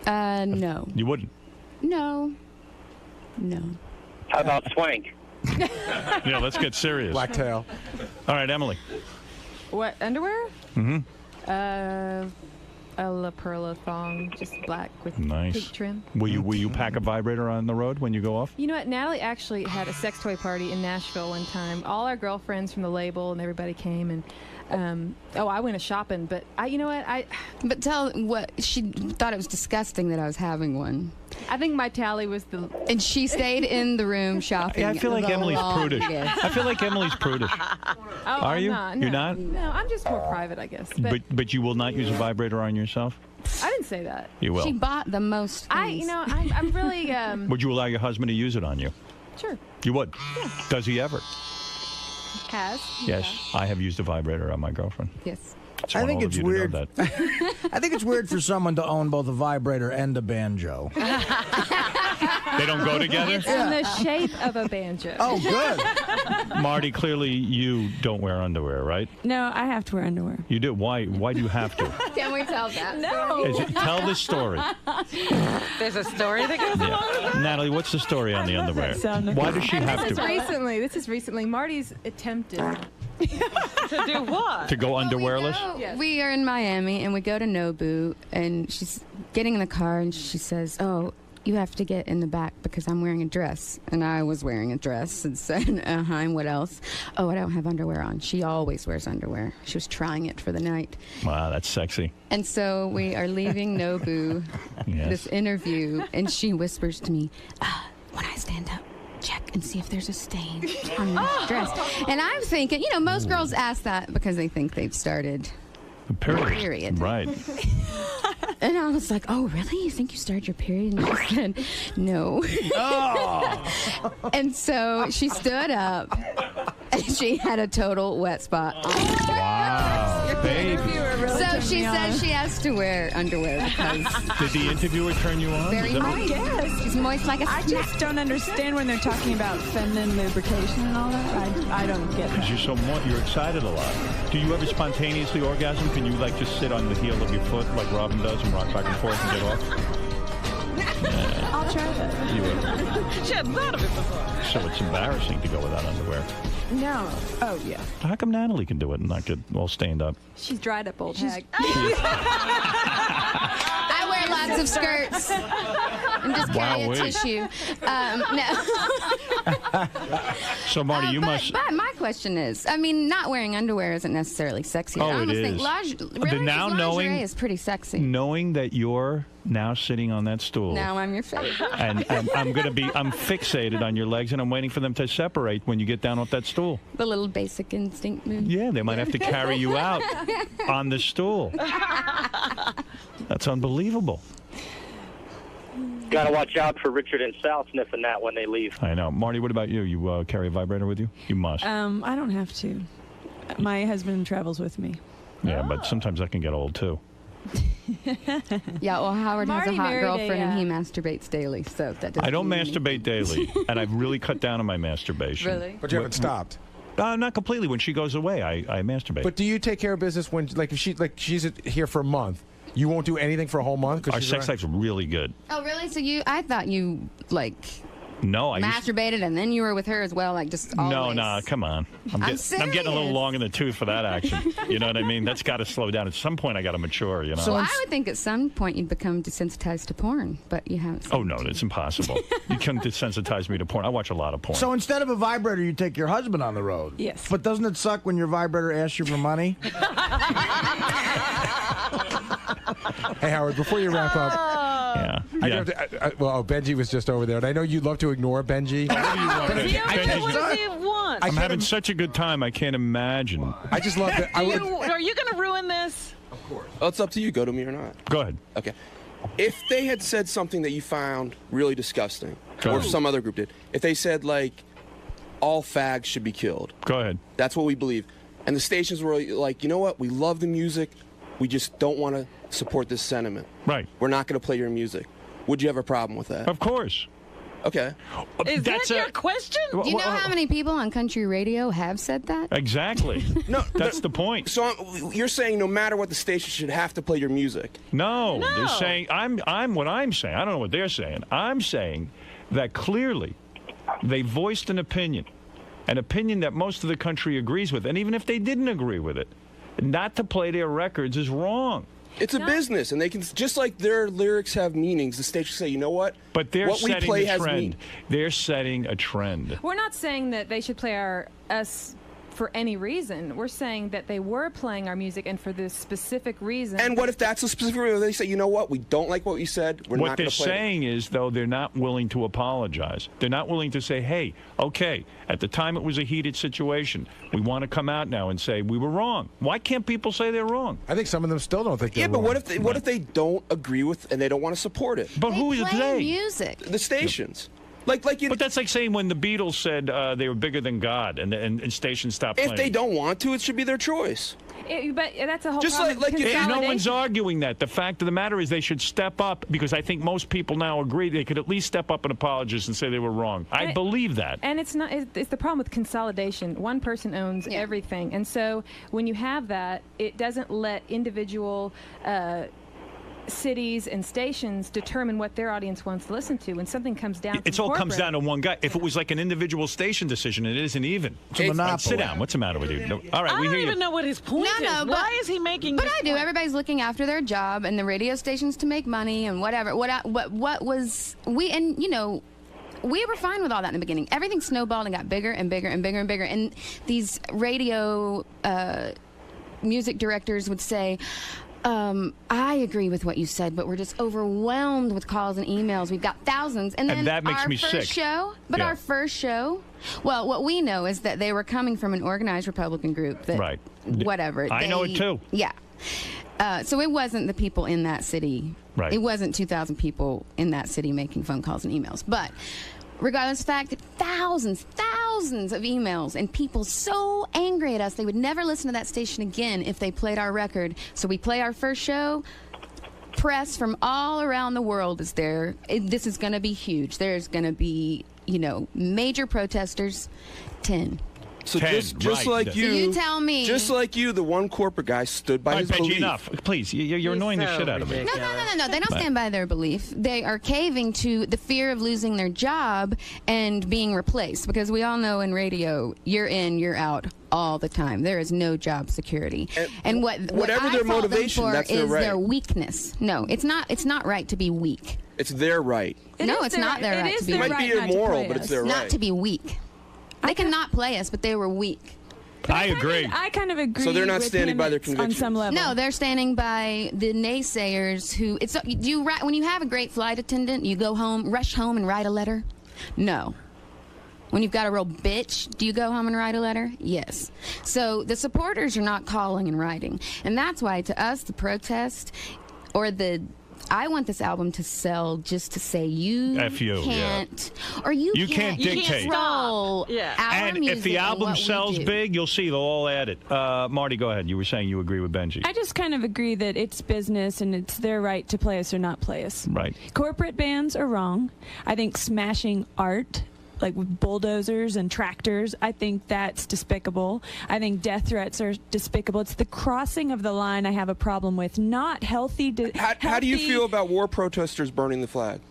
no. You wouldn't. No. No. How about swank? Yeah, let's get serious. Black tail. All right, Emily. What, underwear? Mm-hmm. A La Perla thong, just black with Nice. pink trim. Will you pack a vibrator on the road when you go off? You know what? Natalie actually had a sex toy party in Nashville one time. All our girlfriends from the label and everybody came, and I went a shopping. But you know what? But tell what she thought it was disgusting that I was having one. I think my tally was the. And she stayed in the room shopping. Yeah, I feel like the Emily's prudish. longest. I feel like Emily's prudish. Oh, Are I'm you? Not, You're no. not? No, I'm just more private, I guess. But you will not use a vibrator on yourself? I didn't say that. You will. She bought the most things. I'm really. Would you allow your husband to use it on you? Sure. You would? Yeah. Does he ever? Has. Yes. I have used a vibrator on my girlfriend. Yes. Just I want think all it's of you to weird. know that. I think it's weird for someone to own both a vibrator and a banjo. They don't go together? It's in the shape of a banjo. Oh, good. Marty, clearly you don't wear underwear, right? No, I have to wear underwear. You do. Why do you have to? Can we tell that? No. Tell the story. There's a story that goes along with that? Natalie, what's the story on the underwear? Why does she have This to? is recently. Marty's attempted. To do what? To go underwearless? Oh, we are in Miami and we go to Nobu and she's getting in the car and she says, "Oh, you have to get in the back because I'm wearing a dress." And I was wearing a dress and said, and what else? "Oh, I don't have underwear on." She always wears underwear. She was trying it for the night. Wow, that's sexy. And so we are leaving Nobu, Yes. this interview, and she whispers to me, "When I stand up, check and see if there's a stain on this dress." And I'm thinking, most girls ask that because they think they've started period. Right. And I was like, "Oh, really? You think you started your period?" And she said, "No." Oh. And so she stood up, and she had a total wet spot on her. Wow, baby. So she says she has to wear underwear because Did the interviewer turn you on? very Is that what- moist. Yes. She's moist like a I just don't understand when they're talking about feminine lubrication and all that. I don't get Because that. you're so you're excited a lot. Do you ever spontaneously orgasm? Can you just sit on the heel of your foot like Robin does and rock back and forth and get off? I'll try that. You would. She hadn't thought of it before. So it's embarrassing to go without underwear. No. Oh, yeah. How come Natalie can do it and not get all stained up? She's dried up, old hag. I wear lots of skirts and just carry Wow, a wait. tissue. No. So Marty, you but, must. But my question is, I mean, not wearing underwear isn't necessarily sexy. I almost think lingerie is pretty sexy. Knowing that you're now sitting on that stool. Now I'm your favorite. And I'm fixated on your legs, and I'm waiting for them to separate when you get down off that stool. The little basic instinct move. Yeah, they might have to carry you out on the stool. That's unbelievable. Got to watch out for Richard and Sal sniffing that when they leave. I know. Marty, what about you? You carry a vibrator with you? You must. I don't have to. My husband travels with me. Yeah, but sometimes that can get old, too. Yeah, well, Howard Marty has a hot married girlfriend and he masturbates daily, so that doesn't I don't mean masturbate daily, and I've really cut down on my masturbation. Really? But you haven't stopped. Not completely. When she goes away, I masturbate. But do you take care of business when, like, if she's here for a month, you won't do anything for a whole month? Our sex life's really good. Oh, really? So I thought you, like, No, I masturbated and then you were with her as well, like, just always. No, come on. I'm getting a little serious. long in the tooth for that action. You know what I mean? That's got to slow down. At some point, I got to mature, you know? So I would think at some point you'd become desensitized to porn, but you haven't. Oh, no, it's impossible. You can't desensitize me to porn. I watch a lot of porn. So instead of a vibrator, you take your husband on the road. Yes. But doesn't it suck when your vibrator asks you for money? Hey, Howard, before you wrap up. Yeah. Benji was just over there, and I know you'd love to ignore Benji. What does he want? I'm having such a good time, I can't imagine. I just love that. Are you going to ruin this? Of course. Well, it's up to you. Go to me or not. Go ahead. Okay. If they had said something that you found really disgusting, or if some other group did, if they said, like, all fags should be killed. Go ahead. That's what we believe. And the stations were like, you know what? We love the music. We just don't want to support this sentiment. Right. We're not going to play your music. Would you have a problem with that? Of course. Okay. Is that your question? Do you know how many people on country radio have said that? Exactly. No, that's the point. So you're saying no matter what, the station should have to play your music? No, they're saying what I'm saying. I don't know what they're saying. I'm saying that clearly they voiced an opinion that most of the country agrees with, and even if they didn't agree with it, not to play their records is wrong. It's a business, and they can, just like their lyrics have meanings, the station say, you know what? But they're what setting we play a has trend. meaning. They're setting a trend. We're not saying that they should play us for any reason. We're saying that they were playing our music and for this specific reason. And what if that's a specific reason? They say, you know what? We don't like what you said. We're What not they're going to play saying is, though, they're not willing to apologize. They're not willing to say, hey, okay, at the time it was a heated situation. We want to come out now and say we were wrong. Why can't people say they're wrong? I think some of them still don't think they're Yeah, but wrong. what if they don't agree with and they don't want to support it? But who is they? Music. The stations. But that's like saying when the Beatles said they were bigger than God and stations stopped playing. If they don't want to, it should be their choice. But that's a whole Just problem. like no one's arguing that. The fact of the matter is they should step up, because I think most people now agree they could at least step up and apologize and say they were wrong. I believe that. And it's not. It's the problem with consolidation. One person owns everything, and so when you have that, it doesn't let individual cities and stations determine what their audience wants to listen to. When something comes down, It all comes down to one guy. If it was like an individual station decision, it isn't even. It's a monopoly. Sit down. What's the matter with you? No. All right, I we don't hear even you. know what his point is. Why is he making? But this I do. point? Everybody's looking after their job, and the radio stations to make money and whatever. What was we? And you know, we were fine with all that in the beginning. Everything snowballed and got bigger and bigger and bigger and bigger. And these radio music directors would say, I agree with what you said, but we're just overwhelmed with calls and emails. We've got thousands. And then that makes our me first sick. show, but Yeah. our first show, well, what we know is that they were coming from an organized Republican group that, Right. whatever. I know it too. Yeah. So it wasn't the people in that city. Right. It wasn't 2,000 people in that city making phone calls and emails. But regardless of the fact, thousands of emails and people so angry at us they would never listen to that station again if they played our record. So we play our first show. Press from all around the world is there. This is going to be huge. There's going to be, major protesters. 10. So 10, just like So you tell me. Just like you, the one corporate guy stood by All right, his Benji, belief. enough. Please, you're annoying the shit out of me. No. They don't stand by their belief. They are caving to the fear of losing their job and being replaced. Because we all know in radio, you're in, you're out all the time. There is no job security. And whatever I their fault them motivation, for that's their is right. their weakness. No, it's not. It's not right to be weak. It's their right. No, it's not their right to be It weak. might be immoral, but it's their Not right. to be weak. They cannot play us, but they were weak. I agree. I kind of agree. So they're not with standing him by their on convictions. some level. No, they're standing by the naysayers who. When you have a great flight attendant, you go home, rush home, and write a letter. No. When you've got a real bitch, do you go home and write a letter? Yes. So the supporters are not calling and writing, and that's why to us the protest or the. I want this album to sell just to say you can't, or you can't dictate. control our And music if the and album what we sells do. big, you'll see they'll all add it. Marty, go ahead. You were saying you agree with Benji. I just kind of agree that it's business and it's their right to play us or not play us. Right. Corporate bands are wrong. I think smashing art, like with bulldozers and tractors, I think that's despicable. I think death threats are despicable. It's the crossing of the line I have a problem with. Not healthy. How do you feel about war protesters burning the flag?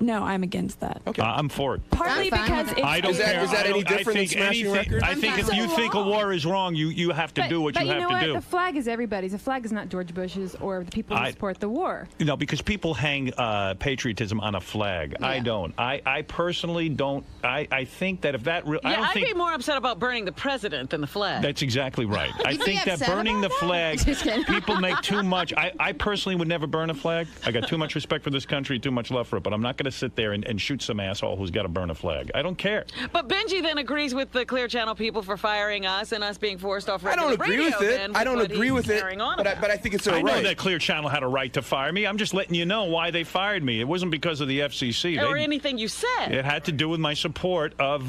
No, I'm against that. Okay. I'm for it. Partly because it's... I don't care. Is that any different than think smashing records? I think if you think a war is wrong, you have to do what you have know to what? do. The flag is everybody's. The flag is not George Bush's or the people who support the war. No, because people hang patriotism on a flag. Yeah. I don't. I personally don't. I think that if that real, I don't I'd think be more upset about burning the president than the flag. that's exactly right. I You'd be think that upset burning the about flag, Just kidding. people make too much. I personally would never burn a flag. I got too much respect for this country, too much love for it. But I'm not going to sit there and shoot some asshole who's got to burn a flag. I don't care. But Benji then agrees with the Clear Channel people for firing us and us being forced off I don't regular agree with radio it. then I don't what agree he's with it, carrying on but about. I think it's all I know right. that Clear Channel had a right to fire me. I'm just letting you know why they fired me. It wasn't because of the FCC. Or anything you said. It had to do with my support of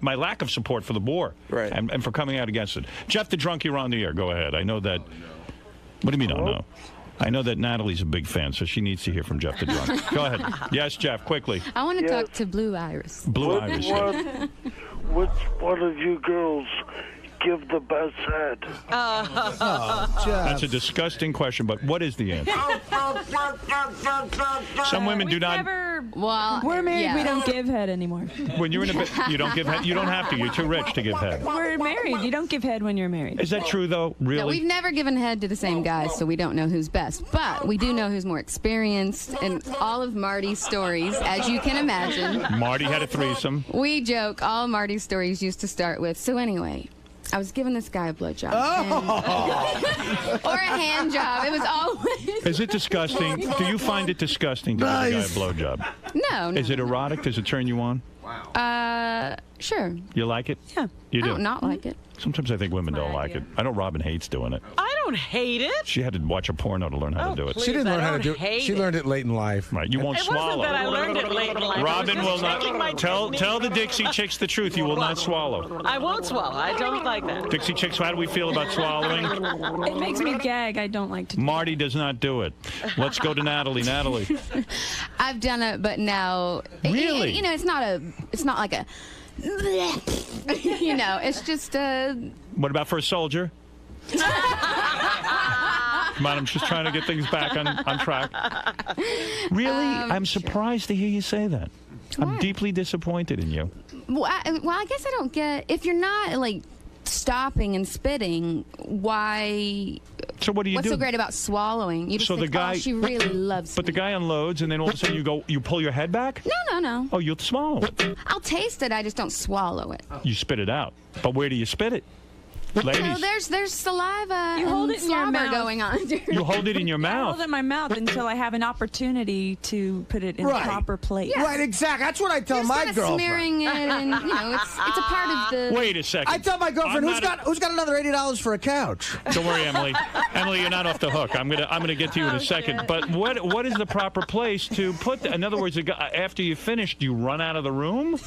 my lack of support for the war, right? And for coming out against it. Jeff the Drunk, you're on the air. Go ahead. I know that. What do you mean? Oh no. I know that Natalie's a big fan, so she needs to hear from Jeff the Drunk. Go ahead. Yes, Jeff, quickly. I want to talk to Blue Iris. Blue Iris. yeah. Which one of you girls give the best head? That's a disgusting question, but what is the answer? Some women do not. Well, we're married. We don't give head anymore. When you're in a bit, you don't give head. You don't have to. You're too rich to give head. We're married. You don't give head when you're married. Is that true, though? Really? No, we've never given head to the same guy, so we don't know who's best. But we do know who's more experienced. And all of Marty's stories, as you can imagine. Marty had a threesome. We joke, all Marty's stories used to start with. So anyway, I was giving this guy a blowjob. Or a hand job. It was always... Is it disgusting? Do you find it disgusting to give a guy a blowjob? No. Is it erotic? Does it turn you on? Sure. You like it? Yeah. You do? I don't not like it. Sometimes I think women don't like it. I know Robin hates doing it. I don't hate it. She had to watch a porno to learn how to do it. please, She didn't learn I how to don't do it. hate She it. learned it late in life. Right, you won't It swallow. wasn't that I learned it late in life. Robin I was will just taking my not tell technique. the Dixie Chicks the truth. You will not swallow. I won't swallow. I don't like that. Dixie Chicks, how do we feel about swallowing? It makes me gag. I don't like to. Marty does not do it. Let's go to Natalie. Natalie. I've done it, but now... Really? You know, it's not like a... You know, it's just a... What about for a soldier? Come on, I'm just trying to get things back on track. Really? I'm surprised to hear you say that. I'm deeply disappointed in you. Well, I guess I don't get... If you're not, like, stopping and spitting, why... So what do you What's do? so great about swallowing? You just So think, the guy, oh, she really loves but the guy unloads, and then all of a sudden you pull your head back. No. Oh, you'll swallow it. I'll taste it. I just don't swallow it. You spit it out. But where do you spit it? Ladies, No, there's saliva You and hold it in your slobber mouth. going on. you hold it in your I mouth. hold it in my mouth until I have an opportunity to put it in the proper place. Right, exactly. That's what I tell my Kind of girlfriend. smearing it, and you know, it's a part of the. Wait a second. I tell my girlfriend, I'm who's got another $80 for a couch? Don't worry, Emily. Emily, you're not off the hook. I'm gonna get to you in a second. But what is the proper place to put? In other words, after you finish, do you run out of the room?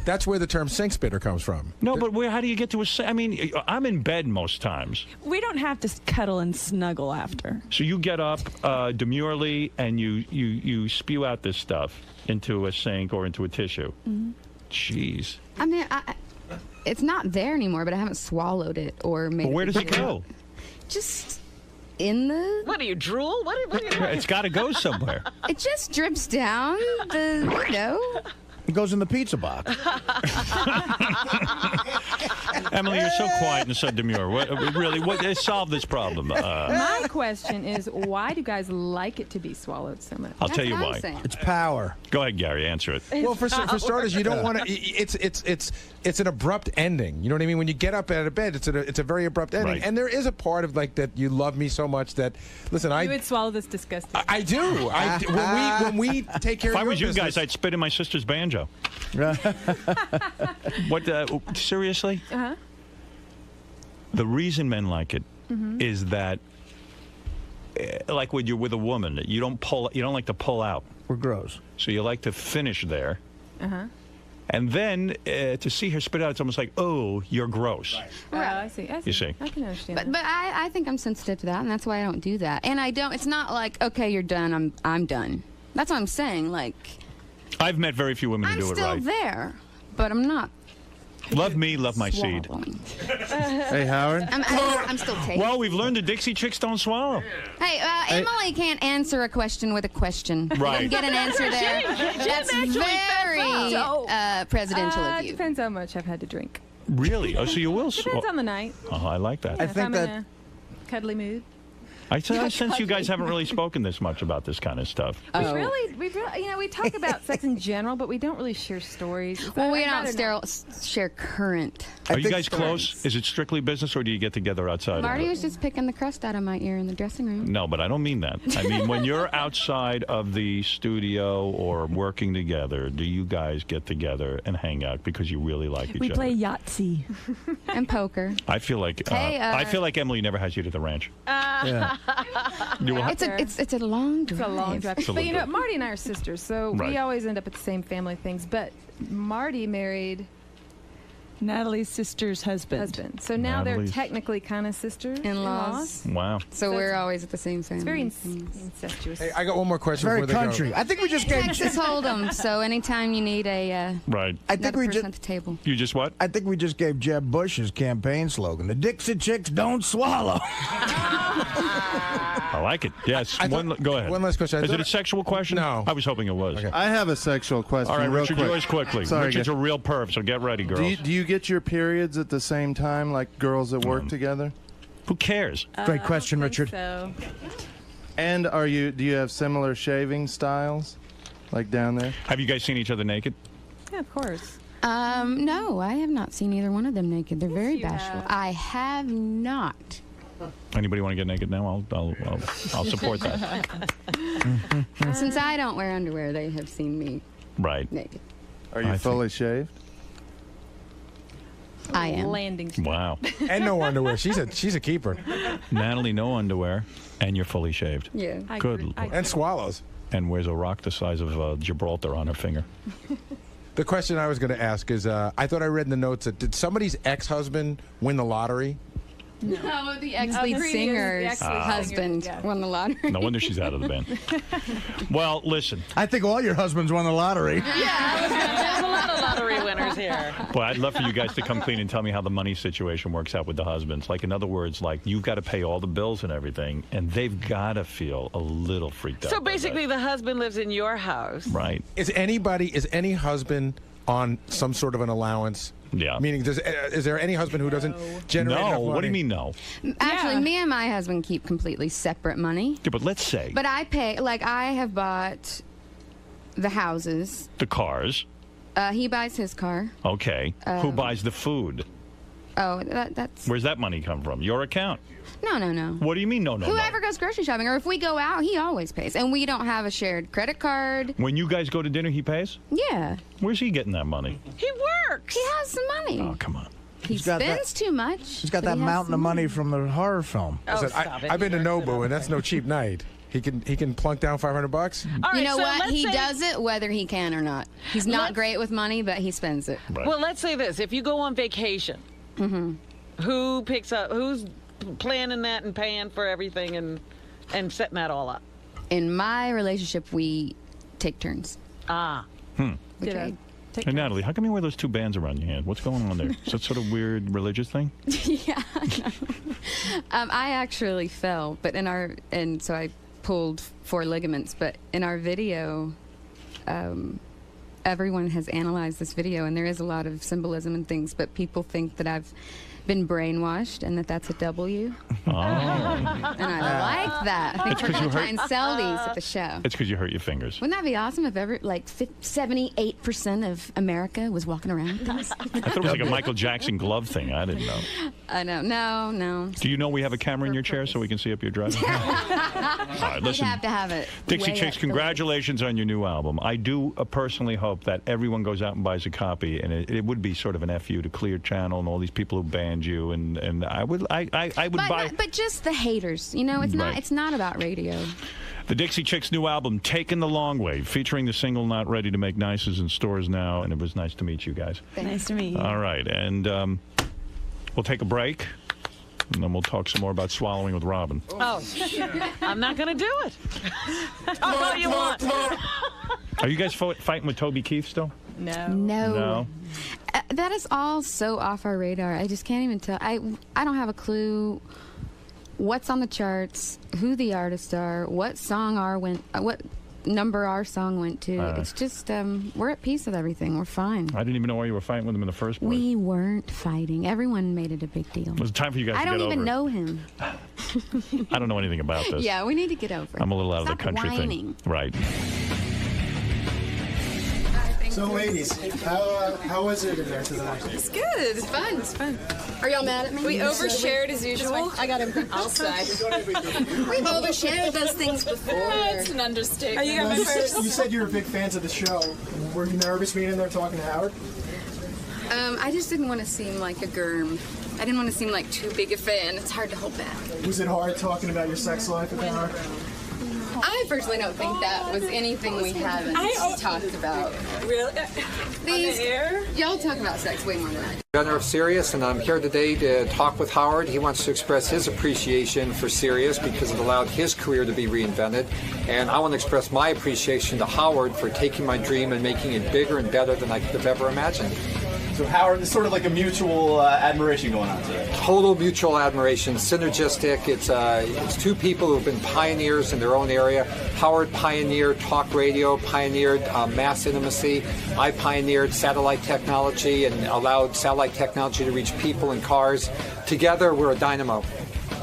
That's where the term sink spitter comes from. No, but how do you get to a? I mean, I'm in bed most times. We don't have to cuddle and snuggle after. So you get up demurely and you spew out this stuff into a sink or into a tissue. Mm-hmm. Jeez. I mean, it's not there anymore, but I haven't swallowed it or made. Well, where does it go? Just in the. What do you drool? What do you? It's got to go somewhere. It just drips down the. It goes in the pizza box. Emily, you're so quiet and so demure. What solve this problem? My question is, why do guys like it to be swallowed so much? I'll tell you why. It's power. Go ahead, Gary. Answer it. Well, for starters, you don't want to. It's an abrupt ending. You know what I mean? When you get up out of bed, it's a very abrupt ending. Right. And there is a part of like that you love me so much that listen, You would swallow this disgusting. I do. When we take care If of I was you business, guys, I'd spit in my sister's banjo. What? Seriously? Uh-huh. The reason men like it Mhm. is that, like when you're with a woman, you don't like to pull out. We're gross. So you like to finish there, Uh-huh. and then to see her spit out, it's almost like, oh, you're gross. Oh, I see. You see. I can understand that. But I think I'm sensitive to that, and that's why I don't do that. And I don't. It's not like, okay, you're done. I'm done. That's what I'm saying. Like, I've met very few women who I'm do it still right. there, but I'm not. Love me, love my seed. Hey, Howard. I'm still taking. Well, we've learned the Dixie Chicks don't swallow. Hey, Emily can't answer a question with a question. Right. You can get an answer there. That's very presidential of It you. depends how much I've had to drink. Really? Oh, so you will Depends on the night. Oh, I like that. If I'm in a cuddly mood. I sense you guys haven't really spoken this much about this kind of stuff. We really, we talk about sex in general, but we don't really share stories. Well, we I'd don't rather share current. Are you guys close? Is it strictly business, or do you get together outside? Marty of was just picking the crust out of my ear in the dressing room. No, but I don't mean that. I mean, when you're outside of the studio or working together, do you guys get together and hang out because you really like each We other? play Yahtzee. And poker. I feel like Hey, I feel like Emily never has you to the ranch. You what? It's a long drive. It's a long drive. It's a But long you know, drive. Marty and I are sisters, so Right. we always end up at the same family things. But Marty married Natalie's sister's husband. So now Natalie's- they're technically kind of sisters. In-laws. Wow. So we're always at the same family. It's very incestuous. Hey, I got one more question. Very before they go. country. I think we just gave. Texas Hold'em. So anytime you need a Right. I think another we person just. at the table. You just what? I think we just gave Jeb Bush his campaign slogan: "The Dixie Chicks don't swallow." I like it. Yes. Go ahead. One last question. I Is it thought- a sexual question? No. I was hoping it was. I have a sexual question. All right, real Richard, quick. yours quickly. Sorry, Richard's guys. a real perv, so get ready, girls. Do you get your periods at the same time, like girls that work together? Who cares? Great question, Richard. So And do you have similar shaving styles, like down there? Have you guys seen each other naked? yeah, of course. No, I have not seen either one of them naked. They're very you bashful. have. I have not. Anybody want to get naked now? I'll support that. Since I don't wear underwear, they have seen me Right. naked. Are you fully shaved? I am. Landing. Wow. And no underwear. She's a keeper. Natalie, no underwear, and you're fully shaved. Yeah. Good. And swallows. And wears a rock the size of Gibraltar on her finger. The question I was going to ask is, I thought I read in the notes that did somebody's ex-husband win the lottery? No, the ex-lead singer's husband won the lottery. No wonder she's out of the band. Well, listen. I think all your husbands won the lottery. There's a lot of lottery winners here. Well, I'd love for you guys to come clean and tell me how the money situation works out with the husbands. Like, in other words, like, you've got to pay all the bills and everything, and they've got to feel a little freaked out. So by basically, the husband lives in your house. that. Right. Is any husband on some sort of an allowance? Yeah. Meaning, is there any husband who doesn't generate enough No. money? What do you mean, no? Actually, me and my husband keep completely separate money. Yeah, but let's say But I pay, like, I have bought the houses. the cars. He buys his car. Okay. Who buys the food? Oh, that's... Where's that money come from? Your account. No. What do you mean, no? Whoever goes grocery shopping, or if we go out, he always pays. And we don't have a shared credit card. When you guys go to dinner, he pays? Yeah. Where's he getting that money? He works. He has some money. Oh, come on. He He's got spends too much. He's got but that he has mountain some of money from the horror film. Oh, Listen, stop it. I've been to Nobu, and that's no cheap night. He can plunk down $500. All right, You know so what? let's He say- does it whether he can or not. He's not great with money, but he spends it. Right. Well, let's say this: if you go on vacation, who picks up? Who's planning that and paying for everything and setting that all up? In my relationship, we take turns. Ah. We trade. Hey, Natalie, how come you wear those two bands around your hand? What's going on there? Is that sort of weird religious thing? Yeah, I know. I actually fell, but and so I pulled 4 ligaments. But in our video, everyone has analyzed this video, and there is a lot of symbolism and things, but people think that I've been brainwashed and that's a W. Oh. And I like that. I think we're going to try and sell these at the show. It's because you hurt your fingers. Wouldn't that be awesome if 78% of America was walking around with these? I thought it was like a Michael Jackson glove thing. I didn't know. I know. No. Do you know we have a camera in your chair so we can see up your dress? All right, listen. You'd have to have it. Dixie way Chicks, up congratulations on your new album. I do personally hope that everyone goes out and buys a copy, and it would be sort of an FU to Clear Channel and all these people who banned you, and I would buy. But just the haters, it's not about radio. The Dixie Chicks' new album, Taking the Long Way, featuring the single Not Ready to Make Nice, is in stores now, and it was nice to meet you guys. Nice to meet you. All right, and we'll take a break, and then we'll talk some more about swallowing with Robin. Oh, I'm not going to do it. All you want. Are you guys fighting with Toby Keith still? No. That is all so off our radar. I just can't even tell. I don't have a clue what's on the charts, who the artists are, what number our song went to. It's just we're at peace with everything. We're fine. I didn't even know why you were fighting with him in the first place. We weren't fighting. Everyone made it a big deal. It was time for you guys to get over it. I don't even know him. I don't know anything about this. Yeah, we need to get over it. I'm a little out Stop of the country whining. thing. Right. So, ladies, how was it in there tonight? It's good. It's fun. It's fun. Are y'all mad at me? We overshared as usual. I got him. I'll say. We've overshared those things before. It's an understatement. You got my first. You said you were big fans of the show. Were you nervous being in there talking to Howard? I just didn't want to seem like a germ. I didn't want to seem like too big a fan. It's hard to hold back. Was it hard talking about your sex life with Howard? I personally don't think that was anything we haven't talked about. Really? These, y'all talk about sex way more than I do. Governor of Sirius, and I'm here today to talk with Howard. He wants to express his appreciation for Sirius because it allowed his career to be reinvented. And I want to express my appreciation to Howard for taking my dream and making it bigger and better than I could have ever imagined. So Howard, it's sort of like a mutual admiration going on today. Total mutual admiration, synergistic. It's two people who have been pioneers in their own area. Howard pioneered talk radio, pioneered mass intimacy. I pioneered satellite technology and allowed satellite technology to reach people in cars. Together, we're a dynamo.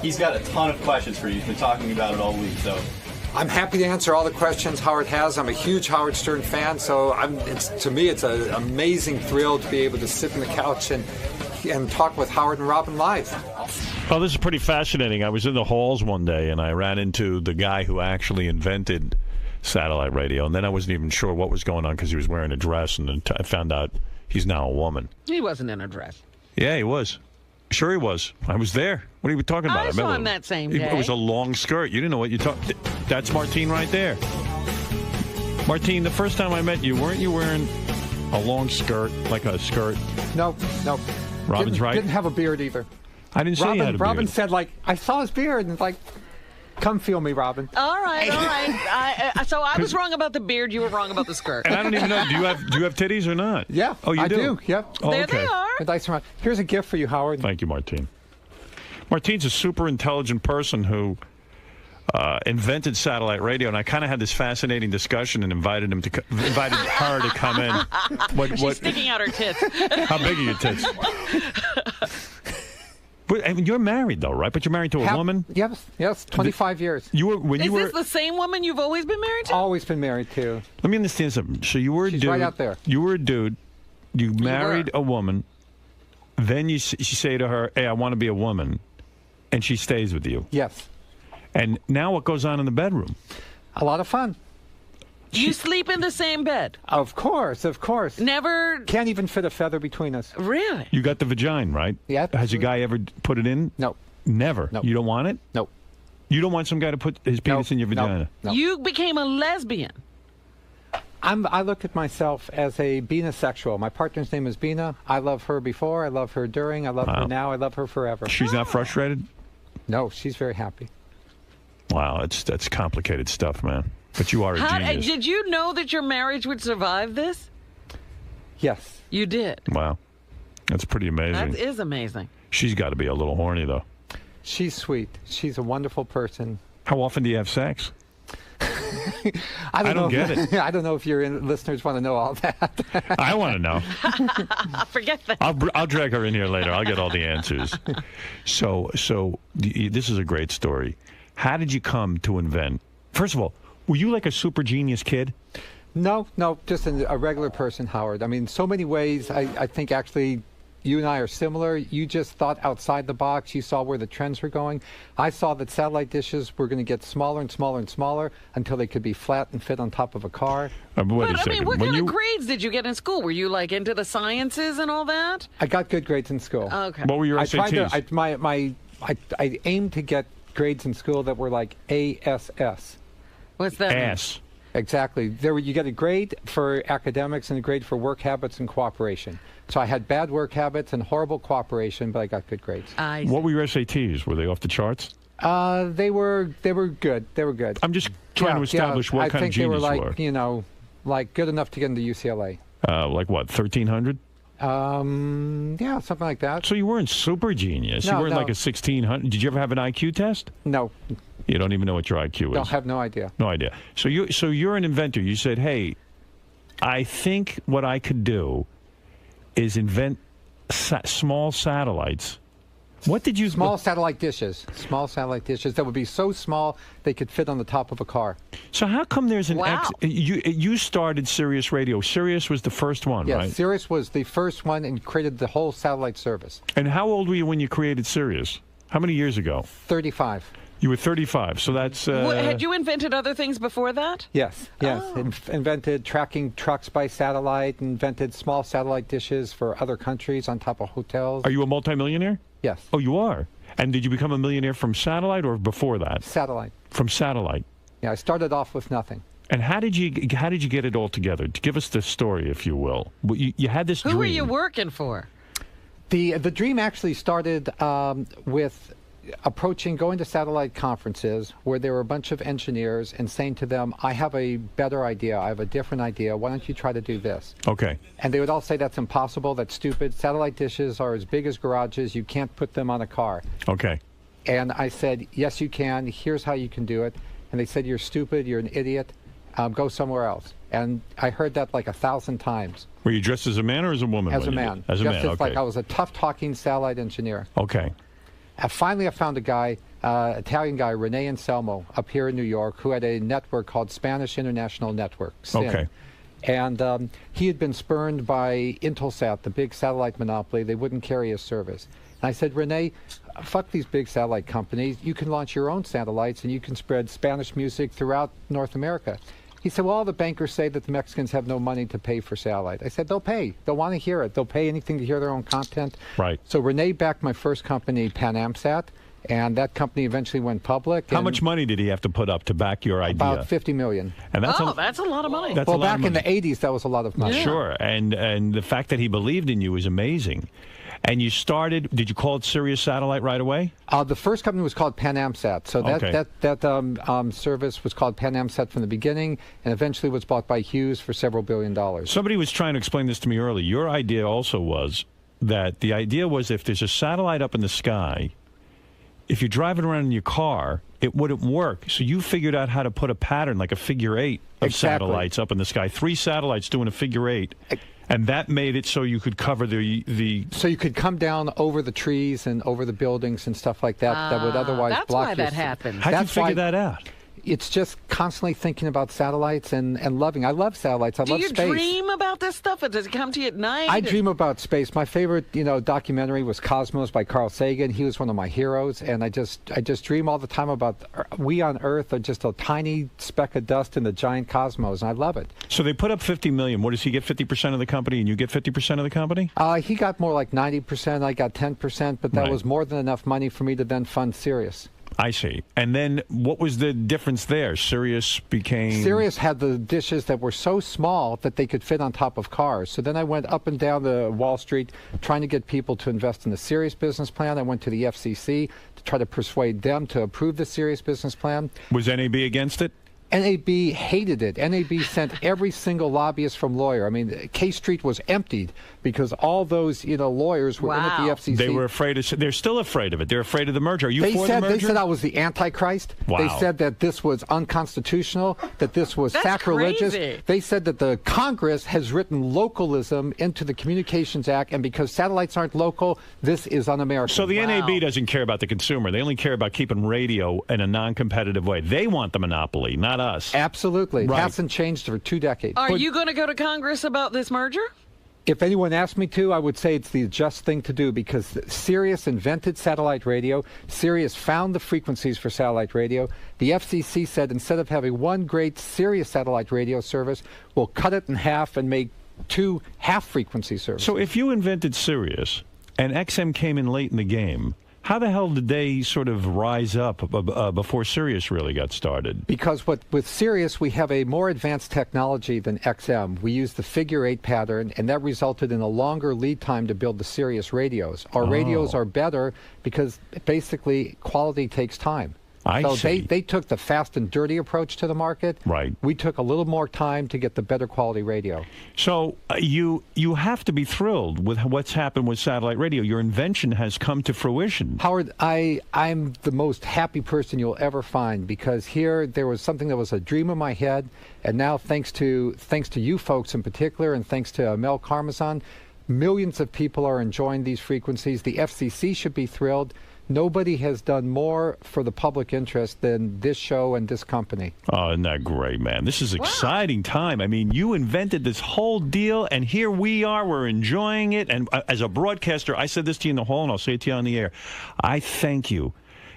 He's got a ton of questions for you. He's been talking about it all week, so. I'm happy to answer all the questions Howard has. I'm a huge Howard Stern fan, so to me it's an amazing thrill to be able to sit on the couch and talk with Howard and Robin live. Well, this is pretty fascinating. I was in the halls one day, and I ran into the guy who actually invented satellite radio, and then I wasn't even sure what was going on because he was wearing a dress, and then I found out he's now a woman. He wasn't in a dress. Yeah, he was. Sure he was. I was there. What are you talking about? I saw him that same day. It was a long skirt. You didn't know what you talked. That's Martine right there. Martine, the first time I met you, weren't you wearing a long skirt, like a skirt? No. Robin's right. Didn't have a beard either. I didn't say you had a beard. Robin said, I saw his beard, and come feel me, Robin. All right. So I was wrong about the beard. You were wrong about the skirt. And I don't even know. Do you have titties or not? Yeah. Oh, you I do? Yep. Oh, there okay. they are. Here's a gift for you, Howard. Thank you, Martine. Martine's a super intelligent person who invented satellite radio, and I kind of had this fascinating discussion and invited her to come in. She's sticking out her tits. How big are your tits? But, I mean, you're married, though, right? But you're married to a woman? Yes, 25 years. Is this the same woman you've always been married to? Always been married to. Let me understand something. So you were a dude. Right out there. You were a dude. You married a woman. Then you say to her, hey, I want to be a woman. And she stays with you. Yes. And now what goes on in the bedroom? A lot of fun. You sleep in the same bed? Of course. Never... Can't even fit a feather between us. Really? You got the vagina, right? Yeah. Has a guy ever put it in? No. Never? No. You don't want it? No. You don't want some guy to put his penis in your vagina? No. You became a lesbian. I look at myself as a Bina-sexual. My partner's name is Bina. I love her before. I love her during. I love her now. I love her forever. She's not frustrated? No, she's very happy. Wow, that's complicated stuff, man. But you are a genius. Did you know that your marriage would survive this? Yes. You did? Wow. That's pretty amazing. That is amazing. She's got to be a little horny, though. She's sweet. She's a wonderful person. How often do you have sex? I don't get it. I don't know if your listeners want to know all that. I want to know. Forget that. I'll drag her in here later. I'll get all the answers. So this is a great story. How did you come to invent? First of all, were you like a super genius kid? No, just a regular person, Howard. I mean, so many ways. I think actually you and I are similar. You just thought outside the box. You saw where the trends were going. I saw that satellite dishes were going to get smaller and smaller and smaller until they could be flat and fit on top of a car. Wait a second. I mean, what kind of grades did you get in school? Were you like into the sciences and all that? I got good grades in school. Okay. What were your SATs? I aimed to get grades in school that were like ASS. What's that? Ass. Exactly. You get a grade for academics and a grade for work habits and cooperation. So I had bad work habits and horrible cooperation, but I got good grades. What were your SATs? Were they off the charts? They were good. They were good. I'm just trying to establish what kind of genius you were. I think were. they were like good enough to get into UCLA. Like what, 1,300? Yeah, something like that. So you weren't super genius. No, you weren't no. like a 1,600. Did you ever have an IQ test? No. You don't even know what your IQ is. No, I have no idea. No idea. So you're an inventor. You said, hey, I think what I could do is invent small satellites. What did you... Small satellite dishes. Small satellite dishes that would be so small they could fit on the top of a car. So how come there's an... Wow. You started Sirius Radio. Sirius was the first one, Yes, right? Sirius was the first one and created the whole satellite service. And how old were you when you created Sirius? How many years ago? 35. You were 35, so that's... Had you invented other things before that? Yes. Invented tracking trucks by satellite, invented small satellite dishes for other countries on top of hotels. Are you a multimillionaire? Yes. Oh, you are? And did you become a millionaire from satellite or before that? Satellite. From satellite. Yeah, I started off with nothing. And how did you get it all together? Give us the story, if you will. You had this dream. Who were you working for? The dream actually started with going to satellite conferences where there were a bunch of engineers and saying to them, I have a better idea, I have a different idea, why don't you try to do this? Okay. And they would all say that's impossible, that's stupid, satellite dishes are as big as garages, you can't put them on a car. Okay. And I said, yes you can, here's how you can do it. And they said, you're stupid, you're an idiot, go somewhere else. And I heard that like 1,000 times. Were you dressed as a man or as a woman? As a man. As a man, okay. Like I was a tough-talking satellite engineer. Okay. Finally, I found a guy, Italian guy, Rene Anselmo, up here in New York, who had a network called Spanish International Network, SIN. Okay. And he had been spurned by Intelsat, the big satellite monopoly. They wouldn't carry his service. And I said, Rene, fuck these big satellite companies. You can launch your own satellites, and you can spread Spanish music throughout North America. He said, well, all the bankers say that the Mexicans have no money to pay for satellite. I said, they'll pay. They'll want to hear it. They'll pay anything to hear their own content. Right. So Rene backed my first company, PanAmSat, and that company eventually went public. How much money did he have to put up to back your idea? About $50 million. And that's that's a lot of money. That's well, a lot back of money. in the 80s, that was a lot of money. Yeah. Sure. And the fact that he believed in you is amazing. And you started, did you call it Sirius Satellite right away? The first company was called PanAmSat. So that service was called PanAmSat from the beginning and eventually was bought by Hughes for several $1 billion. Somebody was trying to explain this to me earlier. Your idea also was that the idea was if there's a satellite up in the sky, if you're driving around in your car, it wouldn't work. So you figured out how to put a pattern, like a figure eight of satellites up in the sky. 3 satellites doing a figure eight. And that made it so you could cover the... So you could come down over the trees and over the buildings and stuff like that that would otherwise that's block why that happens. How'd you figure that out? It's just constantly thinking about satellites and loving. I love satellites. I love space. Do you dream about this stuff? Or does it come to you at night? I dream about space. My favorite, documentary was Cosmos by Carl Sagan. He was one of my heroes, and I just dream all the time about we on Earth are just a tiny speck of dust in the giant cosmos, and I love it. So they put up $50 million. What does he get? 50% of the company, and you get 50% of the company? He got more like 90%. I got 10%, but that was more than enough money for me to then fund Sirius. I see. And then what was the difference there? Sirius had the dishes that were so small that they could fit on top of cars. So then I went up and down the Wall Street trying to get people to invest in the Sirius business plan. I went to the FCC to try to persuade them to approve the Sirius business plan. Was NAB against it? NAB hated it. NAB sent every single lobbyist from lawyer. I mean, K Street was emptied because all those lawyers were in at the FCC. They were afraid of. They're still afraid of it. They're afraid of the merger. Are you for the merger? They said I was the Antichrist. Wow. They said that this was unconstitutional, that this was sacrilegious. Crazy. They said that the Congress has written localism into the Communications Act, and because satellites aren't local, this is un-American. So the NAB doesn't care about the consumer. They only care about keeping radio in a non-competitive way. They want the monopoly, not us. Absolutely. Right. It hasn't changed for 2 decades. Are you going to go to Congress about this merger? If anyone asked me to, I would say it's the just thing to do because Sirius invented satellite radio. Sirius found the frequencies for satellite radio. The FCC said instead of having one great Sirius satellite radio service, we'll cut it in half and make 2 half-frequency services. So if you invented Sirius and XM came in late in the game, how the hell did they sort of rise up before Sirius really got started? Because with Sirius, we have a more advanced technology than XM. We use the figure 8 pattern, and that resulted in a longer lead time to build the Sirius radios. Our radios are better because basically quality takes time. I see. They took the fast and dirty approach to the market. Right. We took a little more time to get the better quality radio. So you have to be thrilled with what's happened with satellite radio. Your invention has come to fruition. Howard, I'm the most happy person you'll ever find because there was something that was a dream in my head, and now thanks to you folks in particular, and thanks to Mel Karmazin, millions of people are enjoying these frequencies. The FCC should be thrilled. Nobody has done more for the public interest than this show and this company. Oh, isn't that great, man? This is exciting time. I mean, you invented this whole deal, and here we are. We're enjoying it. And as a broadcaster, I said this to you in the hall, and I'll say it to you on the air. I thank you.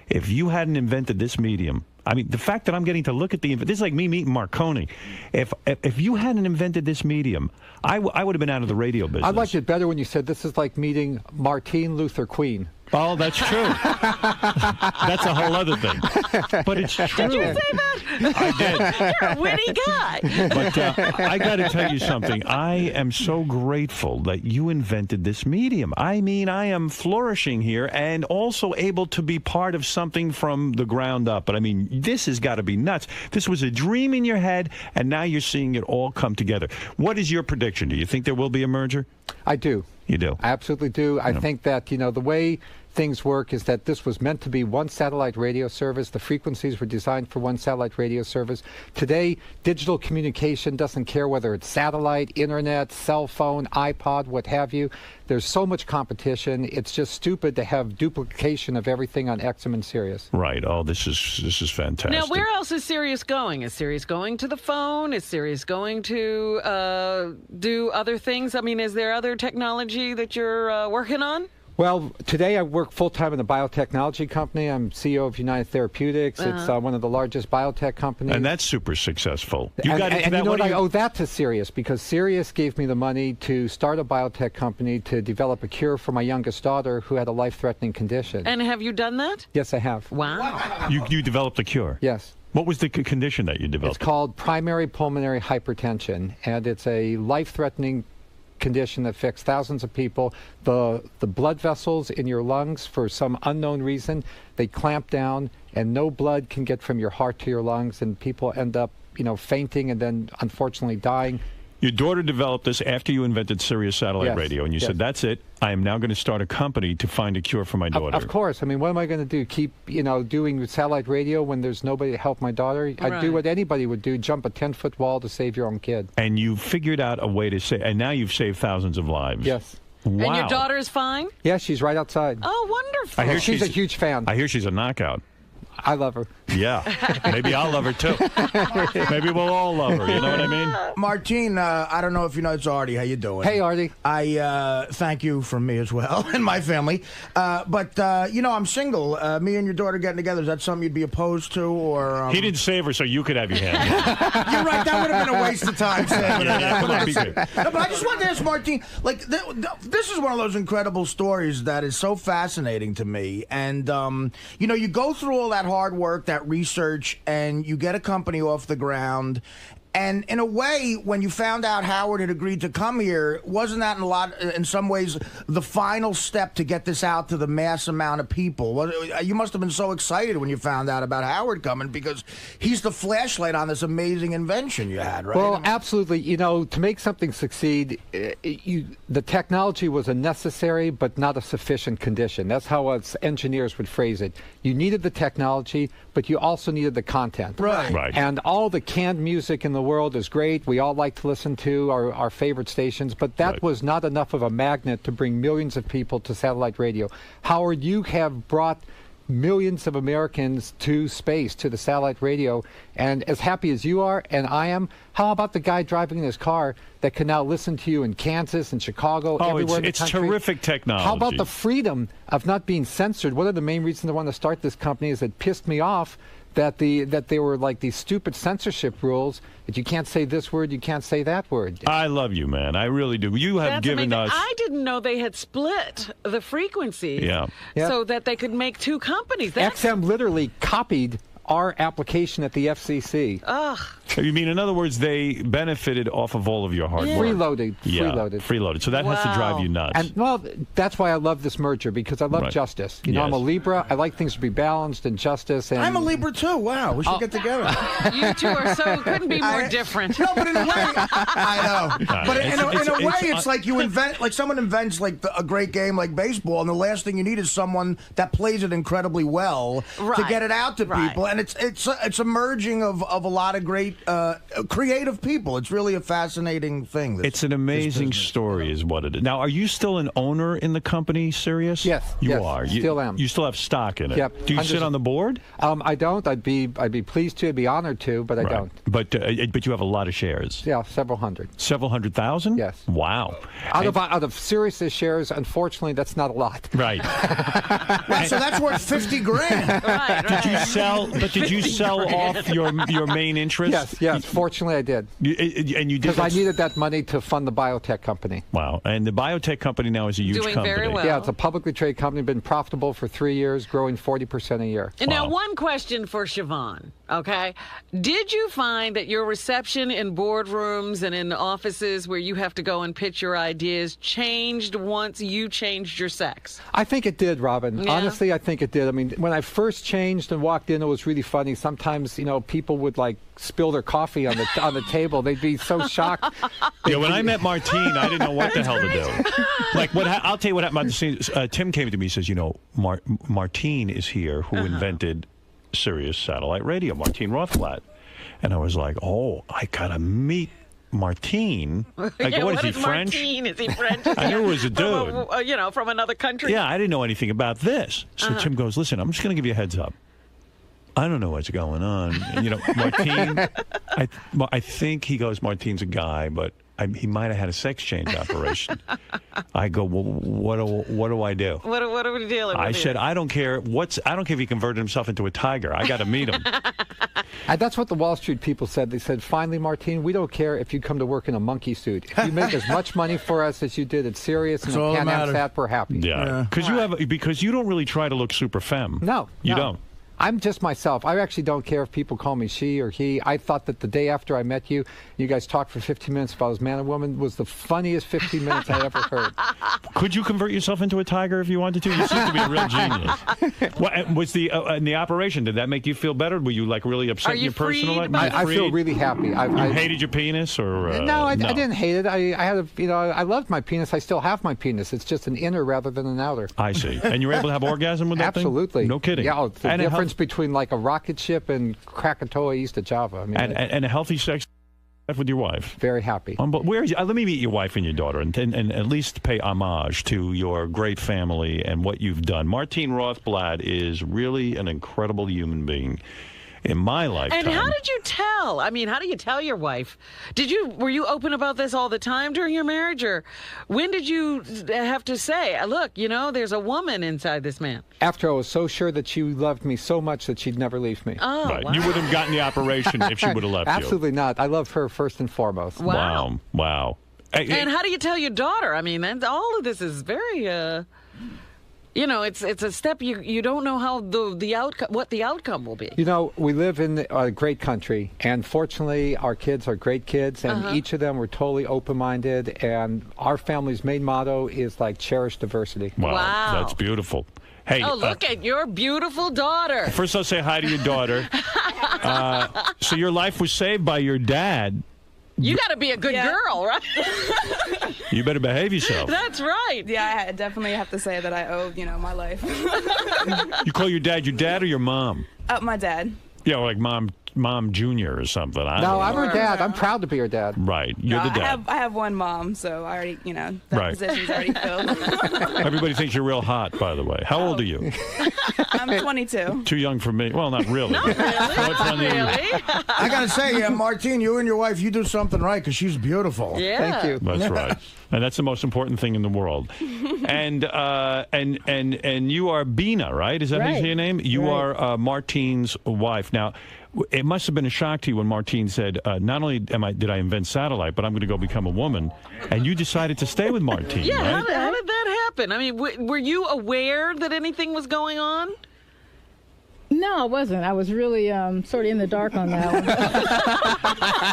If you hadn't invented this medium, I mean, the fact that I'm getting to look at this is like me meeting Marconi. If you hadn't invented this medium, I would have been out of the radio business. I liked it better when you said this is like meeting Martin Luther King. Oh, that's true. That's a whole other thing. But it's true. Did you say that? I did. You're a witty guy. But I got to tell you something. I am so grateful that you invented this medium. I mean, I am flourishing here and also able to be part of something from the ground up. But I mean, this has got to be nuts. This was a dream in your head, and now you're seeing it all come together. What is your prediction? Do you think there will be a merger? I do. You do? I absolutely do. I think that, the way things work is that this was meant to be one satellite radio service. The frequencies were designed for one satellite radio service. Today, digital communication doesn't care whether it's satellite, internet, cell phone, iPod, what have you. There's so much competition. It's just stupid to have duplication of everything on XM and Sirius. Right. Oh, this is fantastic. Now, where else is Sirius going? Is Sirius going to the phone? Is Sirius going to do other things? I mean, is there other technology that you're working on? Well, today I work full-time in a biotechnology company. I'm CEO of United Therapeutics. It's one of the largest biotech companies. And that's super successful. You know what? I owe that to Sirius because Sirius gave me the money to start a biotech company to develop a cure for my youngest daughter who had a life-threatening condition. And have you done that? Yes, I have. Wow. You developed a cure? Yes. What was the condition that you developed? It's called primary pulmonary hypertension, and it's a life-threatening condition that affects thousands of people. The blood vessels in your lungs, for some unknown reason, they clamp down, and no blood can get from your heart to your lungs, and people end up, fainting and then unfortunately dying. Your daughter developed this after you invented Sirius Satellite Radio, and you said, that's it. I am now going to start a company to find a cure for my daughter. Of course. I mean, what am I going to do? Keep, doing satellite radio when there's nobody to help my daughter? I'd do what anybody would do, jump a 10-foot wall to save your own kid. And you figured out a way to save, and now you've saved thousands of lives. Yes. Wow. And your daughter's fine? Yeah, she's right outside. Oh, wonderful. I hear she's a huge fan. I hear she's a knockout. I love her. Yeah. Maybe I'll love her, too. Maybe we'll all love her. You know what I mean? Martine, I don't know if you know, it's Artie. How you doing? Hey, Artie. I thank you from me as well and my family. But I'm single. Me and your daughter getting together, is that something you'd be opposed to? Or He didn't save her so you could have your hand. You're right. That would have been a waste of time. Come on, be good. No, but I just wanted to ask Martine, this is one of those incredible stories that is so fascinating to me. And, you go through all that hard work, that research, and you get a company off the ground. And in a way, when you found out Howard had agreed to come here, wasn't that in some ways the final step to get this out to the mass amount of people? You must have been so excited when you found out about Howard coming, because he's the flashlight on this amazing invention you had, right? Well, absolutely. You know, to make something succeed, the technology was a necessary but not a sufficient condition. That's how us engineers would phrase it. You needed the technology, but you also needed the content. Right. And all the canned music in the world is great. We all like to listen to our favorite stations, but that was not enough of a magnet to bring millions of people to satellite radio. Howard, you have brought millions of Americans to space, to the satellite radio, and as happy as you are and I am, how about the guy driving in his car that can now listen to you in Kansas and Chicago, everywhere in the country? It's terrific technology. How about the freedom of not being censored? One of the main reasons I want to start this company is it pissed me off that they were like these stupid censorship rules that you can't say this word, you can't say that word. I love you, man. I really do. You have given us. I didn't know they had split the frequencies so that they could make two companies. XM literally copied our application at the FCC. Ugh. You mean, in other words, they benefited off of all of your hard work? Freeloaded. So that has to drive you nuts. And, well, that's why I love this merger, because I love justice. You know, I'm a Libra. I like things to be balanced and justice. And I'm a Libra, too. Wow, we should get together. You two are couldn't be more different. No, but in a way, I know. But in a way, it's like you invent, like someone invents like a great game like baseball, and the last thing you need is someone that plays it incredibly well to get it out to people. And it's a merging of a lot of great creative people. It's really a fascinating thing. It's an amazing story, is what it is. Now, are you still an owner in the company, Sirius? Yes. You are. You still am. You still have stock in it. Yep. Do you sit on the board? I don't. I'd be pleased to. I'd be honored to, but I don't. But you have a lot of shares. Yeah, several hundred. Several 100,000? Yes. Wow. Out of Sirius's shares, unfortunately, that's not a lot. Right. So that's worth 50 grand. Did you sell? But did you sell off your main interest? Yes. Fortunately, I did. And you did, because I needed that money to fund the biotech company. Wow. And the biotech company now is a huge company. Very well. Yeah, it's a publicly traded company, been profitable for 3 years, growing 40% a year. And now, one question for Siobhan, okay? Did you find that your reception in boardrooms and in offices where you have to go and pitch your ideas changed once you changed your sex? I think it did, Robin. Yeah. Honestly, I think it did. I mean, when I first changed and walked in, it was really funny. Sometimes, people would like spill their coffee on the table. They'd be so shocked. Yeah, when I met Martine, I didn't know what the hell to do. Like, I'll tell you what happened. Tim came to me and says, Martine is here, who invented Sirius satellite radio, Martine Rothblatt. And I was like, oh, I gotta meet Martine. Like, what is he, French? Martine? Is he French? I knew it was a dude. From another country. Yeah, I didn't know anything about this. So Tim goes, listen, I'm just going to give you a heads up. I don't know what's going on. And, Martine, I think he goes, Martine's a guy, but he might have had a sex change operation. I go, well, what do I do? What are we dealing with? I said, I don't care if he converted himself into a tiger. I got to meet him. And that's what the Wall Street people said. They said, finally, Martine, we don't care if you come to work in a monkey suit. If you make as much money for us as you did at Sirius and at Pan-Am, we're happy. Yeah, because you don't really try to look super femme. No, you don't. I'm just myself. I actually don't care if people call me she or he. I thought that the day after I met you, you guys talked for 15 minutes about as man and woman, was the funniest 15 minutes I ever heard. Could you convert yourself into a tiger if you wanted to? You seem to be a real genius. Was in the operation, did that make you feel better? Were you like really upset in your personal life? I feel really happy. You hated your penis, or no, I didn't hate it. I had I loved my penis. I still have my penis. It's just an inner rather than an outer. I see. And you were able to have orgasm with that Absolutely. thing? No kidding. Yeah, the difference between like a rocket ship and Krakatoa east of Java. I mean, and a healthy sex life with your wife. Very happy. But where is let me meet your wife and your daughter, and at least pay homage to your great family and what you've done. Martine Rothblatt is really an incredible human being in my lifetime. And how did you tell? I mean, how do you tell your wife? Were you open about this all the time during your marriage, or when did you have to say, look, there's a woman inside this man? After I was so sure that she loved me so much that she'd never leave me. Oh, right. Wow. You wouldn't have gotten the operation if she would have left you. Absolutely not. I love her first and foremost. Wow. And how do you tell your daughter? I mean, all of this is very... You know, it's a step you don't know how the outcome, what the outcome will be. You know, we live in a great country, and fortunately, our kids are great kids, and each of them were totally open-minded. And our family's main motto is like cherish diversity. Wow. That's beautiful. Hey, oh, look at your beautiful daughter. First, I'll say hi to your daughter. So your life was saved by your dad. You got to be a good girl, right? You better behave yourself. That's right. Yeah, I definitely have to say that I owe, my life. You call your dad or your mom? My dad. Yeah, like mom junior or something. No, I'm her dad. I'm proud to be her dad. Right. You're the dad. I have one mom, so I already, that position's already filled. Everybody thinks you're real hot, by the way. How old are you? I'm 22. Too young for me. Well, not really. Not really. I got to say, Martine, you and your wife, you do something right because she's beautiful. Yeah. Thank you. That's right. And that's the most important thing in the world. And you are Bina, right? Is that how you say your name? You are Martine's wife. Now, it must have been a shock to you when Martine said, not only did I invent satellite, but I'm going to go become a woman. And you decided to stay with Martine, Yeah, right? how did that happen? I mean, were you aware that anything was going on? No, I wasn't. I was really sort of in the dark on that one.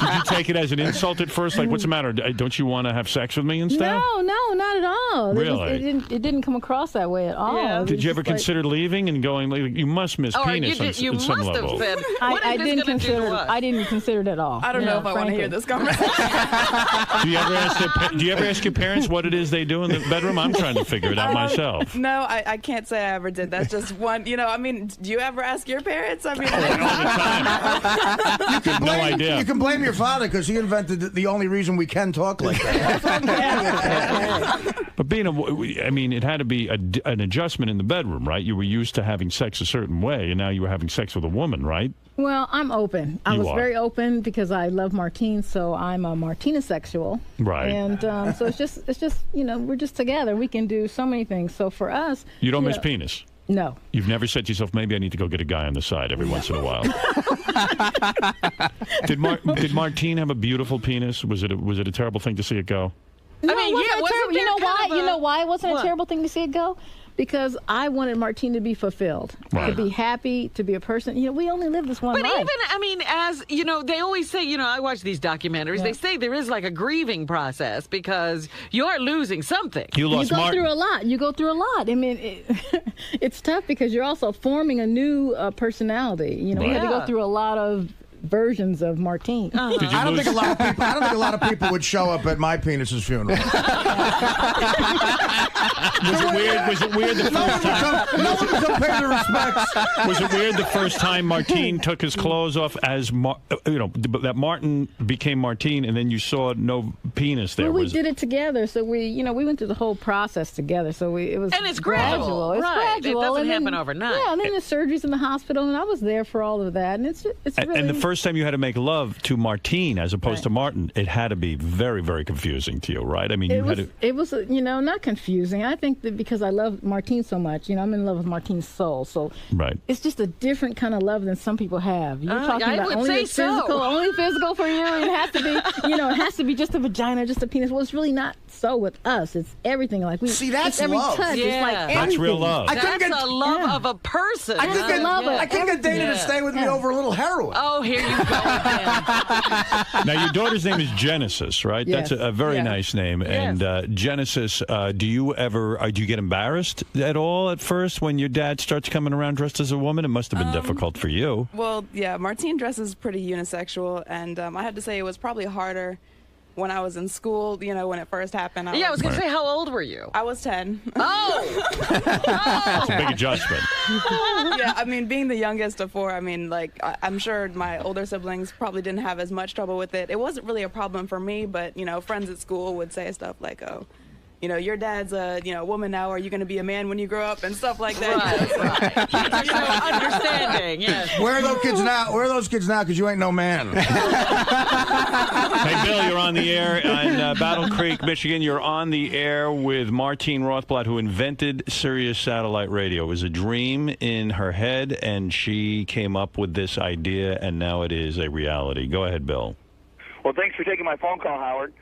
Did you take it as an insult at first? Like, what's the matter? Don't you want to have sex with me and stuff? No, not at all. Really? It didn't come across that way at all. Yeah. Did you ever consider leaving and going, like, you must miss penis on some level? Said, I didn't consider it at all. I don't know if I want to hear this conversation. Do you ever ask your parents what it is they do in the bedroom? I'm trying to figure it out myself. No, I can't say I ever did. That's just one. Do you ever ask your parents? I mean, no idea. You can blame your father because he invented the only reason we can talk like that. But being I mean, it had to be an adjustment in the bedroom, right? You were used to having sex a certain way, and now you were having sex with a woman, right? Well, I'm open. I was very open because I love Martine, so I'm a Martinisexual. Right. And so it's just we're just together. We can do so many things. So for us, you don't miss penis. No. You've never said to yourself, maybe I need to go get a guy on the side every once in a while. Did Martine have a beautiful penis? Was it a terrible thing to see it go? No, you know why? You know why it wasn't a terrible thing to see it go? Because I wanted Martine to be fulfilled, to be happy, to be a person. We only live this one life. But even, I mean, as, they always say, I watch these documentaries, they say there is like a grieving process because you're losing something. You go through a lot. You go through a lot. I mean, it's tough because you're also forming a new personality. We had to go through a lot of versions of Martine. I don't think a lot of people would show up at my penis's funeral. Was it weird the first time? No one would come pay their respects. Was it weird the first time Martine took his clothes off as that Martin became Martine, and then you saw no penis there? Well, we did it together, so we went through the whole process together. So it was and it's gradual. It's gradual. It doesn't happen overnight. Yeah, and then the surgeries in the hospital, and I was there for all of that, and it's really. And the first time you had to make love to Martine as opposed to Martin, it had to be very, very confusing to you, right? I mean, it was not confusing. I think that because I love Martine so much, I'm in love with Martine's soul. So it's just a different kind of love than some people have. You're talking about only physical for you. It has to be, it has to be just a vagina, just a penis. Well, it's really not so with us. It's everything. Like that's every love. touch. Yeah. It's like that's everything. real love. That's a love of a person. I couldn't get Dana to stay with me over a little heroin. Oh, here you go again. Now, your daughter's name is Genesis, right? Yes. That's a very nice name. Yes. And Genesis, do you get embarrassed at all at first when your dad starts coming around dressed as a woman? It must have been difficult for you. Well, yeah, Martine dresses pretty unisexual, and I had to say it was probably harder when I was in school, when it first happened. I was going to say, how old were you? I was 10. Oh! That's a big adjustment. Yeah, I mean, being the youngest of four, I'm sure my older siblings probably didn't have as much trouble with it. It wasn't really a problem for me, but, friends at school would say stuff like, oh, your dad's a woman now. Are you going to be a man when you grow up and stuff like that? Right. Understanding. Yes. Where are those kids now? Where are those kids now? Because you ain't no man. Hey, Bill, you're on the air in Battle Creek, Michigan. You're on the air with Martine Rothblatt, who invented Sirius Satellite Radio. It was a dream in her head, and she came up with this idea, and now it is a reality. Go ahead, Bill. Well, thanks for taking my phone call, Howard.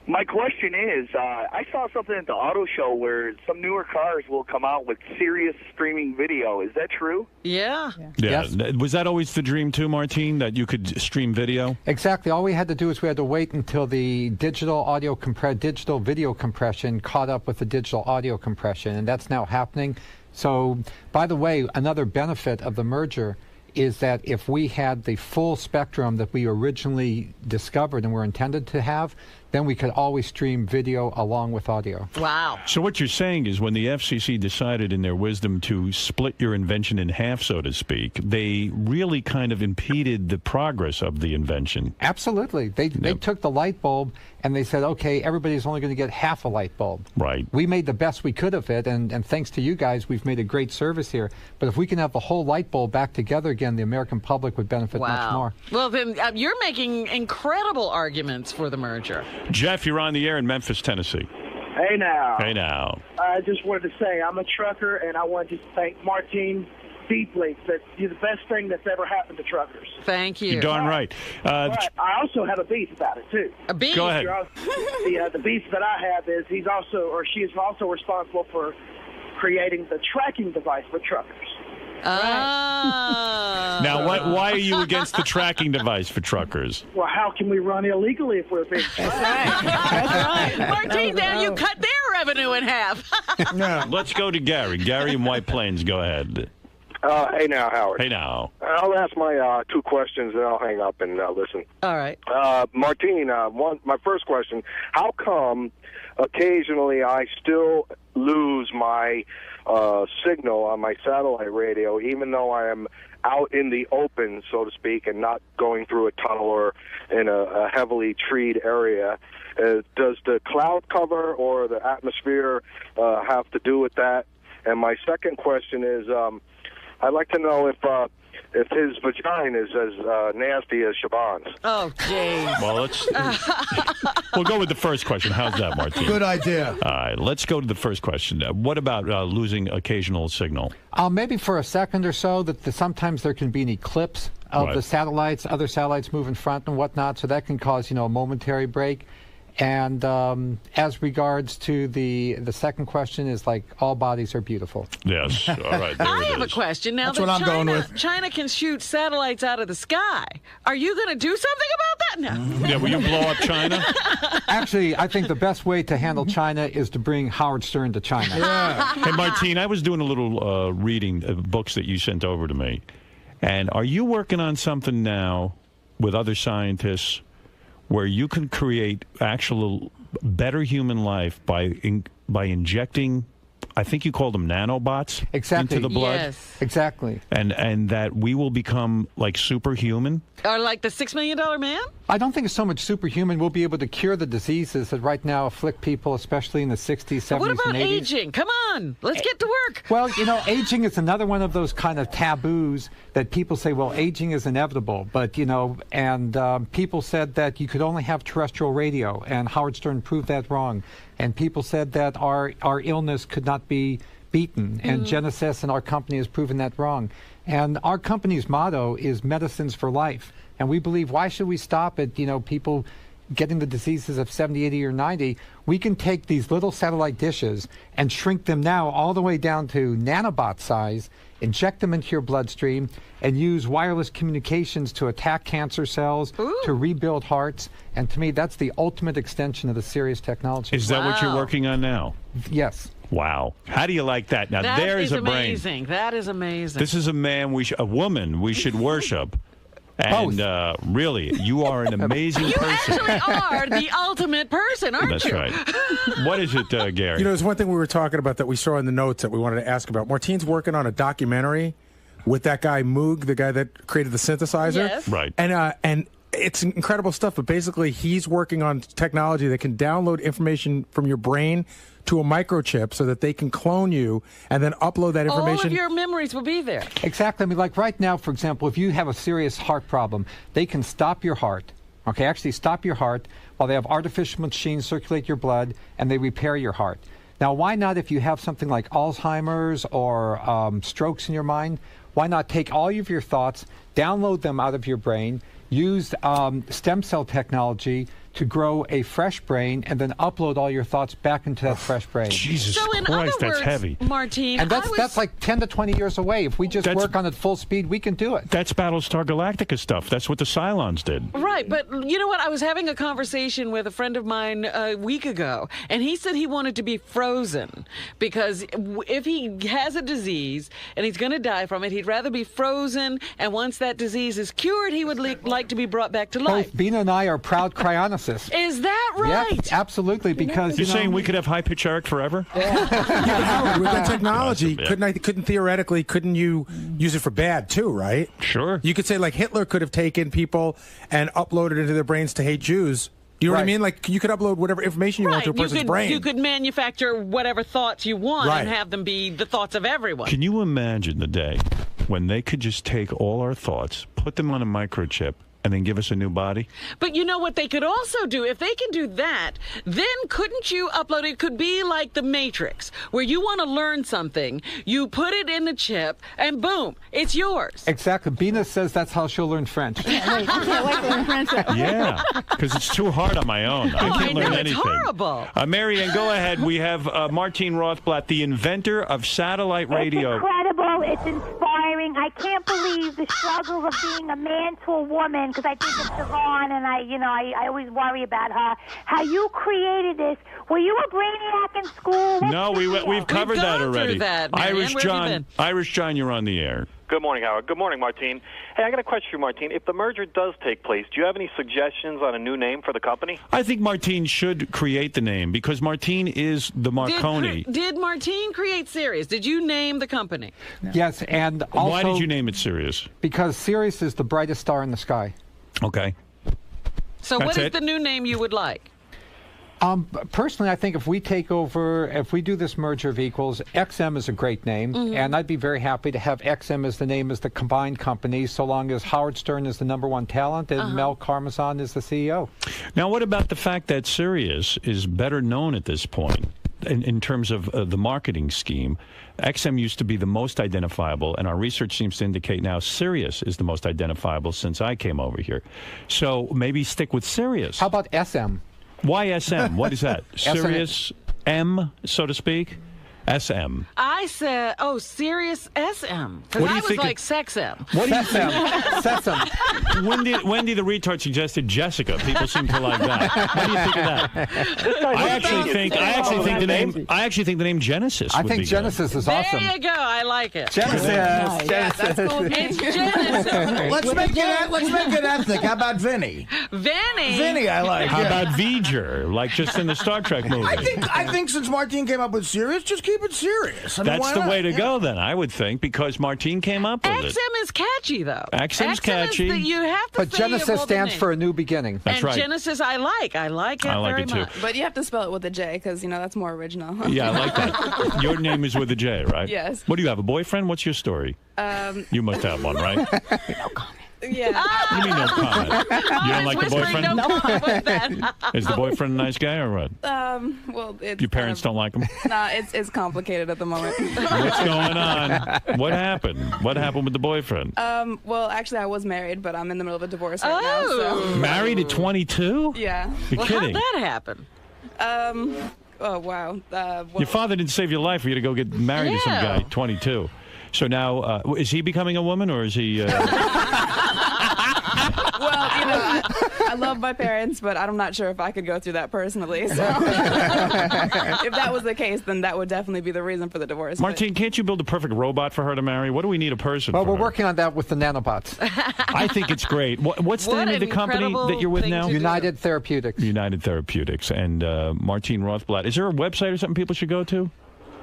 My question is, I saw something at the auto show where some newer cars will come out with serious streaming video. Is that true? Yeah. Yes. Was that always the dream too, Martine, that you could stream video? Exactly. All we had to do is we had to wait until the digital video compression caught up with the digital audio compression, and that's now happening. So, by the way, another benefit of the merger is that if we had the full spectrum that we originally discovered and were intended to have, then we could always stream video along with audio. Wow. So what you're saying is when the FCC decided in their wisdom to split your invention in half, so to speak, they really kind of impeded the progress of the invention. Absolutely. They took the light bulb and they said, okay, everybody's only going to get half a light bulb. Right. We made the best we could of it, and thanks to you guys, we've made a great service here. But if we can have the whole light bulb back together again, the American public would benefit much more. Well, then you're making incredible arguments for the merger. Jeff, you're on the air in Memphis, Tennessee. Hey now. Hey now. I just wanted to say I'm a trucker, and I wanted to thank Martine deeply. That you're the best thing that's ever happened to truckers. Thank you. You're darn right. I also have a beef about it too. A beef? Go ahead. The beef that I have is she is also responsible for creating the tracking device for truckers. Now, why are you against the tracking device for truckers? Well, how can we run illegally if we're being That's right. Martine, now you cut their revenue in half. Let's go to Gary. Gary in White Plains, go ahead. Hey now, Howard. Hey now. I'll ask my two questions, and I'll hang up and listen. All right. Martine, my first question, how come occasionally I still lose my signal on my satellite radio, even though I am out in the open, so to speak, and not going through a tunnel or in a heavily treed area? Does the cloud cover or the atmosphere have to do with that? And my second question is, I'd like to know if his vagina is as nasty as Siobhan's. Oh, jeez. Well, we'll go with the first question. How's that, Martine? Good idea. All right, let's go to the first question. What about losing occasional signal? Maybe for a second or so, sometimes there can be an eclipse of the satellites. Other satellites move in front and whatnot, so that can cause a momentary break. And as regards to the second question is like all bodies are beautiful. Yes. All right. There I have a question. Now That's that what I'm going with. China can shoot satellites out of the sky. Are you going to do something about that? No. Yeah, will you blow up China? Actually, I think the best way to handle China is to bring Howard Stern to China. Yeah. Hey, Martine, I was doing a little reading of books that you sent over to me. And are you working on something now with other scientists where you can create actual better human life by injecting, I think you call them nanobots, into the blood? Yes. Exactly. And that we will become like superhuman? Or like the $6 Million Man? I don't think it's so much superhuman. We'll be able to cure the diseases that right now afflict people, especially in the 60s, 70s, What about and 80s. aging? Come on, let's get to work. Well, aging is another one of those kind of taboos that people say, well, aging is inevitable. But, and people said that you could only have terrestrial radio, and Howard Stern proved that wrong. And people said that our illness could not be beaten, and Genesis and our company has proven that wrong. And our company's motto is medicines for life. And we believe, why should we stop at, people getting the diseases of 70, 80, or 90? We can take these little satellite dishes and shrink them now all the way down to nanobot size, inject them into your bloodstream, and use wireless communications to attack cancer cells, to rebuild hearts. And to me, that's the ultimate extension of the Sirius technology. Is that what you're working on now? Yes. Wow. How do you like that? Now, there is a brain. Amazing. That is amazing. This is a man, a woman we should worship. And really, you are an amazing person. You actually are the ultimate person, aren't you? That's right. What is it, Gary? There's one thing we were talking about that we saw in the notes that we wanted to ask about. Martine's working on a documentary with that guy Moog, the guy that created the synthesizer. Yes. Right. And it's incredible stuff, but basically he's working on technology that can download information from your brain to a microchip so that they can clone you and then upload that information. All of your memories will be there. Exactly. I mean, like right now, for example, if you have a serious heart problem, they can stop your heart. Okay, actually stop your heart while they have artificial machines circulate your blood and they repair your heart. Now, why not, if you have something like Alzheimer's or strokes in your mind, why not take all of your thoughts, download them out of your brain, use stem cell technology to grow a fresh brain and then upload all your thoughts back into that fresh brain. Jesus So in Christ, other that's words, heavy. Martine, And that's like 10 to 20 years away. If we just work on it full speed, we can do it. That's Battlestar Galactica stuff. That's what the Cylons did. Right, but you know what? I was having a conversation with a friend of mine a week ago, and he said he wanted to be frozen because if he has a disease and he's going to die from it, he'd rather be frozen, and once that disease is cured, he would like to be brought back to life. Both Bina and I are proud cryonicists. Is that right? Yes, absolutely, because You're saying we could have high-pitch Eric forever? Yeah, with that technology, couldn't you use it for bad too, right? Sure. You could say like Hitler could have taken people and uploaded into their brains to hate Jews. You know what I mean? Like you could upload whatever information you want to a person's brain. You could manufacture whatever thoughts you want Right. and have them be the thoughts of everyone. Can you imagine the day when they could just take all our thoughts, put them on a microchip, and then give us a new body? But you know what they could also do? If they can do that, then couldn't you upload it? Could be like the Matrix, where you want to learn something, you put it in the chip, and boom, it's yours. Exactly. Bina says that's how she'll learn French. I can't wait to learn French. Yeah, because it's too hard on my own. I can't learn anything. It's horrible. Marianne, go ahead. We have Martine Rothblatt, the inventor of satellite radio. It's incredible. It's inspiring. I can't believe the struggle of being a man to a woman, because I think of Siobhan, and I always worry about her. How you created this. Were you a brainiac in school? No, we've covered that already. That, Irish John, you're on the air. Good morning, Howard. Good morning, Martine. Hey, I got a question for you, Martine. If the merger does take place, do you have any suggestions on a new name for the company? I think Martine should create the name because Martine is the Marconi. Did Martine create Sirius? Did you name the company? No. Yes, and also... Why did you name it Sirius? Because Sirius is the brightest star in the sky. Okay. So what is the new name you would like? Personally, I think if we do this merger of equals, XM is a great name, and I'd be very happy to have XM as the name as the combined company, so long as Howard Stern is the #1 talent and Mel Karmazin is the CEO. Now, what about the fact that Sirius is better known at this point in terms of the marketing scheme? XM used to be the most identifiable, and our research seems to indicate now Sirius is the most identifiable since I came over here. So maybe stick with Sirius. How about SM? Why SM? What is that? Sirius M, so to speak? SM. I said, Sirius SM. Because I was like Sex M. What do you think? Wendy the retard suggested Jessica. People seem to like that. What do you think of that? I actually think the name Genesis. I think Genesis is awesome. There you go. I like it. Genesis. Yeah, that's cool. It's Genesis. Let's make it ethnic. How about Vinny? Vinny, I like. How about V'ger? Like just in the Star Trek movie. I think since Martine came up with Sirius, just keep it serious. I mean, that's the way to go, then, I would think, because Martine came up with it. XM is catchy, though. XM's catchy. You have to but Genesis stands for a new beginning. That's right. Genesis, I like. I like it very too. much. But you have to spell it with a J, because, that's more original. Yeah, I like that. Your name is with a J, right? Yes. What do you have, a boyfriend? What's your story? You must have one, right? No comment. Yeah. You mean no comment? You don't like the boyfriend? No comment with that. Is the boyfriend a nice guy or what? Well, it's your parents don't like him? Nah, it's complicated at the moment. What's going on? What happened? What happened with the boyfriend? Well, actually, I was married, but I'm in the middle of a divorce right now. So. Married at 22? Yeah. You're kidding? How'd that happen? Oh wow. Your father didn't save your life for you to go get married to some guy at 22. So now, is he becoming a woman, or is he... Well, I love my parents, but I'm not sure if I could go through that personally. So if that was the case, then that would definitely be the reason for the divorce. Martine, can't you build a perfect robot for her to marry? What do we need a person Well, for we're her? working on that with the nanobots. I think it's great. What's the name of the company that you're with now? United Therapeutics. United Therapeutics. And Martine Rothblatt. Is there a website or something people should go to?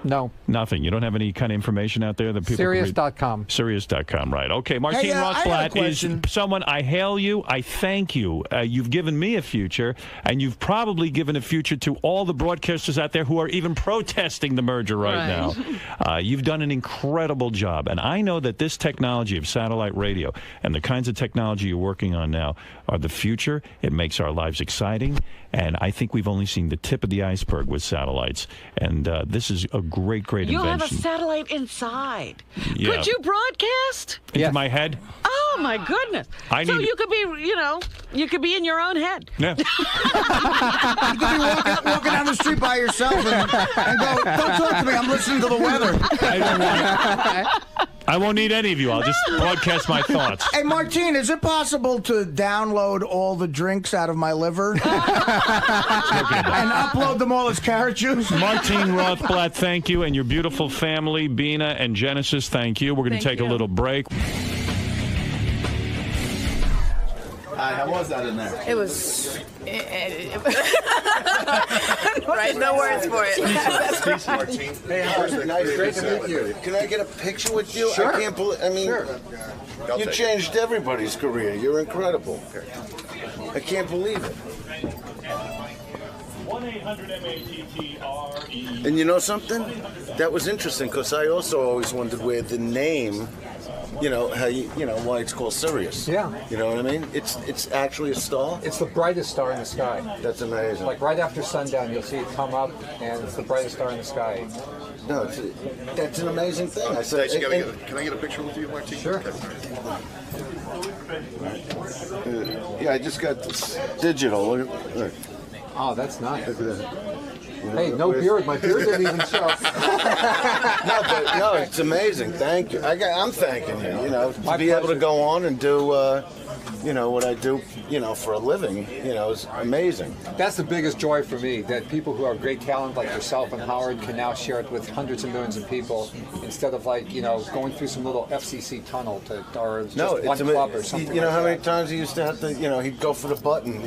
No. Nothing. You don't have any kind of information out there that people Sirius.com. Sirius.com, right. Okay, Martine Rothblatt is someone, I hail you, I thank you. You've given me a future, and you've probably given a future to all the broadcasters out there who are even protesting the merger right now. You've done an incredible job, and I know that this technology of satellite radio and the kinds of technology you're working on now are the future. It makes our lives exciting, and I think we've only seen the tip of the iceberg with satellites, and this is a great You'll have a invention. satellite inside. Yeah. Could you broadcast? Into my head? Oh my goodness! I So need- you could be, you could be in your own head. Yeah. You could be walking down the street by yourself and go, don't talk to me, I'm listening to the weather. I won't need any of you. I'll just broadcast my thoughts. Hey, Martine, is it possible to download all the drinks out of my liver and upload them all as carrot juice? Martine Rothblatt, thank you, and your beautiful family, Bina and Genesis, thank you. We're going to take a little break. How was that in there? It was. Right, no words for it. Hey, Howard, nice, great to meet you. Can I get a picture with you? Sure. I can't believe. I mean, you changed everybody's career. You're incredible. I can't believe it. 1-800-MATTRE. And you know something? That was interesting because I also always wondered where the name. How why it's called Sirius. Yeah. You know what I mean? It's actually a star. It's the brightest star in the sky. That's amazing. Like right after sundown, you'll see it come up, and it's the brightest star in the sky. No, that's an amazing thing. I said, can I get a picture with you, Martine? Sure. Yeah, I just got this digital. Look. Oh, that's nice. Look at that. Hey, no beard. My beard didn't even show. No, it's amazing. Thank you. I'm thanking you. To be able to go on and do, what I do, for a living. Is amazing. That's the biggest joy for me. That people who are great talent like yourself and Howard can now share it with hundreds of millions of people instead of going through some little FCC tunnel or just one club or something. You know how many times he used to have to, he'd go for the button.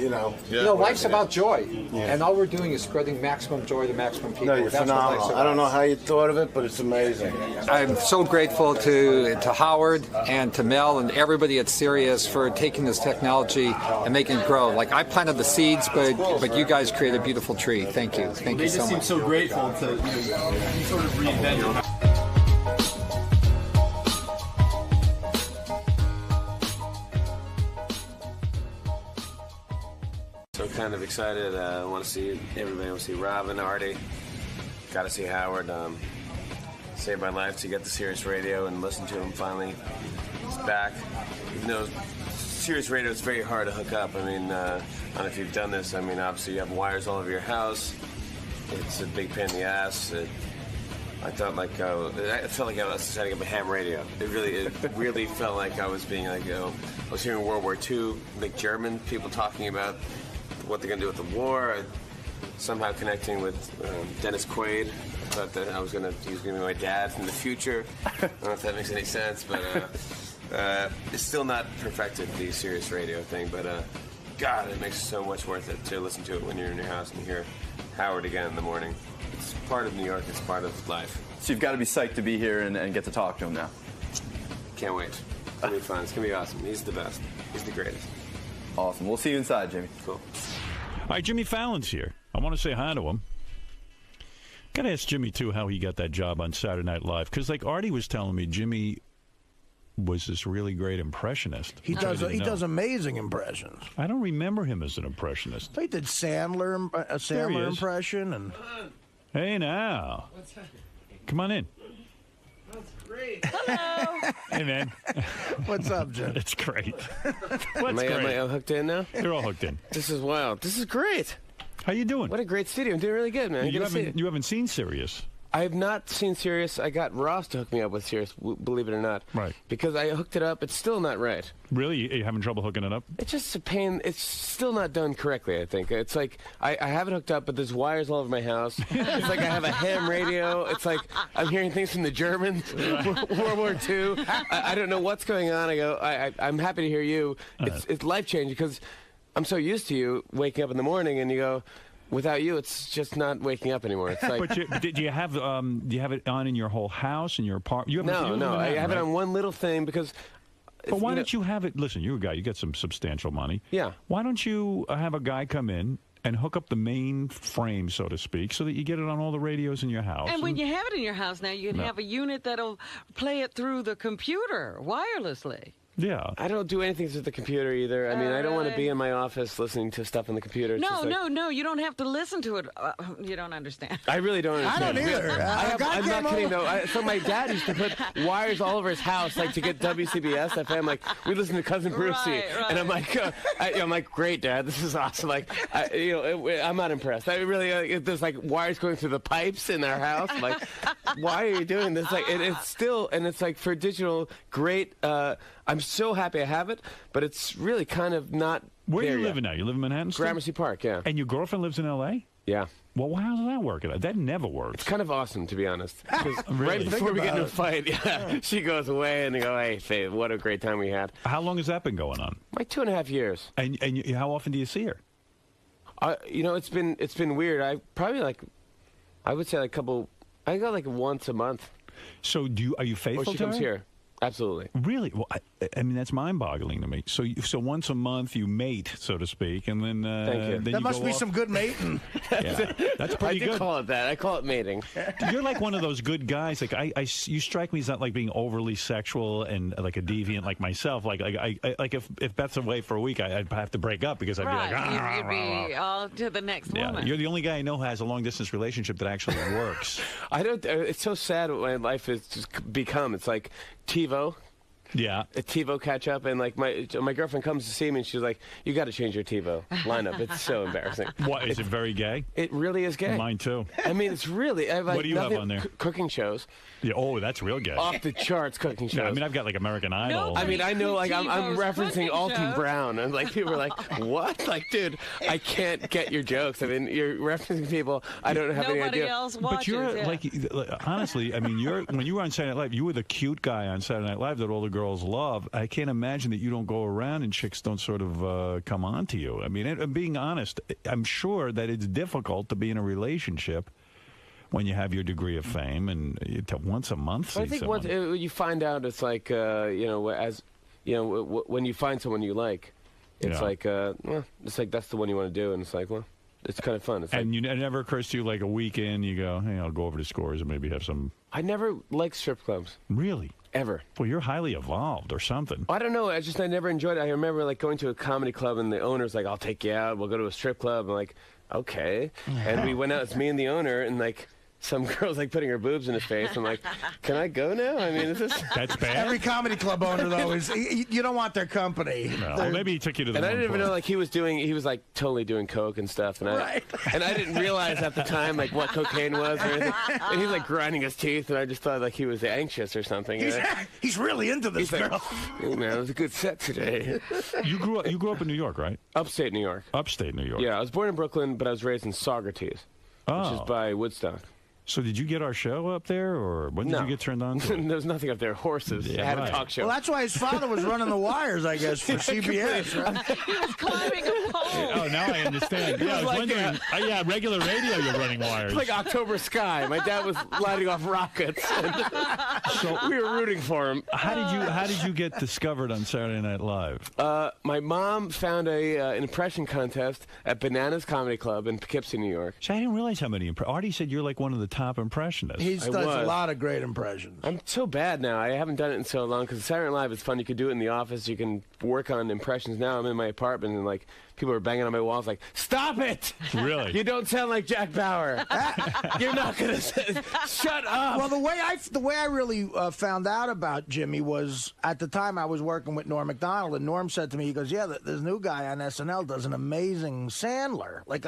Life's about joy, and all we're doing is spreading maximum joy to maximum people. No, you're That's phenomenal. what life's I don't know about. how you thought of it, but it's amazing. I'm so grateful to Howard and to Mel and everybody at Sirius for taking this technology and making it grow. Like I planted the seeds, but you guys created a beautiful tree. Thank you. Thank you so much. They just seem so grateful to sort of reinvent it. So kind of excited. I want to see everybody. I want to see Robin, Artie. Got to see Howard. Saved my life to get to Sirius Radio and listen to him finally. He's back. Even though Sirius Radio is very hard to hook up. I mean, I don't know if you've done this. I mean, obviously you have wires all over your house. It's a big pain in the ass. I felt like I was setting up a ham radio. It really felt like I was being like, I was hearing World War II, like German people talking about what they're gonna do with the war. Somehow connecting with Dennis Quaid. I thought that he was gonna be my dad from the future. I don't know if that makes any sense, but it's still not perfected, the Sirius Radio thing. But God, it makes it so much worth it to listen to it when you're in your house and you hear Howard again in the morning. It's part of New York. It's part of life. So you've got to be psyched to be here and get to talk to him now. Can't wait. It's gonna be fun. It's gonna be awesome. He's the best. He's the greatest. Awesome. We'll see you inside, Jimmy. Cool. All right, Jimmy Fallon's here. I want to say hi to him. Got to ask Jimmy, too, how he got that job on Saturday Night Live. Because, like Artie was telling me, Jimmy was this really great impressionist. He does amazing impressions. I don't remember him as an impressionist. He did a Sandler impression. And hey, now. Come on in. Great. Hello. Hey, man. What's up, Jim? It's great. Am I hooked in now? You're all hooked in. This is wild. This is great. How you doing? What a great studio. I'm doing really good, man. You haven't seen Sirius. I have not seen Sirius. I got Ross to hook me up with Sirius, believe it or not. Right. Because I hooked it up. It's still not right. Really? You having trouble hooking it up? It's just a pain. It's still not done correctly, I think. It's like I have it hooked up, but there's wires all over my house. It's like I have a ham radio. It's like I'm hearing things from the Germans, World War II. I don't know what's going on. I go, I'm happy to hear you. It's life-changing because I'm so used to you waking up in the morning and you go, without you, it's just not waking up anymore. It's like, but do you have it on in your whole house, in your apartment? No. I have it on one little thing because. But why don't you have it? Listen, you're a guy. You got some substantial money. Yeah. Why don't you have a guy come in and hook up the main frame, so to speak, so that you get it on all the radios in your house? And when you have it in your house now, you can have a unit that'll play it through the computer wirelessly. Yeah. I don't do anything to the computer either. I mean, I don't want to be in my office listening to stuff on the computer. It's just like, No. You don't have to listen to it. You don't understand. I really don't understand. I don't either. I'm not kidding, though. So my dad used to put wires all over his house, like, to get WCBS FM. Like, we listen to Cousin Brucey. And I'm like, I'm like, great, Dad. This is awesome. Like, I'm not impressed. I really, there's, like, wires going through the pipes in our house. I'm like, why are you doing this? Like, it's still, and it's like, for digital, great. I'm so happy I have it, but it's really kind of not. Where are you living now? You live in Manhattan still? Gramercy Park, yeah. And your girlfriend lives in L.A.? Yeah. Well, how does that work? That never works. It's kind of awesome, to be honest. Really? Right before we get into a fight, she goes away, and they go, hey, Faith, what a great time we had. How long has that been going on? Like 2.5 years. And how often do you see her? It's been weird. I would say like I go like once a month. So are you faithful to her? Or she comes here. Absolutely. Really? Well, I mean, that's mind-boggling to me. So once a month you mate, so to speak, and then Thank you. Then that must be some good mating. Yeah, that's pretty good. I do call it that. I call it mating. You're like one of those good guys. Like you strike me as not like being overly sexual and like a deviant like myself. Like if Beth's away for a week, I'd have to break up because I'd be like, you'd be all to the next woman. You're the only guy I know who has a long-distance relationship that actually works. I don't. It's so sad what my life has just become. It's like TiVo. Yeah. A TiVo catch up, and like my girlfriend comes to see me, and she's like, "You got to change your TiVo lineup. It's so embarrassing." What is it? Very gay? It really is gay. Mine too. I mean, it's really. What do you have on there? Cooking shows. Yeah. Oh, that's real gay. Off the charts cooking shows. Yeah, I mean, I've got like American Idol. I mean, I know, like I'm referencing Alton Brown, and like people are like, "What?" Like, dude, I can't get your jokes. I mean, you're referencing people I don't have any idea. Nobody else watches. But you're like honestly, I mean, when you were on Saturday Night Live, you were the cute guy on Saturday Night Live that all the girls love. I can't imagine that you don't go around and chicks don't sort of come on to you. I mean, and being honest, I'm sure that it's difficult to be in a relationship when you have your degree of fame and once a month. I think once you find out, it's like when you find someone you like, it's like it's like that's the one you want to do, and it's like it's kind of fun. It's and it never occurs to you like a weekend you go, hey, I'll go over to Scores and maybe have some. I never liked strip clubs. Really? Ever. Well, you're highly evolved or something. I don't know. I never enjoyed it. I remember like going to a comedy club and the owner's like, I'll take you out. We'll go to a strip club. I'm like, okay. And we went out. It's me and the owner, and like some girl's like putting her boobs in his face. I'm like, can I go now? I mean, is this? That's bad. Every comedy club owner though is you don't want their company. No. Well, maybe he took you to the. And I didn't even know like he was like totally doing coke and stuff, and I didn't realize at the time like what cocaine was or anything. And he's like grinding his teeth, and I just thought like he was anxious or something. He's really into this girl. Like, hey, man, it was a good set today. You grew up in New York, right? Upstate New York. Upstate New York. Yeah, I was born in Brooklyn, but I was raised in Saugerties, which is by Woodstock. So did you get our show up there, or when did you get turned on to it? There's nothing up there. Horses. Yeah, I had a talk show. Well, that's why his father was running the wires, I guess, for CBS. Right? He was climbing a pole. Oh, now I understand. Yeah, I was wondering. Regular radio, you're running wires. It's like October Sky. My dad was lighting off rockets. So we were rooting for him. How did you get discovered on Saturday Night Live? My mom found an impression contest at Bananas Comedy Club in Poughkeepsie, New York. See, I didn't realize how many. Artie said you're like one of the top impressionists. He does a lot of great impressions. I'm so bad now. I haven't done it in so long because Saturday Night Live is fun. You can do it in the office. You can work on impressions. Now I'm in my apartment and like people are banging on my walls like, stop it! Really? You don't sound like Jack Bauer. You're not going to shut up. Well, the way I really found out about Jimmy was at the time I was working with Norm Macdonald, and Norm said to me, he goes, "Yeah, this new guy on SNL does an amazing Sandler, like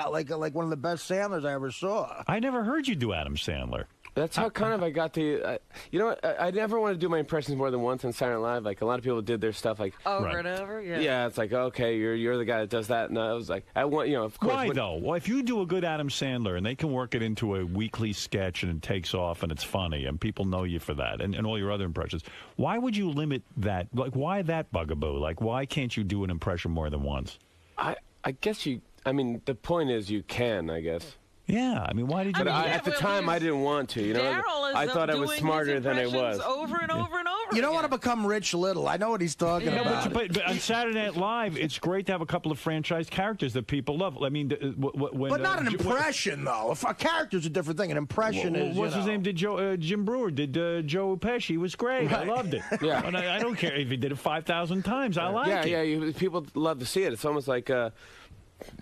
one of the best Sandlers I ever saw." I never heard you do Adam Sandler. That's how kind of I got the. You know what? I never want to do my impressions more than once on Saturday Night Live. Like a lot of people did their stuff like over and over. Yeah. Yeah, it's like okay, you're the guy that does that, and I was like, I want of course. Why though? Well, if you do a good Adam Sandler and they can work it into a weekly sketch and it takes off and it's funny and people know you for that and all your other impressions, why would you limit that? Like, why that bugaboo? Like, why can't you do an impression more than once? I guess you. I mean, the point is you can. I guess. Yeah, I mean, why did you? At the time, I didn't want to. You know, I thought I was smarter than I was. Over and over and over You don't want to become Rich Little. I know what he's talking about. But on Saturday Night Live, it's great to have a couple of franchise characters that people love. I mean, when, but not an impression, though. If a character's a different thing, an impression is. What's his name? Did Jim Brewer did Joe Pesci? He was great. Right. I loved it. Yeah, and I don't care if he did it 5,000 times. I like it. Yeah. People love to see it. It's almost like.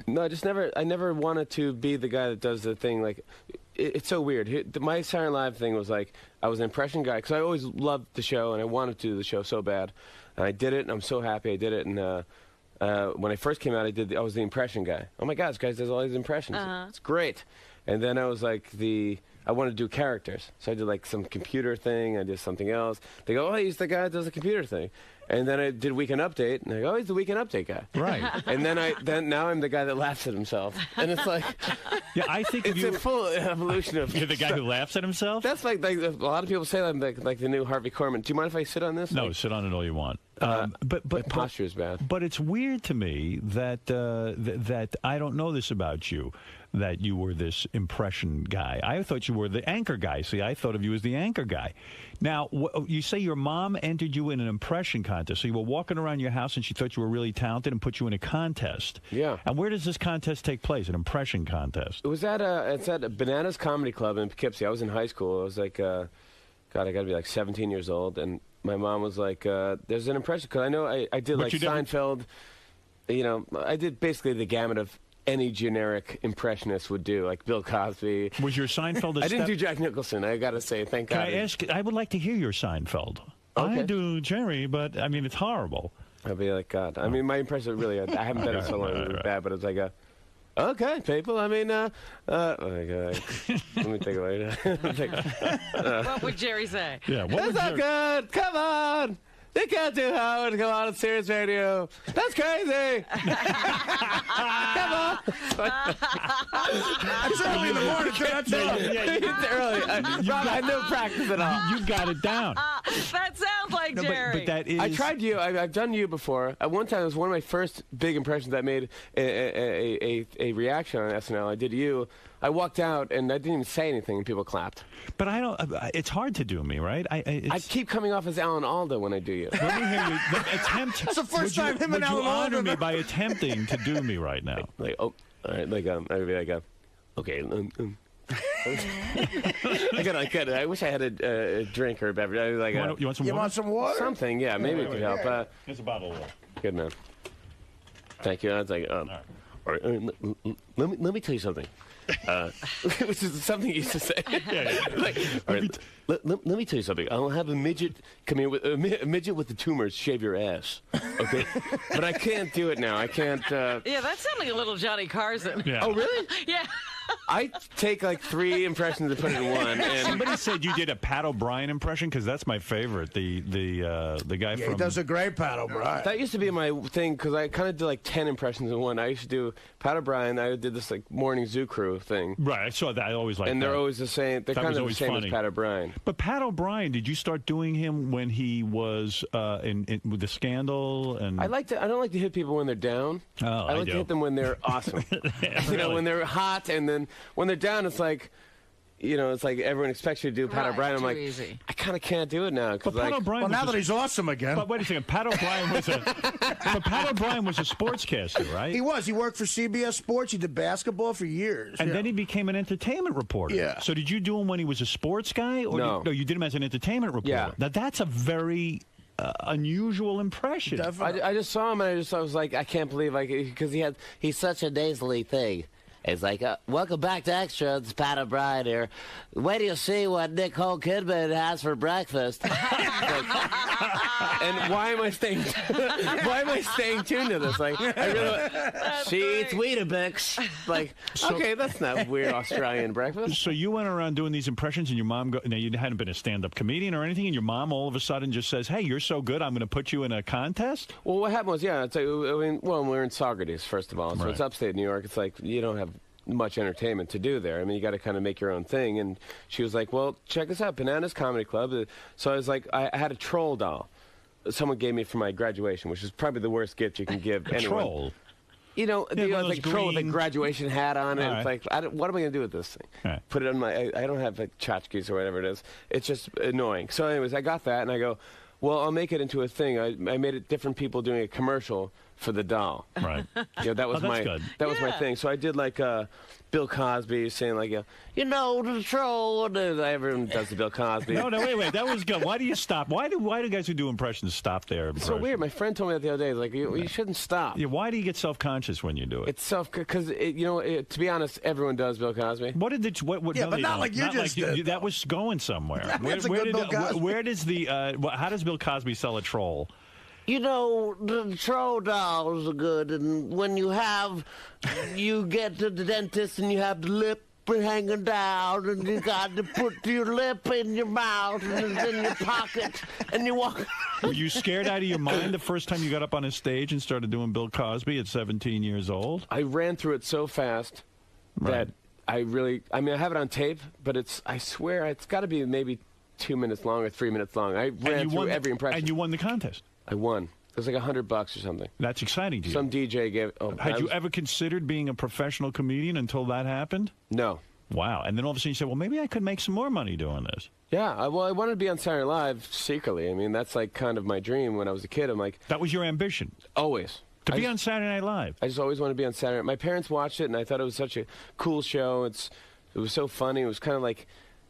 No, I never wanted to be the guy that does the thing. Like, it's so weird. My Saturday Night Live thing was like, I was an impression guy, because I always loved the show, and I wanted to do the show so bad. And I did it, and I'm so happy I did it. And when I first came out, I was the impression guy. Oh my God, this guy does all these impressions. It's great. And then I was like I wanted to do characters. So I did like some computer thing, I did something else. They go, oh, he's the guy that does the computer thing. And then I did Weekend Update, and I go, oh, he's the Weekend Update guy. Right. And then now I'm the guy that laughs at himself. And it's like, yeah, I think it's a full evolution of. You're the guy who laughs at himself? That's like a lot of people say that I'm like the new Harvey Korman. Do you mind if I sit on this? No, sit on it all you want. But my posture is bad. But it's weird to me that that I don't know this about you, that you were this impression guy. I thought you were the anchor guy. See, I thought of you as the anchor guy. Now, you say your mom entered you in an impression contest. So you were walking around your house and she thought you were really talented and put you in a contest. Yeah. And where does this contest take place? An impression contest? It was it's at Bananas Comedy Club in Poughkeepsie. I was in high school. I was like, God, I got to be like 17 years old. And my mom was like, there's an impression. Because I know I did like Seinfeld. You know, I did basically the gamut of any generic impressionist would do, like Bill Cosby. Was your Seinfeld I didn't do Jack Nicholson, I got to say, thank God. Can I ask, I would like to hear your Seinfeld. Okay. I do Jerry, but, I mean, it's horrible. I'll be like, God. I mean, my impression really, I haven't done it so long, it was bad, but it's like okay, people, I mean, oh my God. Let me think about it. What would Jerry say? Yeah, that's not good, come on. You can't do Howard come on Sirius Radio. That's crazy. Come on. It's early in the morning. That's it's early. Rob, I had no practice at all. You got it down. That sounds like Jerry. But that is. I tried you. I've done you before. At one time, it was one of my first big impressions. I made a reaction on SNL. I did you. I walked out and I didn't even say anything, and people clapped. But I don't. It's hard to do me, right? I keep coming off as Alan Alda when I do you. Let me hear you. Attempt. That's the first time him and Alan Alda. Would you honor me by attempting to do me right now? Like all right, I'd be like, okay. I got it. I wish I had a drink or a beverage. I was like, you want some water? You want some water? Something, yeah. Maybe it could help. Here's a bottle of water. Good man. Thank you. I was like, all right, let me tell you something. Which is something you used to say. Like, all right, let me tell you something. I'll have a midget come here with a midget with the tumors shave your ass. Okay, but I can't do it now. I can't. Yeah, that's sounding a little Johnny Carson. Yeah. Oh, really? Yeah. I take like 3 impressions and put it in one. And somebody said you did a Pat O'Brien impression, because that's my favorite. The guy from. He does a great Pat O'Brien. That used to be my thing, because I kind of did like 10 impressions in one. I used to do Pat O'Brien. I did this like morning zoo crew thing. Right, I saw that. I always liked that. And they're always the same. They're kind of the same as Pat O'Brien. But Pat O'Brien, did you start doing him when he was with the Scandal? And I don't like to hit people when they're down. Oh, I like to hit them when they're awesome. You know, when they're hot, and then when they're down, it's like, you know, it's like everyone expects you to do Pat O'Brien. I'm like, easy. I kind of can't do it now. But Pat O'Brien now that he's awesome again. But wait a second, Pat O'Brien was Pat O'Brien was a sportscaster, right? He was. He worked for CBS Sports. He did basketball for years. And then he became an entertainment reporter. Yeah. So did you do him when he was a sports guy? Or No. you did him as an entertainment reporter. Yeah. Now, that's a very unusual impression. I just saw him, and I was like, I can't believe, like, because he's such a nasally thing. It's like, welcome back to Extra. It's Pat O'Brien here. Wait till you see what Nicole Kidman has for breakfast. And why am I staying? Why am I staying tuned to this? Like, I really, she eats Weetabix. Like, okay, that's not weird Australian breakfast. So you went around doing these impressions, and your mom. Now you hadn't been a stand-up comedian or anything, and your mom all of a sudden just says, "Hey, you're so good, I'm going to put you in a contest." Well, what happened was, it's like, I mean, well, we're in Saugerties, first of all, so Right. it's upstate New York. It's like you don't have much entertainment to do there. I mean, you got to kind of make your own thing. And she was like, well, check this out, Bananas Comedy Club. So I was like, I had a troll doll someone gave me for my graduation, which is probably the worst gift you can give anyone. Troll? You know, like troll with a graduation hat on it. Right. It's like, what am I going to do with this thing? Right. Put it on my, I don't have like tchotchkes or whatever it is. It's just annoying. So anyways, I got that and I go, Well, I'll make it into a thing. I made it different people doing a commercial for the doll. Right. Yeah, that was that's good. That was my thing. So I did like Bill Cosby saying like, you know, the troll. Everyone does the Bill Cosby. No, wait. That was good. Why do you stop? Why do guys who do impressions stop there? It's so weird. My friend told me that the other day. Like, you shouldn't stop. Yeah. Why do you get self-conscious when you do it? It's because to be honest, everyone does Bill Cosby. What did what? Yeah, no, but they not don't. like you Not just like did. That was going somewhere. Where does the how does Bill Cosby sell a troll? You know, the troll dolls are good, and when you get to the dentist and you have the lip hanging down, and you got to put your lip in your mouth and it's in your pocket, and you walk. Were you scared out of your mind the first time you got up on a stage and started doing Bill Cosby at 17 years old? I ran through it so fast that I have it on tape, but I swear it's got to be maybe 2 minutes long or 3 minutes long. I ran through every impression. And you won the contest. I won. It was like $100 or something. That's exciting to you. Some DJ gave. Had you ever considered being a professional comedian until that happened? No. Wow. And then all of a sudden you said, well, maybe I could make some more money doing this. Yeah. I wanted to be on Saturday Night Live secretly. I mean, that's like kind of my dream when I was a kid. I'm like. That was your ambition? Always. To be on Saturday Night Live? I just always wanted to be on Saturday Night. My parents watched it, and I thought it was such a cool show. It was so funny. It was kind of like.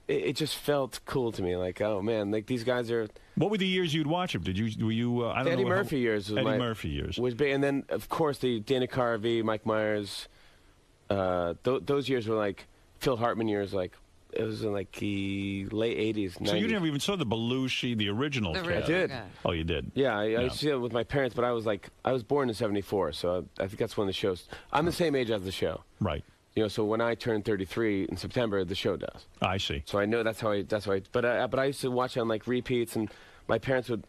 It just felt cool to me, like, oh man, like these guys are. What were the years you'd watch them? Were you? I don't know. Eddie Murphy years. Murphy years was big, and then of course the Dana Carvey, Mike Myers. Those years were like Phil Hartman years, like it was in like the late '80s. 90s. So you never even saw the Belushi, the original. I did. Oh, you did. Yeah, I see it with my parents, but I was born in '74, so I think that's when the show's. I'm the same age as the show. Right. You know, so when I turn 33 in September, the show does. I see. So I know that's why. But I used to watch it on like repeats, and my parents would.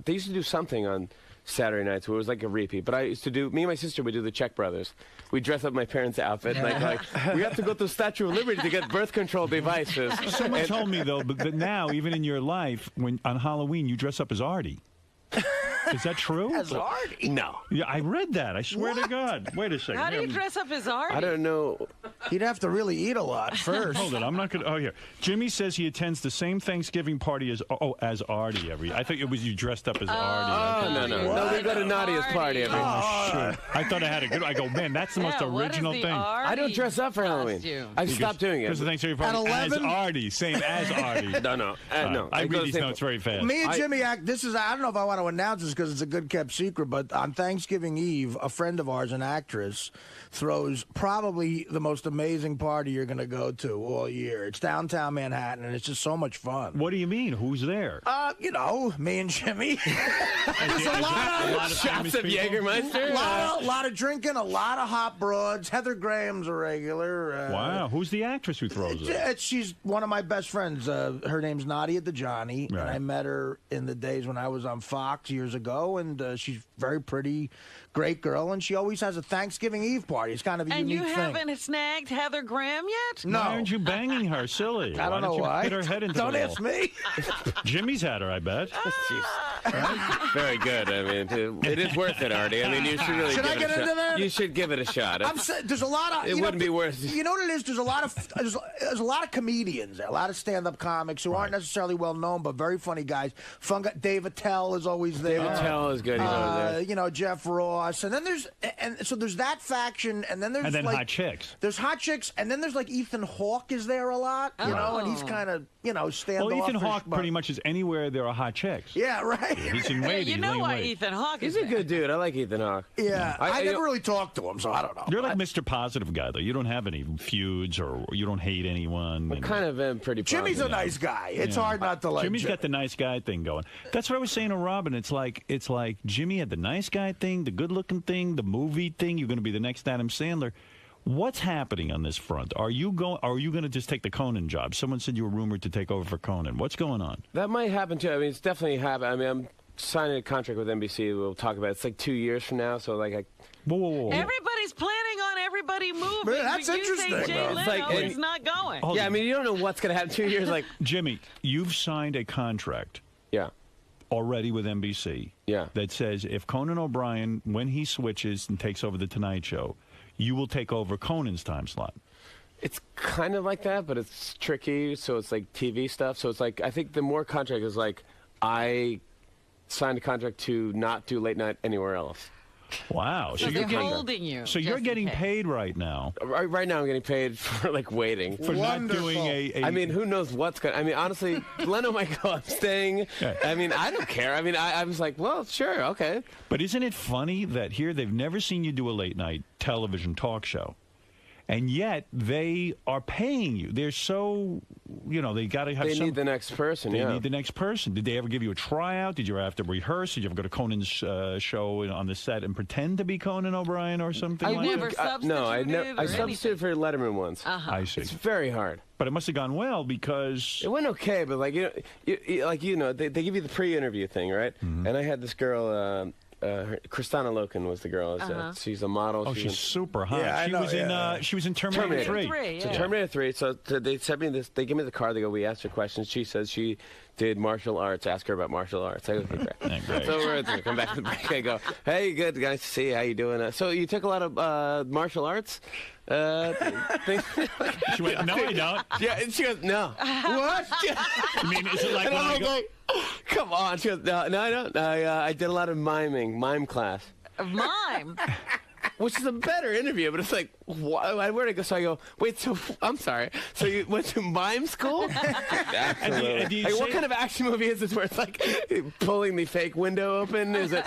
They used to do something on Saturday nights where it was like a repeat. But I used to do. Me and my sister would do the Czech Brothers. We dress up my parents' outfit. Like we have to go to the Statue of Liberty to get birth control devices. Someone told me though that now, even in your life, when on Halloween you dress up as Artie. Is that true? As Artie? No. Yeah, I read that. I swear to God. Wait a second. How do you dress up as Artie? I don't know. He'd have to really eat a lot first. Hold it. I'm not going to. Oh, here. Jimmy says he attends the same Thanksgiving party as Artie every. I thought it was you dressed up as Artie. Oh, no. We go to Nadia's party every. Oh, shit. I thought I had a good. I go, man, that's the most original thing. I don't dress up for Halloween. I stopped doing it. Because the Thanksgiving party as Artie, same as Artie. No. I read these notes very fast. Me and Jimmy act. This is. I don't know if I want to announce this because it's a good kept secret, but on Thanksgiving Eve, a friend of ours, an actress, throws probably the most amazing party you're going to go to all year. It's downtown Manhattan, and it's just so much fun. What do you mean? Who's there? You know, me and Jimmy. There's a lot of shots of Jägermeister. A lot of drinking, a lot of hot broads. Heather Graham's a regular. Wow. Who's the actress who throws it? She's one of my best friends. Her name's Nadia the Johnny, right. and I met her in the days when I was on Fox years ago, and she's very pretty, great girl, and she always has a Thanksgiving Eve party. It's kind of a unique thing. And you haven't snagged Heather Graham yet? No. Why aren't you banging her? Silly. I don't know why. Hit her head into Don't the ask me. Jimmy's had her, I bet. Very good. I mean, it is worth it, Artie. I mean, you should really. Should I get into that? You should give it a shot. There's a lot of. It wouldn't be worth. You know what it is? There's a lot of comedians there, a lot of stand-up comics who aren't necessarily well known, but very funny guys. Fun guy. Dave Attell is always there. Dave Attell is good. You know, Jeff Ross, and then there's that faction, and then there's like, hot chicks. There's hot chicks, and then there's like Ethan Hawke is there a lot, you know, and he's kind of standoffish. Well, Ethan Hawke pretty much is anywhere there are hot chicks. Yeah, right. Yeah, he's in waiting. You know why Ethan Hawke is He's a good dude. I like Ethan Hawke. Yeah, I never really talked to him, so I don't know. You're like Mr. Positive guy, though. You don't have any feuds, or you don't hate anyone. I kind of am pretty. Jimmy's a nice guy. It's hard not to like. Jimmy's got the nice guy thing going. That's what I was saying to Robin. It's like Jimmy had the nice guy thing, the good-looking thing, the movie thing. You're going to be the next Adam Sandler. What's happening on this front? Are you going to just take the Conan job? Someone said you were rumored to take over for Conan. What's going on? That might happen too. I mean, it's definitely happened. I mean, I'm signing a contract with NBC. We'll talk about it. It's like 2 years from now. So like, whoa. Everybody's planning on everybody moving. Man, that's interesting. You say Jay Leno is not going. Yeah, I mean, you don't know what's going to happen 2 years. Like Jimmy, you've signed a contract. Yeah. Already with NBC. Yeah. That says if Conan O'Brien, when he switches and takes over the Tonight Show, you will take over Conan's time slot. It's kind of like that, but it's tricky. So it's like TV stuff. So it's like, I think the more contract is like, I signed a contract to not do late night anywhere else. Wow. So they're holding you. So you're getting paid right now. Right now I'm getting paid for like waiting. For not doing a... I mean, who knows what's going to... I mean, honestly, Leno might go, I'm staying. I mean, I don't care. I mean, I was like, well, sure, okay. But isn't it funny that here they've never seen you do a late night television talk show? And yet they are paying you. They're so, they got to have They need the next person, They need the next person. Did they ever give you a tryout? Did you ever have to rehearse? Did you ever go to Conan's show on the set and pretend to be Conan O'Brien or something I like never that? I substituted for Letterman once. I see. It's very hard. But it must have gone well because... It went okay, but they give you the pre-interview thing, right? Mm-hmm. And I had this girl... Kristana Loken was the girl. She's a model. Oh, she's super hot. Yeah, she was in Terminator 3. So Terminator 3. So they sent me this. They give me the card. They go, we asked her questions. She says she did martial arts. Ask her about martial arts. I go, okay, great. So we're going to come back to the break. I go, hey, good, nice to see you. How you doing? So you took a lot of martial arts? She went, no, I don't. Yeah, and she goes, no. What? I mean, is it like and when I'm like, come on. She goes, no, I don't. I did a lot of mime class. Mime? Which is a better interview, but it's like, where'd I go? So I go, wait, so, I'm sorry. So you went to mime school? Absolutely. Like, what kind of action movie is this where it's like pulling the fake window open? Is it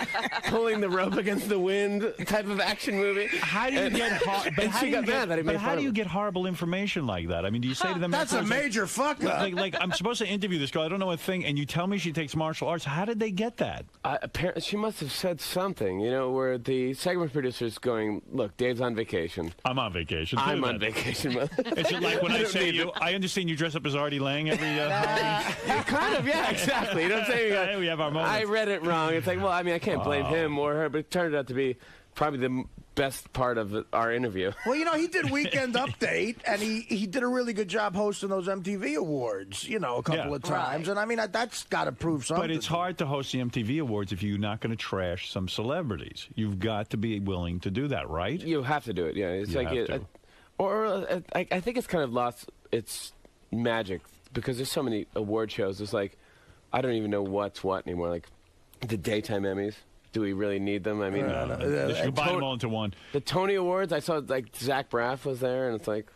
pulling the rope against the wind type of action movie? How do you get... how do you get horrible information like that? I mean, do you say to them... That's a major fuck up. Like, I'm supposed to interview this girl. I don't know a thing, and you tell me she takes martial arts. How did they get that? Apparently, she must have said something, where the segment producer's going, look, Dave's on vacation. I'm on vacation. I'm on vacation. Is it like when I say to you, I understand you dress up as Artie Lang every kind of, yeah, exactly. You know what I'm saying? We have our moments. I read it wrong. It's like, well, I mean, I can't blame him or her, but it turned out to be probably the best part of our interview. Well, he did Weekend Update, and he did a really good job hosting those MTV Awards, a couple of times. And I mean, that's got to prove something. But it's hard to host the MTV Awards if you're not going to trash some celebrities. You've got to be willing to do that, right? You have to do it, yeah. It's I think it's kind of lost its magic because there's so many award shows. It's like, I don't even know what's what anymore. Like, the daytime Emmys. Do we really need them? I mean, they should combine them all into one. The Tony Awards, I saw like Zach Braff was there, and it's like,